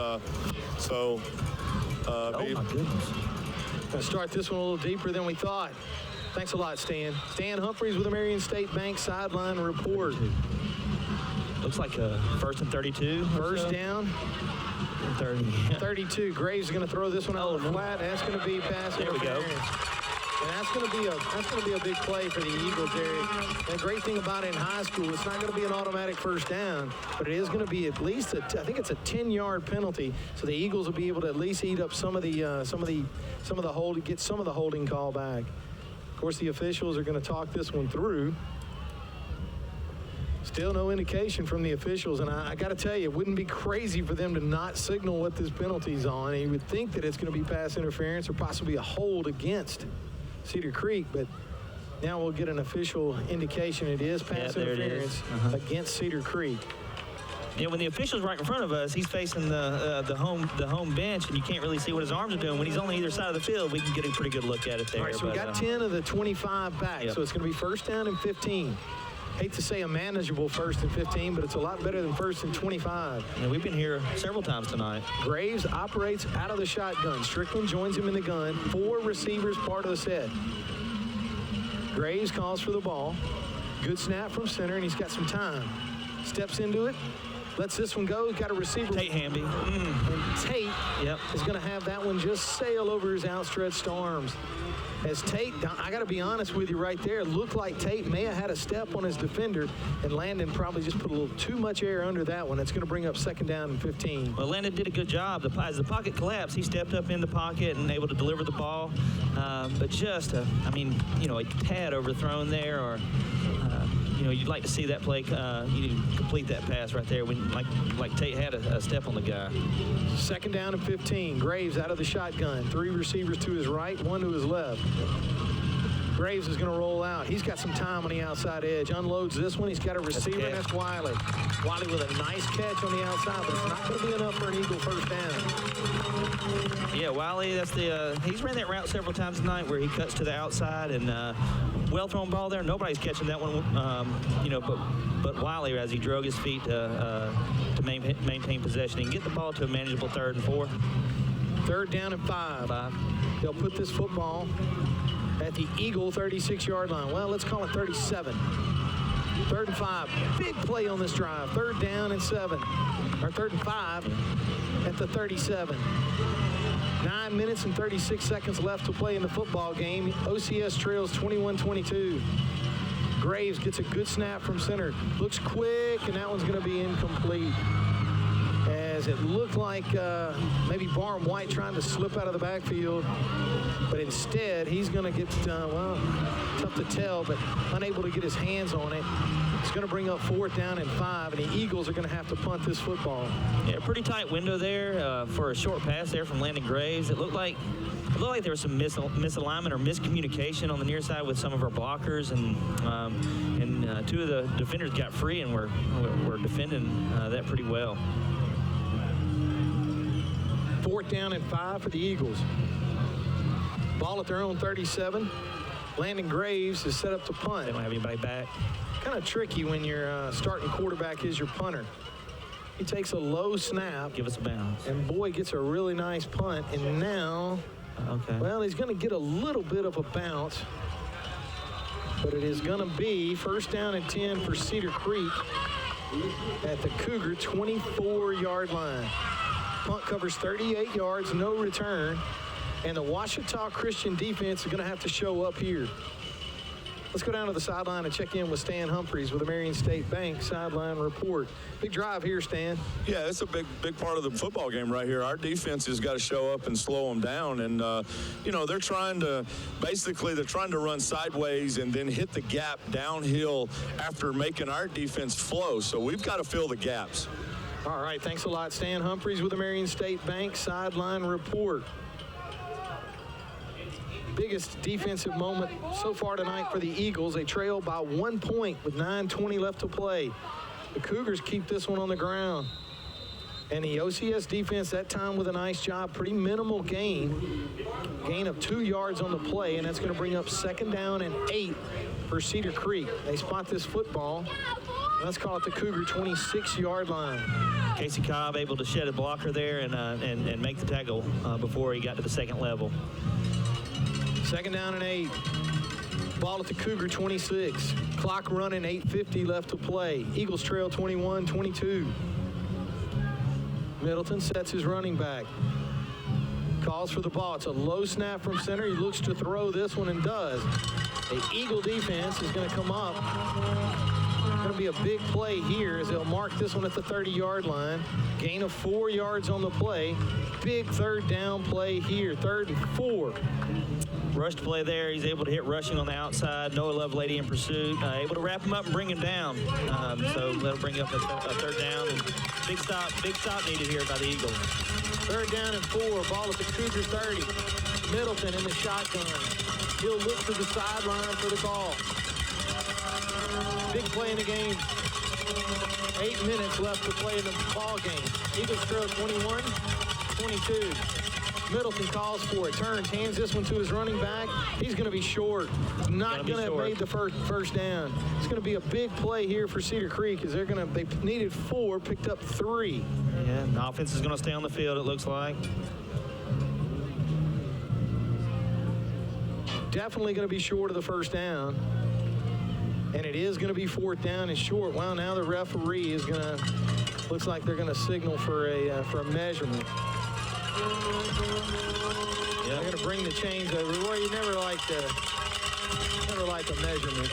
so Oh, my goodness. Going to start this one a little deeper than we thought. Thanks a lot, Stan. Stan Humphreys with the Marion State Bank sideline report. Looks like a first and 32. First down. 30. 32. Graves is going to throw this one out of the flat. That's going to be pass There we go. interference. And that's going to be a big play for the Eagles there. And the great thing about it in high school, it's not going to be an automatic first down, but it is going to be at least I think it's a 10-yard penalty. So the Eagles will be able to at least eat up some of the holding call back. Of course, the officials are going to talk this one through. Still no indication from the officials, and I got to tell you, it wouldn't be crazy for them to not signal what this penalty's on. And you would think that it's going to be pass interference or possibly a hold against Cedar Creek, but now we'll get an official indication it is pass interference against Cedar Creek. Yeah, when the official's right in front of us, he's facing the home bench, and you can't really see what his arms are doing. When he's on either side of the field, we can get a pretty good look at it there. All right, so we got 10 of the 25 back, so it's going to be first down and 15. Hate to say a manageable first and 15, but it's a lot better than first and 25. And we've been here several times tonight. Graves operates out of the shotgun. Strickland joins him in the gun. 4 receivers part of the set. Graves calls for the ball. Good snap from center, and he's got some time. Steps into it. Lets this one go. He's got a receiver. Tate Hamby. And Tate is going to have that one just sail over his outstretched arms. As Tate, I got to be honest with you right there, it looked like Tate may have had a step on his defender, and Landon probably just put a little too much air under that one. It's going to bring up second down and 15. Well, Landon did a good job. As the pocket collapsed, he stepped up in the pocket and able to deliver the ball. But just, a tad overthrown there, or, you'd like to see that play, complete that pass right there when, like Tate had a step on the guy. Second down and 15. Graves out of the shotgun. 3 receivers to his right, 1 to his left. Graves is going to roll out. He's got some time on the outside edge. Unloads this one. He's got a receiver, and that's Wiley. Wiley with a nice catch on the outside, but it's not going to be enough for an Eagle first down. Yeah, Wiley, that's he's ran that route several times tonight where he cuts to the outside, and well thrown ball there. Nobody's catching that one, but Wiley, as he drug his feet to maintain possession and get the ball to a manageable 3rd and 4. 3rd down and 5. They'll put this football at the Eagle 36-yard line. Well, let's call it 37. 3rd and 5. Big play on this drive. 3rd down and 7. Or 3rd and 5 at the 37. 9 minutes and 36 seconds left to play in the football game. OCS trails 21-22. Graves gets a good snap from center. Looks quick, and that one's going to be incomplete. As it looked like maybe Barham White trying to slip out of the backfield, but instead he's going to get, tough to tell, but unable to get his hands on it. It's going to bring up 4th down and 5, and the Eagles are going to have to punt this football. Yeah, pretty tight window there for a short pass there from Landon Graves. It looked like there was some misalignment or miscommunication on the near side with some of our blockers, and 2 of the defenders got free, and we're defending that pretty well. 4th down and 5 for the Eagles. Ball at their own 37. Landon Graves is set up to punt. They don't have anybody back. Kind of tricky when your starting quarterback is your punter. He takes a low snap. Give us a bounce. And boy, gets a really nice punt. And now, well, he's going to get a little bit of a bounce. But it is going to be 1st down and 10 for Cedar Creek at the Cougar 24-yard line. Punt covers 38 yards, no return. And the Ouachita Christian defense is going to have to show up here. Let's go down to the sideline and check in with Stan Humphreys with the Marion State Bank sideline report. Big drive here, Stan. Yeah, it's a big part of the football game right here. Our defense has got to show up and slow them down. And, they're trying to run sideways and then hit the gap downhill after making our defense flow. So we've got to fill the gaps. All right, thanks a lot, Stan Humphreys with the Marion State Bank sideline report. Biggest defensive moment so far tonight for the Eagles. They trail by 1 point with 9:20 left to play. The Cougars keep this one on the ground. And the OCS defense that time with a nice job. Pretty minimal gain. Gain of 2 yards on the play, and that's going to bring up 2nd down and 8 for Cedar Creek. They spot this football. Let's call it the Cougar 26-yard line. Casey Cobb able to shed a blocker there and make the tackle before he got to the 2nd level. 2nd down and 8. Ball at the Cougar 26. Clock running, 8:50 left to play. Eagles trail 21-22. Middleton sets his running back. Calls for the ball. It's a low snap from center. He looks to throw this one and does. The Eagle defense is going to come up. Going to be a big play here as they'll mark this one at the 30-yard line. Gain of 4 yards on the play. Big 3rd down play here. 3rd and 4. Rushed play there. He's able to hit rushing on the outside. Noah Lovelady in pursuit. Able to wrap him up and bring him down. So that'll bring up a 3rd down. And big stop needed here by the Eagles. 3rd down and 4. Ball at the Cougar 30. Middleton in the shotgun. He'll look to the sideline for the ball. Big play in the game. 8 minutes left to play in the ball game. Eagles trail 21-22. Middleton calls for it, turns, hands this one to his running back. He's going to be short. Not going to have made the first down. It's going to be a big play here for Cedar Creek as they needed 4, picked up 3. Yeah, the offense is going to stay on the field, it looks like. Definitely going to be short of the first down. And it is going to be 4th down and short. Well, now the referee is going to, looks like they're going to signal for a measurement. They're going to bring the chains over. Well, you never like a measurement.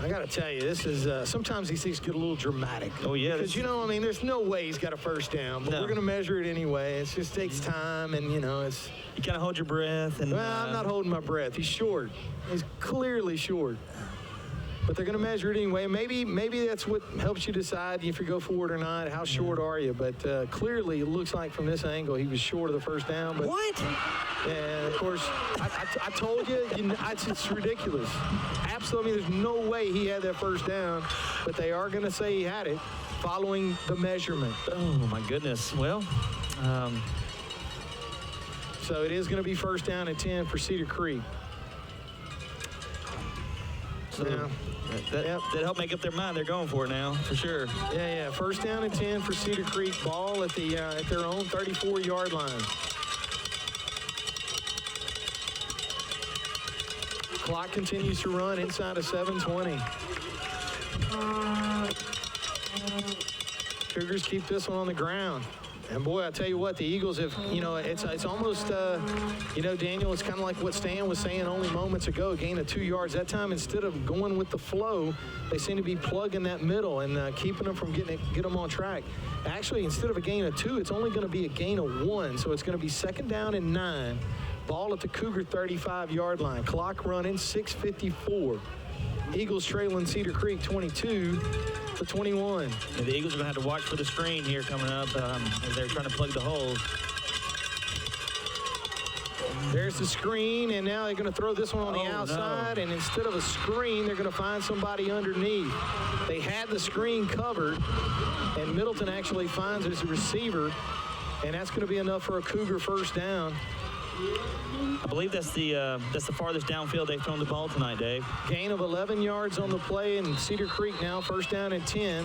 I got to tell you, this is sometimes these things get a little dramatic. Oh, yeah. Because, there's no way he's got a first down, but we're going to measure it anyway. It just takes time, and, it's... You kind of hold your breath. And Well, I'm not holding my breath. He's short. He's clearly short. But they're going to measure it anyway. Maybe that's what helps you decide if you go forward or not. How short are you? But clearly, it looks like from this angle, he was short of the first down. But What? and of course, I told you, it's ridiculous. Absolutely, there's no way he had that first down. But they are going to say he had it following the measurement. Oh, my goodness. Well, So it is going to be first down and 10 for Cedar Creek. so Yeah. that Yep. helped make up their mind. They're going for it now, for sure. Yeah. First down and 10 for Cedar Creek. Ball at their own 34-yard line. Clock continues to run inside of 7:20. Cougars keep this one on the ground. And boy, I tell you what, the Eagles have, it's almost, Daniel, it's kind of like what Stan was saying only moments ago, a gain of 2 yards. That time, instead of going with the flow, they seem to be plugging that middle and keeping them from get them on track. Actually, instead of a gain of 2, it's only going to be a gain of 1. So it's going to be second down and 9. Ball at the Cougar 35-yard line. Clock running, 6:54. Eagles trailing Cedar Creek 22-21. And the Eagles are going to have to watch for the screen here coming up as they're trying to plug the holes. There's the screen, and now they're going to throw this one on the Oh, outside, no. and instead of a screen, they're going to find somebody underneath. They had the screen covered, and Middleton actually finds his receiver, and that's going to be enough for a Cougar first down. I believe that's the farthest downfield they've thrown the ball tonight, Dave. Gain of 11 yards on the play, and Cedar Creek now first down and 10.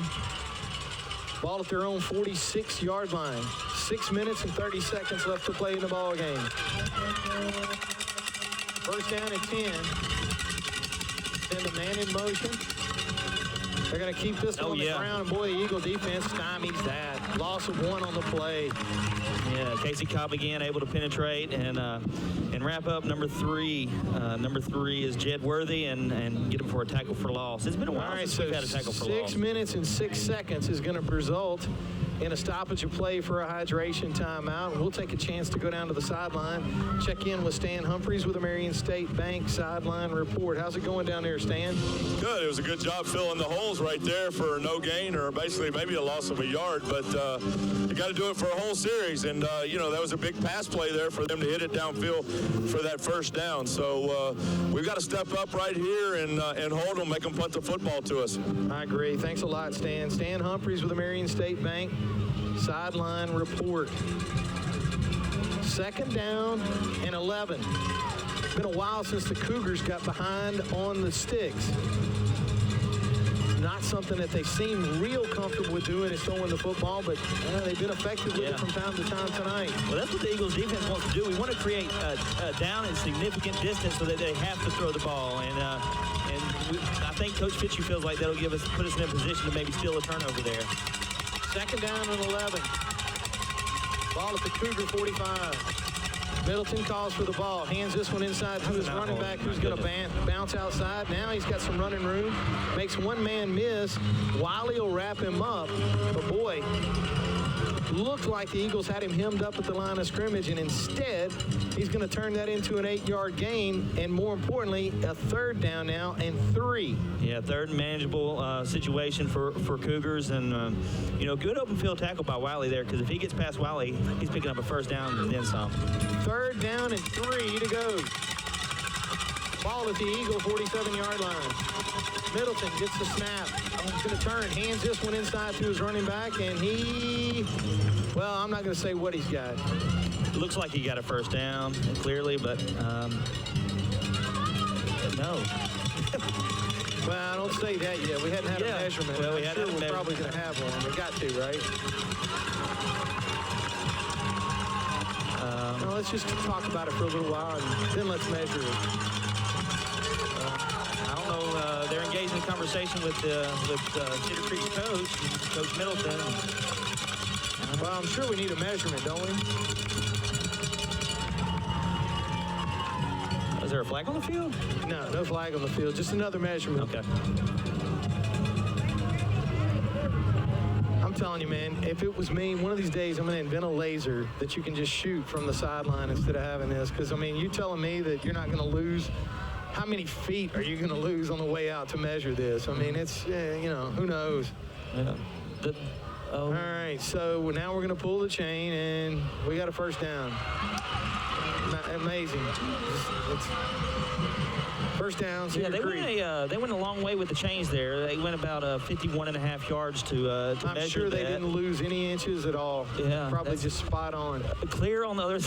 Ball at their own 46-yard line. 6 minutes and 30 seconds left to play in the ball game. First down and 10. Send a man in motion. They're going to keep this one on the ground, and boy, the Eagle defense stymies that. Loss of 1 on the play. Yeah, Casey Cobb again able to penetrate and wrap up number 3. Number 3 is Jed Worthy and get him for a tackle for loss. It's been a while since we've had a tackle for loss. 6 minutes and 6 seconds is going to result in a stoppage of play for a hydration timeout. We'll take a chance to go down to the sideline, check in with Stan Humphreys with the Marion State Bank sideline report. How's it going down there, Stan? Good. It was a good job filling the holes right there for no gain or basically maybe a loss of a yard, but you got to do it for a whole series. And, that was a big pass play there for them to hit it downfield for that first down. So we've got to step up right here and hold them, make them punt the football to us. I agree. Thanks a lot, Stan. Stan Humphreys with the Marion State Bank sideline report. Second down and 11. It's been a while since the Cougars got behind on the sticks. Not something that they seem real comfortable with doing is throwing the football, but they've been effective with it from time to time tonight. Well, that's what the Eagles defense wants to do. We want to create a down in significant distance so that they have to throw the ball. And I think Coach Fitchie feels like that'll put us in a position to maybe steal a turnover there. Second down and 11. Ball at the Cougar 45. Middleton calls for the ball. Hands this one inside to his running back, who's going to bounce outside. Now he's got some running room. Makes one man miss. Wiley will wrap him up. But boy, looked like the Eagles had him hemmed up at the line of scrimmage, and instead he's going to turn that into an 8-yard gain, and more importantly, a third down now and 3. Yeah, third and manageable situation for Cougars, and good open field tackle by Wiley there, because if he gets past Wiley, he's picking up a first down and then some. Third down and 3 to go. Ball at the Eagle 47-yard line. Middleton gets the snap. He's going to turn, hands this one inside to his running back, and I'm not going to say what he's got. Looks like he got a first down, clearly, but no. Well, I don't say that yet. We hadn't had a measurement. Well, we're probably going to have one. We got to, right? Let's just talk about it for a little while, and then let's measure it. I don't know. They're engaged in a conversation with Cedar Creek's coach, Coach Middleton. Well, I'm sure we need a measurement, don't we? Is there a flag on the field? No flag on the field. Just another measurement. Okay. I'm telling you, man, if it was me, one of these days I'm going to invent a laser that you can just shoot from the sideline instead of having this. Because, you telling me that you're not going to lose how many feet are you going to lose on the way out to measure this? I mean, it's, who knows? Yeah. All right, so now we're going to pull the chain, and we got a first down. Amazing. It's first down. Yeah, they went a long way with the chains there. They went about 51.5 yards to measure that. I'm sure they didn't lose any inches at all. Yeah, probably just spot on. Clear on the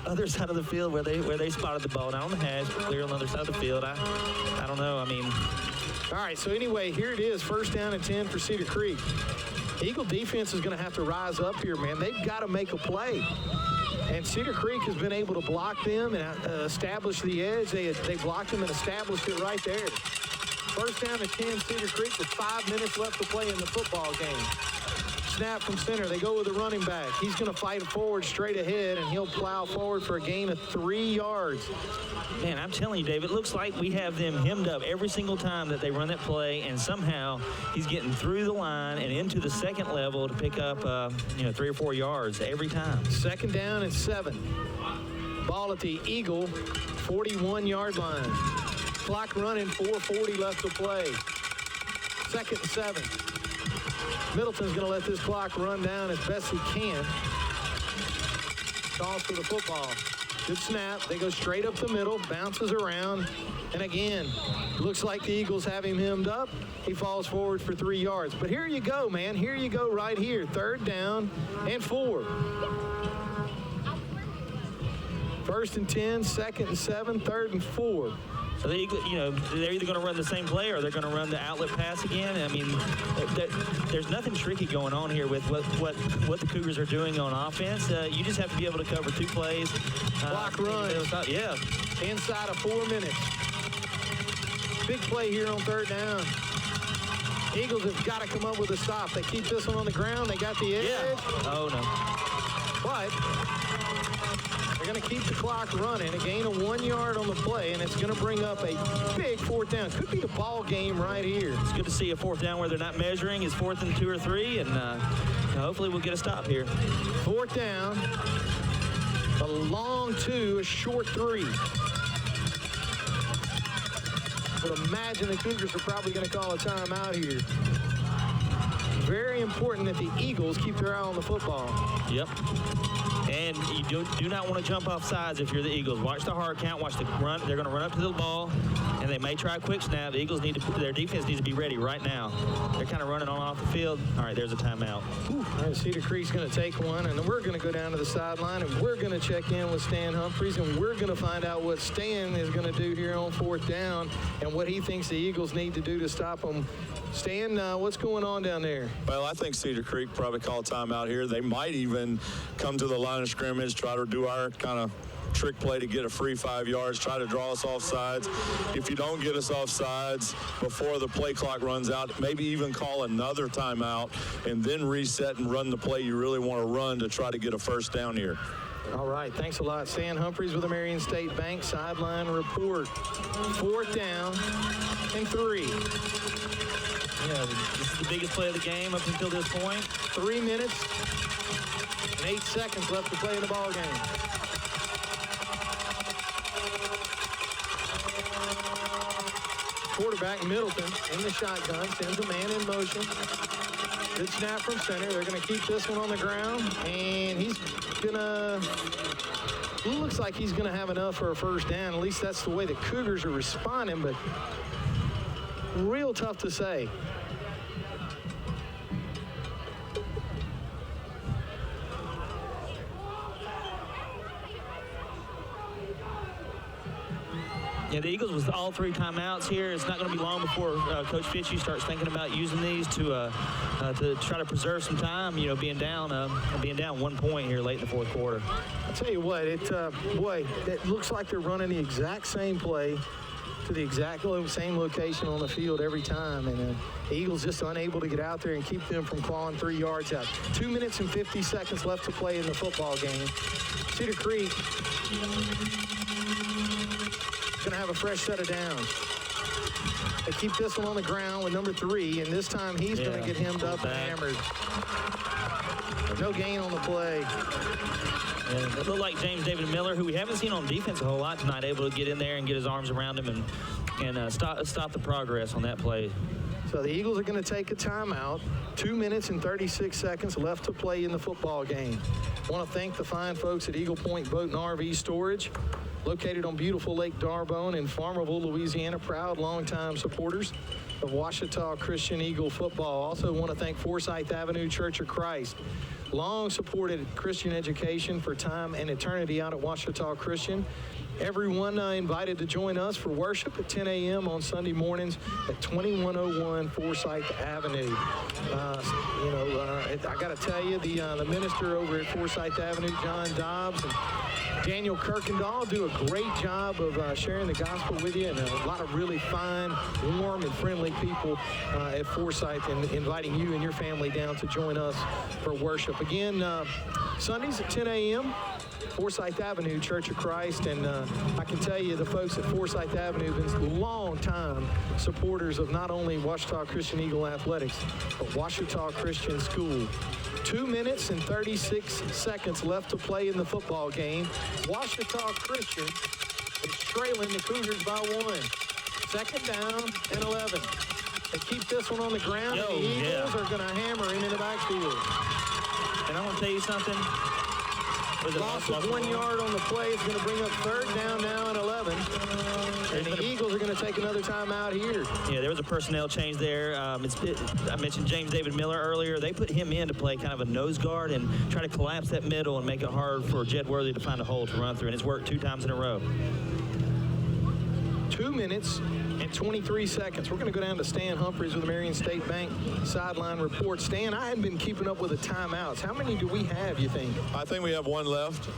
other side of the field where they spotted the ball. Not on the hash, but clear on the other side of the field. I don't know. I mean. All right, so anyway, here it is, first down and 10 for Cedar Creek. Eagle defense is going to have to rise up here, man. They've got to make a play. And Cedar Creek has been able to block them and establish the edge. They blocked them and established it right there. First down and 10, Cedar Creek with 5 minutes left to play in the football game. Snap from center. They go with the running back. He's going to fight forward straight ahead, and he'll plow forward for a gain of 3 yards. Man, I'm telling you, Dave, it looks like we have them hemmed up every single time that they run that play, and somehow he's getting through the line and into the second level to pick up, 3 or 4 yards every time. Second down and 7. Ball at the Eagle 41-yard line. Clock running, 4:40 left to play. Second and 7. Middleton's going to let this clock run down as best he can. Calls for the football. Good snap. They go straight up the middle, bounces around, and again, looks like the Eagles have him hemmed up. He falls forward for 3 yards. But here you go, man. Here you go right here. Third down and 4. First and 10, second and 7, third and 4. So they're either going to run the same play or they're going to run the outlet pass again. I mean, there's nothing tricky going on here with what the Cougars are doing on offense. You just have to be able to cover 2 plays. Clock run. Yeah. Inside of 4 minutes. Big play here on third down. Eagles have got to come up with a stop. They keep this one on the ground. They got the edge. Yeah. Oh, no. But they're going to keep the clock running. A gain of 1 yard on the play, and it's going to bring up a big fourth down. Could be the ball game right here. It's good to see a fourth down where they're not measuring. It's 4th and 2 or 3, and hopefully we'll get a stop here. Fourth down, a long 2, a short 3. But imagine the Cougars are probably going to call a timeout here. Very important that the Eagles keep their eye on the football. Yep. And you do not want to jump off sides if you're the Eagles. Watch the hard count. Watch the run. They're going to run up to the ball, and they may try a quick snap. The Eagles their defense needs to be ready right now. They're kind of running on off the field. All right, there's a timeout. Right, Cedar Creek's going to take one, and we're going to go down to the sideline, and we're going to check in with Stan Humphreys, and we're going to find out what Stan is going to do here on fourth down and what he thinks the Eagles need to do to stop them. Stan, what's going on down there? Well, I think Cedar Creek probably call a timeout here. They might even come to the line of scrimmage, try to do our kind of trick play to get a free 5 yards, try to draw us off sides. If you don't get us off sides before the play clock runs out, maybe even call another timeout and then reset and run the play you really want to run to try to get a first down here. All right, thanks a lot. Stan Humphreys with the Marion State Bank sideline report. Fourth down and 3. Yeah, this is the biggest play of the game up until this point. 3 minutes and 8 seconds left to play in the ball game. Quarterback Middleton in the shotgun, sends a man in motion. Good snap from center. They're going to keep this one on the ground, and he's going to, looks like he's going to have enough for a first down. At least that's the way the Cougars are responding, but real tough to say. Yeah, the Eagles with all 3 timeouts here. It's not going to be long before Coach Fitchie starts thinking about using these to try to preserve some time. Being down 1 point here late in the fourth quarter. I'll tell you what, it looks like they're running the exact same play to the exact same location on the field every time, and the Eagles just unable to get out there and keep them from clawing 3 yards out. 2 minutes and 50 seconds left to play in the football game. Cedar Creek going to have a fresh set of downs. They keep this one on the ground with number 3, and this time he's going to get hemmed up and hammered. No gain on the play. And it looked like James David Miller, who we haven't seen on defense a whole lot tonight, able to get in there and get his arms around him and stop the progress on that play. So the Eagles are going to take a timeout. 2 minutes and 36 seconds left to play in the football game. I want to thank the fine folks at Eagle Point Boat and RV Storage, located on beautiful Lake D'Arbonne in Farmerville, Louisiana. Proud longtime supporters of Ouachita Christian Eagle football. Also want to thank Forsyth Avenue Church of Christ. Long supported Christian education for time and eternity out at Ouachita Christian. Everyone invited to join us for worship at 10 a.m. on Sunday mornings at 2101 Forsyth Avenue. I got to tell you, the minister over at Forsyth Avenue, John Dobbs, and Daniel Kirkendall do a great job of sharing the gospel with you, and a lot of really fine, warm, and friendly people at Forsyth, and inviting you and your family down to join us for worship. Again, Sundays at 10 a.m., Forsyth Avenue Church of Christ, and I can tell you the folks at Forsyth Avenue have been long-time supporters of not only Ouachita Christian Eagle Athletics, but Ouachita Christian School. 2 minutes and 36 seconds left to play in the football game. Ouachita Christian is trailing the Cougars by 1. Second down and 11. They keep this one on the ground, and the Eagles are going to hammer him in the backfield. And I want to tell you something. Loss of 1 yard on the play is going to bring up third down now and 11. And the Eagles are going to take another timeout here. Yeah, there was a personnel change there. I mentioned James David Miller earlier. They put him in to play kind of a nose guard and try to collapse that middle and make it hard for Jed Worthy to find a hole to run through. And it's worked 2 times in a row. 2 minutes and 23 seconds. We're going to go down to Stan Humphreys with the Marion State Bank sideline report. Stan, I hadn't been keeping up with the timeouts. How many do we have, you think? I think we have one left.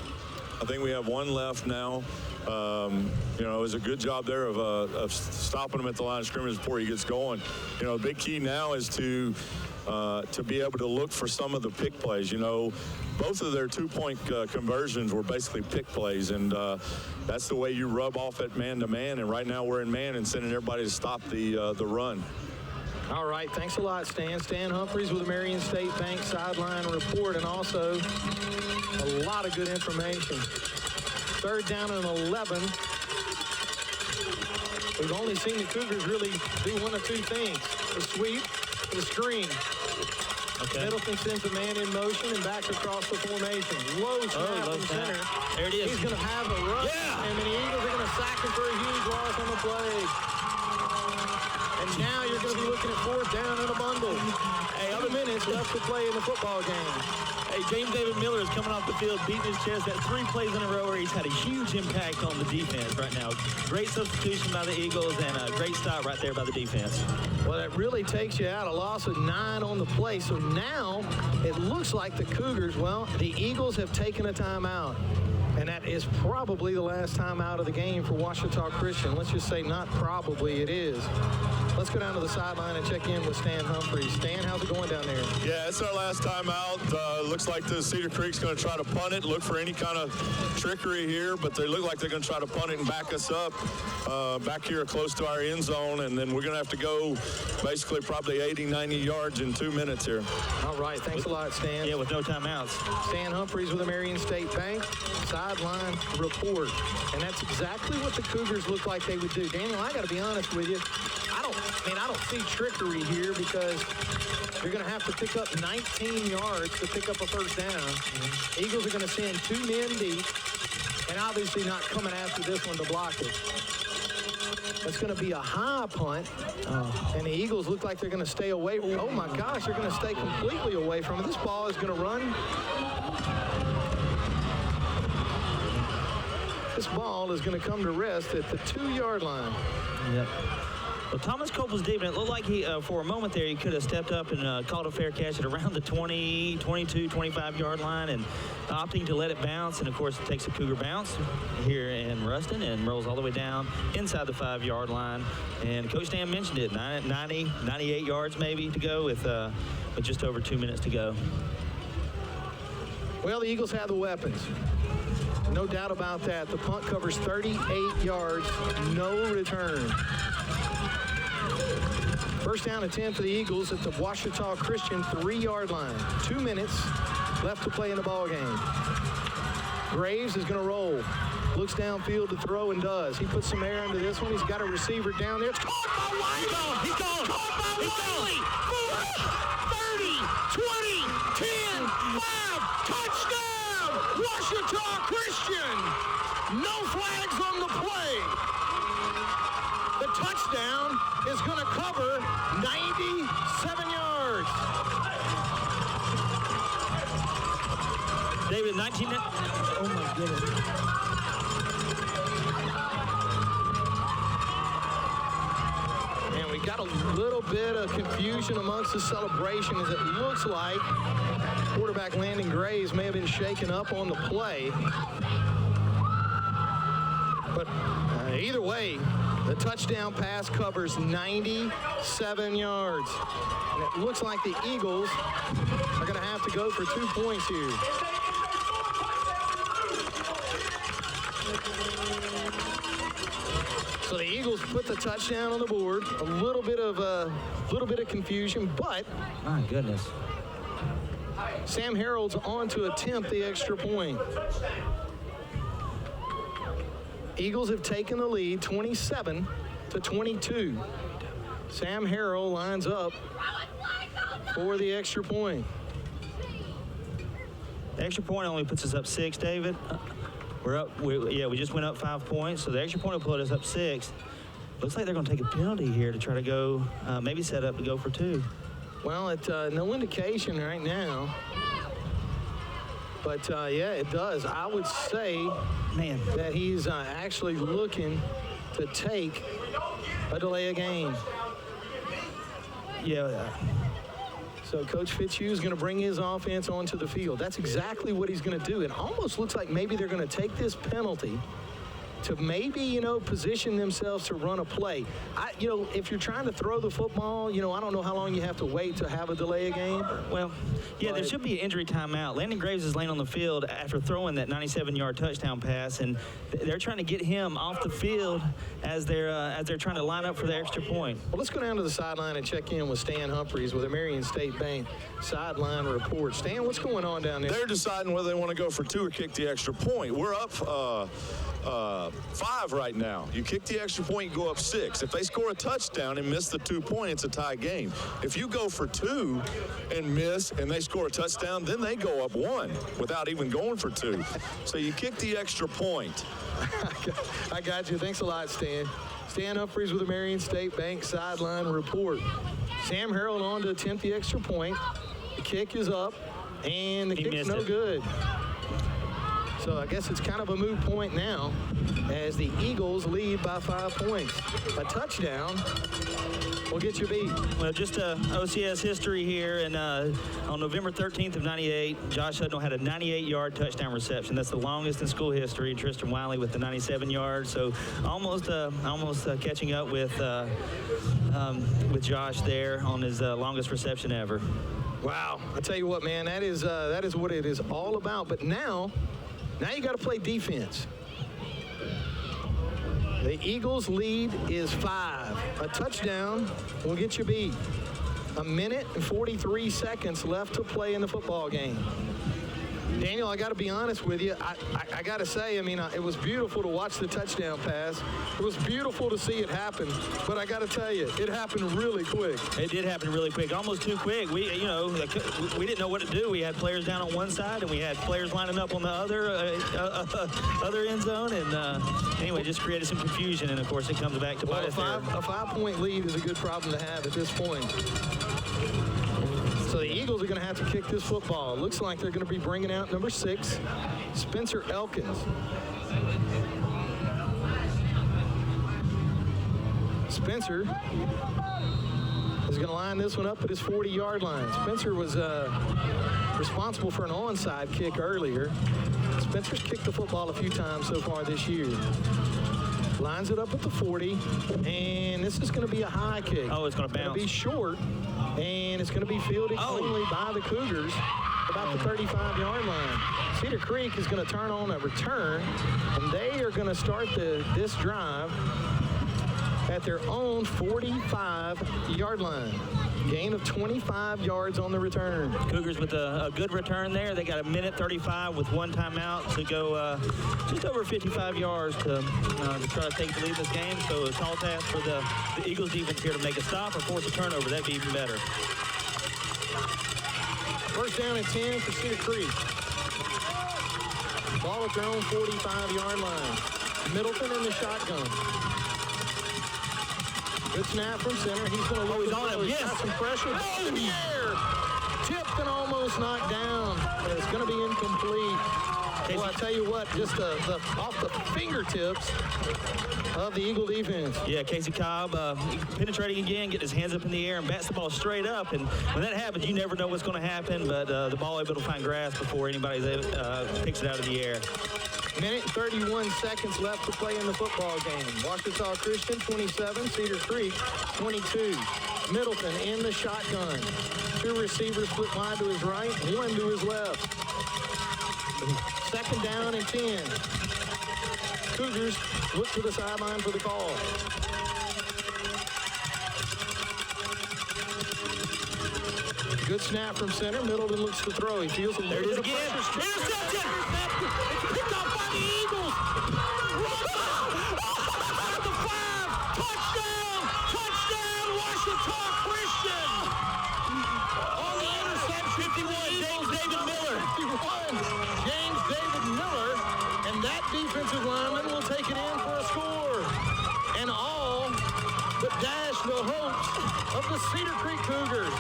Now. It was a good job there of stopping him at the line of scrimmage before he gets going. The big key now is to be able to look for some of the pick plays. Both of their 2-point conversions were basically pick plays, and that's the way you rub off at man-to-man. And right now we're in man and sending everybody to stop the run. All right, thanks a lot, Stan. Stan Humphreys with the Marion State Bank sideline report, and also a lot of good information. Third down and 11. We've only seen the Cougars really do one of 2 things: the sweep, the screen. Okay. Middleton sends a man in motion and back across the formation. Low snap from center. There it is. He's going to have a rush, and the Eagles are going to sack him for a huge loss on the play. And now you're going to be looking at fourth down in a bundle. 2 minutes left to play in the football game. Hey, James David Miller is coming off the field, beating his chest. That's 3 plays in a row where he's had a huge impact on the defense right now. Great substitution by the Eagles and a great stop right there by the defense. Well, that really takes you out. A loss of 9 on the play. So now it looks like the Cougars, the Eagles have taken a timeout. And that is probably the last time out of the game for Ouachita Christian. Let's just say not probably, it is. Let's go down to the sideline and check in with Stan Humphreys. Stan, how's it going down there? Yeah, it's our last time out. Looks like the Cedar Creek's going to try to punt it, look for any kind of trickery here, but they look like they're going to try to punt it and back us up back here close to our end zone, and then we're going to have to go basically probably 80, 90 yards in 2 minutes here. All right, thanks a lot, Stan. Yeah, with no timeouts. Stan Humphreys with the Marion State Bank sideline report. And that's exactly what the Cougars look like they would do. Daniel, I got to be honest with you. I don't see trickery here, because you're going to have to pick up 19 yards to pick up a first down. Eagles are going to send 2 men deep, and obviously not coming after this one to block it. It's going to be a high punt, and the Eagles look like they're going to stay away. Oh, my gosh, they're going to stay completely away from it. This ball is going to run. This ball is going to come to rest at the 2-yard line. Yep. Well, Thomas Cope was deep, and it looked like he, for a moment there, he could have stepped up and caught a fair catch at around the 20, 22, 25-yard line, and opting to let it bounce. And, of course, it takes a Cougar bounce here in Ruston and rolls all the way down inside the 5-yard line. And Coach Dan mentioned it, 90, 98 yards maybe to go with just over 2 minutes to go. Well, the Eagles have the weapons. No doubt about that. The punt covers 38 yards, no return. First down and 10 for the Eagles at the Ouachita Christian 3-yard line. 2 minutes left to play in the ball game. Graves is going to roll. Looks downfield to throw and does. He puts some air into this one. He's got a receiver down there. It's caught by Wiley. He's gone. Caught by Wiley. 30, 20, 10, 5. Touchdown, Ouachita Christian. No flags on the play. The touchdown is going to cover 97 yards. David, 19. Oh my goodness. And we got a little bit of confusion amongst the celebration as it looks like quarterback Landon Graves may have been shaken up on the play. But either way, the touchdown pass covers 97 yards. And it looks like the Eagles are going to have to go for 2 points here. So the Eagles put the touchdown on the board. A little bit of confusion, but My goodness. Sam Harrell's on to attempt the extra point. Eagles have taken the lead 27-22. Sam Harrell lines up for the extra point. The extra point only puts us up 6, David. We're up. We just went up 5 points, so the extra point will put us up 6. Looks like they're going to take a penalty here to try to go, maybe set up to go for 2. Well, it's no indication right now. But, yeah, it does. I would say, Man, that he's actually looking to take a delay of game. yeah. So Coach Fitzhugh is going to bring his offense onto the field. That's exactly what he's going to do. It almost looks like maybe they're going to take this penalty to maybe, position themselves to run a play. If you're trying to throw the football, I don't know how long you have to wait to have a delay of game. Well, yeah, there should be an injury timeout. Landon Graves is laying on the field after throwing that 97-yard touchdown pass, and they're trying to get him off the field as they're trying to line up for the extra point. Well, let's go down to the sideline and check in with Stan Humphreys with the Marion State Bank sideline report. Stan, what's going on down there? They're deciding whether they want to go for 2 or kick the extra point. We're up 5 right now. You kick the extra point, you go up 6. If they score a touchdown and miss the 2 point, it's a tie game. If you go for 2 and miss and they score a touchdown, then they go up 1 without even going for 2. So you kick the extra point. I got you. Thanks a lot, Stan. Stan Humphreys with the Marion State Bank sideline report. Sam Harrell on to attempt the extra point. The kick is up, and the kick's no good. So I guess it's kind of a moot point now as the Eagles lead by 5 points. A touchdown will get you beat. Well, just OCS history here, and on November 13th of 98, Josh Hudnall had a 98-yard touchdown reception. That's the longest in school history. Tristan Wiley with the 97 yards, so almost catching up with Josh there on his longest reception ever. Wow, I tell you what, man, that is what it is all about. But now you got to play defense. The Eagles' lead is 5. A touchdown will get you beat. 1 minute and 43 seconds left to play in the football game. Daniel, I got to be honest with you. I got to say, it was beautiful to watch the touchdown pass. It was beautiful to see it happen. But I got to tell you, it happened really quick. It did happen really quick, almost too quick. We didn't know what to do. We had players down on one side, and we had players lining up on the other end zone. And anyway, just created some confusion. And of course, it comes back to bite us there. A 5-point lead is a good problem to have at this point. So the Eagles are going to have to kick this football. Looks like they're going to be bringing out number 6, Spencer Elkins. Spencer is going to line this one up at his 40-yard line. Spencer was responsible for an onside kick earlier. Spencer's kicked the football a few times so far this year. Lines it up at the 40, and this is going to be a high kick. Oh, it's going to bounce. It's going to be short, and it's going to be fielded cleanly by the Cougars about the 35-yard line. Cedar Creek is going to turn on a return, and they are going to start this drive at their own 45-yard line. Gain of 25 yards on the return. Cougars with a good return there. They got a minute 35 with one timeout to go just over 55 yards to try to take the lead in this game. So a tall task for the Eagles defense here to make a stop or force a turnover. That'd be even better. First down and 10 for Cedar Creek. Ball at their own 45-yard line. Middleton in the shotgun. Good snap from center. He's going to lose on him. Yes. Got some pressure. Oh, in the air. Tipped and almost knocked down. But it's going to be incomplete. Well, I tell you what, just off the fingertips of the Eagle defense. Yeah, Casey Cobb penetrating again, getting his hands up in the air and bats the ball straight up. And when that happens, you never know what's going to happen. But the ball able to find grass before anybody picks it out of the air. Minute and 31 seconds left to play in the football game. Ouachita Christian 27, Cedar Creek 22. Middleton in the shotgun. Two receivers split wide to his right, one to his left. Second down and 10. Cougars look to the sideline for the call. Good snap from center. Middleton looks to throw. He feels a little bit of pressure. Interception! It's picked up by the Eagles. At the 5. Touchdown! Touchdown! Ouachita Christian! On the interception, 51, James David Miller. 51, James David Miller. And that defensive lineman will take it in for a score. And all but dash the hopes of the Cedar Creek Cougars.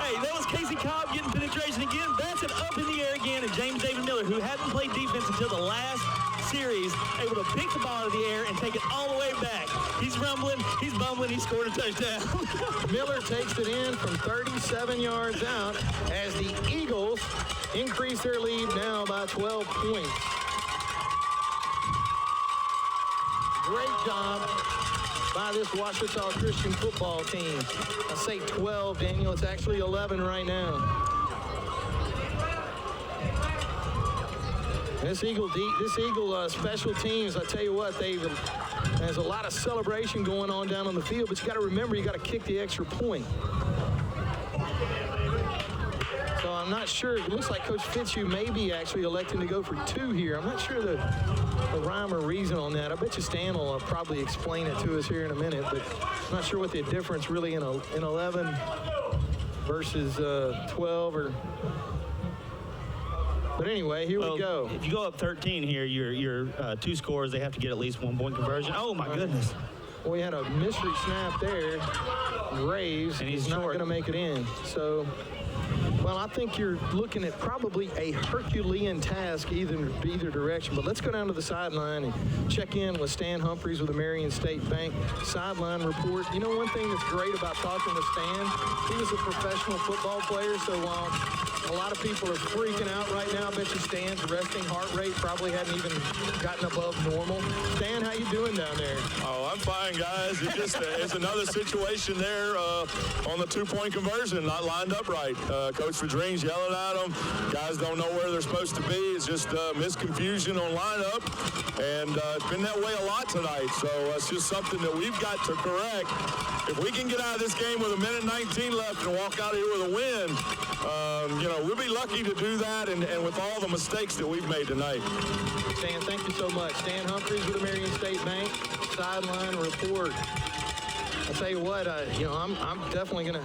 Hey, that was Casey Cobb getting penetration again. Bats it up in the air again. And James David Miller, who hadn't played defense until the last series, able to pick the ball out of the air and take it all the way back. He's rumbling, he's bumbling, he scored a touchdown. Miller takes it in from 37 yards out as the Eagles increase their lead now by 12 points. Great job by this Ouachita Christian football team. I say 12, Daniel. It's actually 11 right now. This Eagle special teams, I tell you what, there's a lot of celebration going on down on the field, but you got to remember, you got to kick the extra point. So I'm not sure. It looks like Coach Fitzhugh may be actually electing to go for 2 here. I'm not sure the rhyme or reason on that. I bet you Stan will probably explain it to us here in a minute, but I'm not sure what the difference really in 11 versus 12 or. But anyway, here we go. If you go up 13 here, your 2 scores, they have to get at least 1 point conversion. Oh, my goodness. Well, we had a mystery snap there. Graves, and he's not going to make it in. So, well, I think you're looking at probably a Herculean task either direction. But let's go down to the sideline and check in with Stan Humphreys with the Marion State Bank sideline report. You know, one thing that's great about talking to Stan, he was a professional football player, so while a lot of people are freaking out right now, I bet you Stan's resting heart rate probably hadn't even gotten above normal. Stan, how you doing down there? Oh, I'm fine, guys. It's just it's another situation there on the 2-point conversion, not lined up right. Coach Fedrine's yelling at them. Guys don't know where they're supposed to be. It's just misconfusion on lineup, and it's been that way a lot tonight. So it's just something that we've got to correct. If we can get out of this game with 1:19 left and walk out of here with a win, we'll be lucky to do that, and with all the mistakes that we've made tonight. Stan, thank you so much. Stan Humphreys with the Marion State Bank sideline report. I'll tell you what, I'm definitely gonna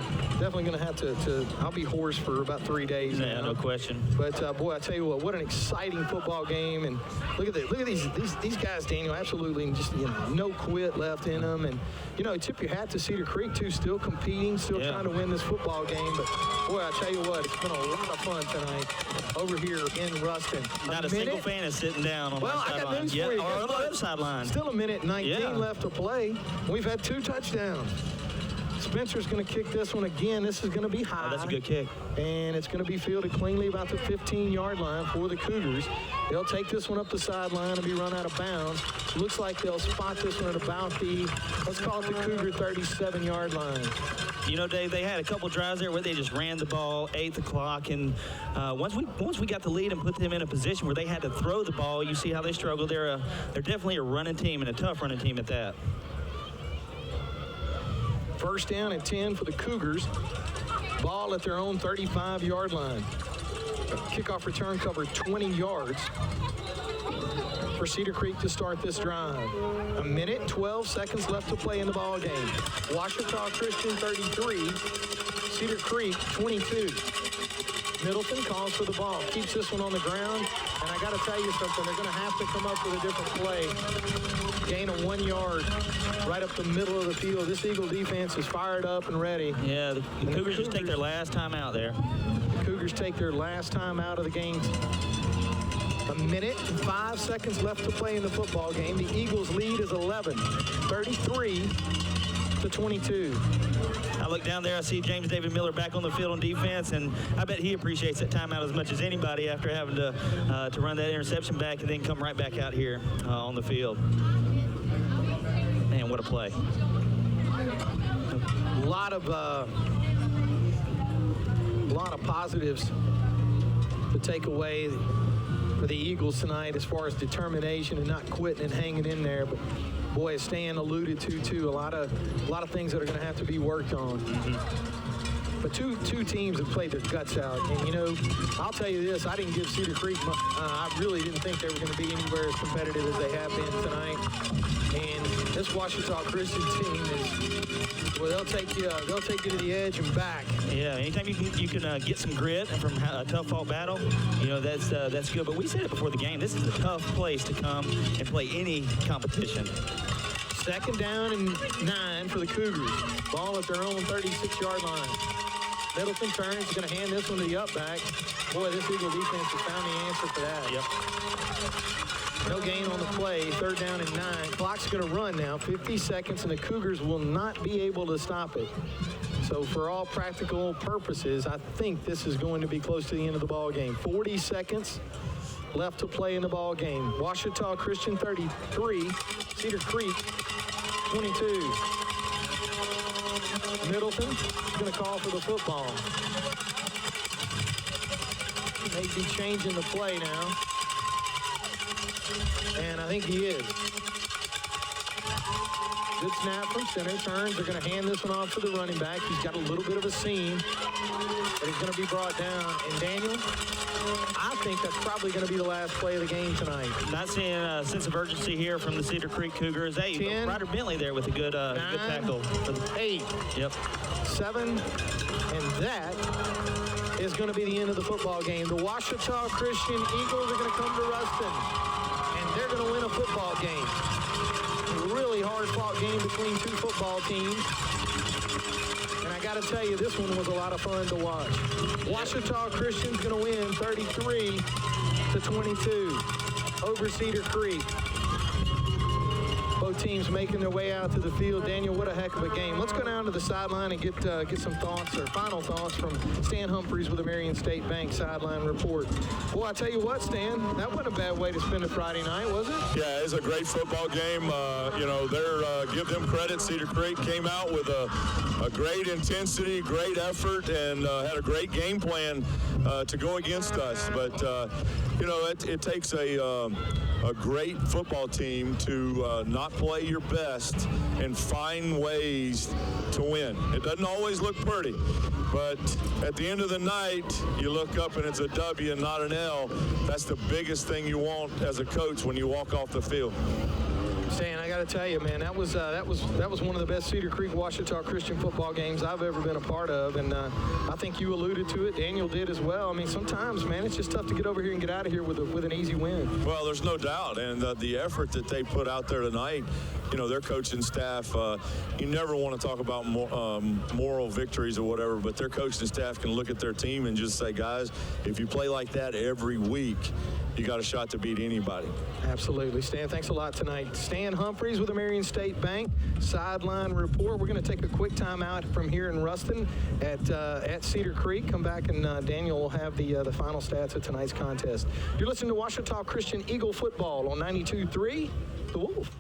have to. I'll be hoarse for about 3 days. Yeah, no question. But boy, I tell you what an exciting football game! And look at these guys, Daniel. Absolutely, just no quit left in them. And tip your hat to Cedar Creek too, still competing, still trying to win this football game. But boy, I tell you what, it's been a lot of fun tonight over here in Ruston. Not a single fan is sitting down on the sideline. Well, I got news for you. Or on the other sideline. Still 1:19 left to play. We've had 2 touchdowns. Spencer's going to kick this one again. This is going to be high. Oh, that's a good kick. And it's going to be fielded cleanly about the 15-yard line for the Cougars. They'll take this one up the sideline and be run out of bounds. Looks like they'll spot this one at about the, let's call it the Cougar 37-yard line. Dave, they had a couple drives there where they just ran the ball, ate the clock, and once we got the lead and put them in a position where they had to throw the ball, you see how they struggle. They're definitely a running team and a tough running team at that. First down and 10 for the Cougars. Ball at their own 35-yard line. Kickoff return covered 20 yards for Cedar Creek to start this drive. A minute, 12 seconds left to play in the ball game. Ouachita Christian 33, Cedar Creek 22. Middleton calls for the ball, keeps this one on the ground, and I got to tell you something, they're going to have to come up with a different play. Gain of 1 yard right up the middle of the field. This Eagle defense is fired up and ready. Yeah, the Cougars just take their last time out there. The Cougars take their last time out of the game. A minute and 5 seconds left to play in the football game. The Eagles' lead is 11, 33 to 22. I look down there, I see James David Miller back on the field on defense, and I bet he appreciates that timeout as much as anybody after having to run that interception back and then come right back out here on the field. Man, what a play. A lot of positives to take away for the Eagles tonight as far as determination and not quitting and hanging in there. But boy, as Stan alluded to too, a lot of things that are going to have to be worked on. But two teams have played their guts out, and you know, I'll tell you this: I didn't give Cedar Creek. I really didn't think they were going to be anywhere as competitive as they have been tonight. And this Ouachita Christian team is, well, they'll take you to the edge and back. Yeah, anytime you can get some grit from a tough fought battle, you know, that's good. But we said it before the game, this is a tough place to come and play any competition. Second down and 9 for the Cougars. Ball at their own 36-yard line. Middleton turns, he's going to hand this one to the up back. Boy, this Eagle defense has found the answer for that. Yep. No gain on the play. Third down and 9. Clock's going to run now. 50 seconds, and the Cougars will not be able to stop it. So for all practical purposes, I think this is going to be close to the end of the ball game. 40 seconds left to play in the ball game. Ouachita Christian 33, Cedar Creek 22. Middleton is going to call for the football. May be changing the play now. And I think he is. Good snap from center. Turns. They're going to hand this one off to the running back. He's got a little bit of a seam, but he's going to be brought down. And Daniel, I think that's probably going to be the last play of the game tonight. Not seeing a sense of urgency here from the Cedar Creek Cougars. Hey, 10, Ryder Bentley there with a good 9, good tackle. 8. Yep. 7, and that is going to be the end of the football game. The Ouachita Christian Eagles are going to come to Ruston, and they're going to win a football game. A really hard-fought game between two football teams. And I got to tell you, this one was a lot of fun to watch. Ouachita Christian's going to win 33 to 22 over Cedar Creek. Both teams making their way out to the field. Daniel, what a heck of a game. Let's go down to the sideline and get some thoughts or final thoughts from Stan Humphreys with the Marion State Bank sideline report. Boy, I tell you what, Stan, that wasn't a bad way to spend a Friday night, was it? Yeah, it was a great football game. You know, give them credit. Cedar Creek came out with a great intensity, great effort, and had a great game plan to go against us. But, you know, it takes a great football team to not play your best and find ways to win. It doesn't always look pretty, but at the end of the night, you look up and it's a W and not an L. That's the biggest thing you want as a coach when you walk off the field. Stan, I got to tell you, man, that was one of the best Cedar Creek Ouachita Christian football games I've ever been a part of, and I think you alluded to it. Daniel did as well. I mean, sometimes, man, it's just tough to get over here and get out of here with an easy win. Well, there's no doubt, and the effort that they put out there tonight, you know, their coaching staff, you never want to talk about moral victories or whatever, but their coaching staff can look at their team and just say, guys, if you play like that every week, you got a shot to beat anybody. Absolutely. Stan, thanks a lot tonight. Stan Humphreys with the Marion State Bank sideline report. We're going to take a quick time out from here in Ruston at Cedar Creek. Come back and Daniel will have the final stats of tonight's contest. You're listening to Ouachita Christian Eagle football on 92.3 The Wolf.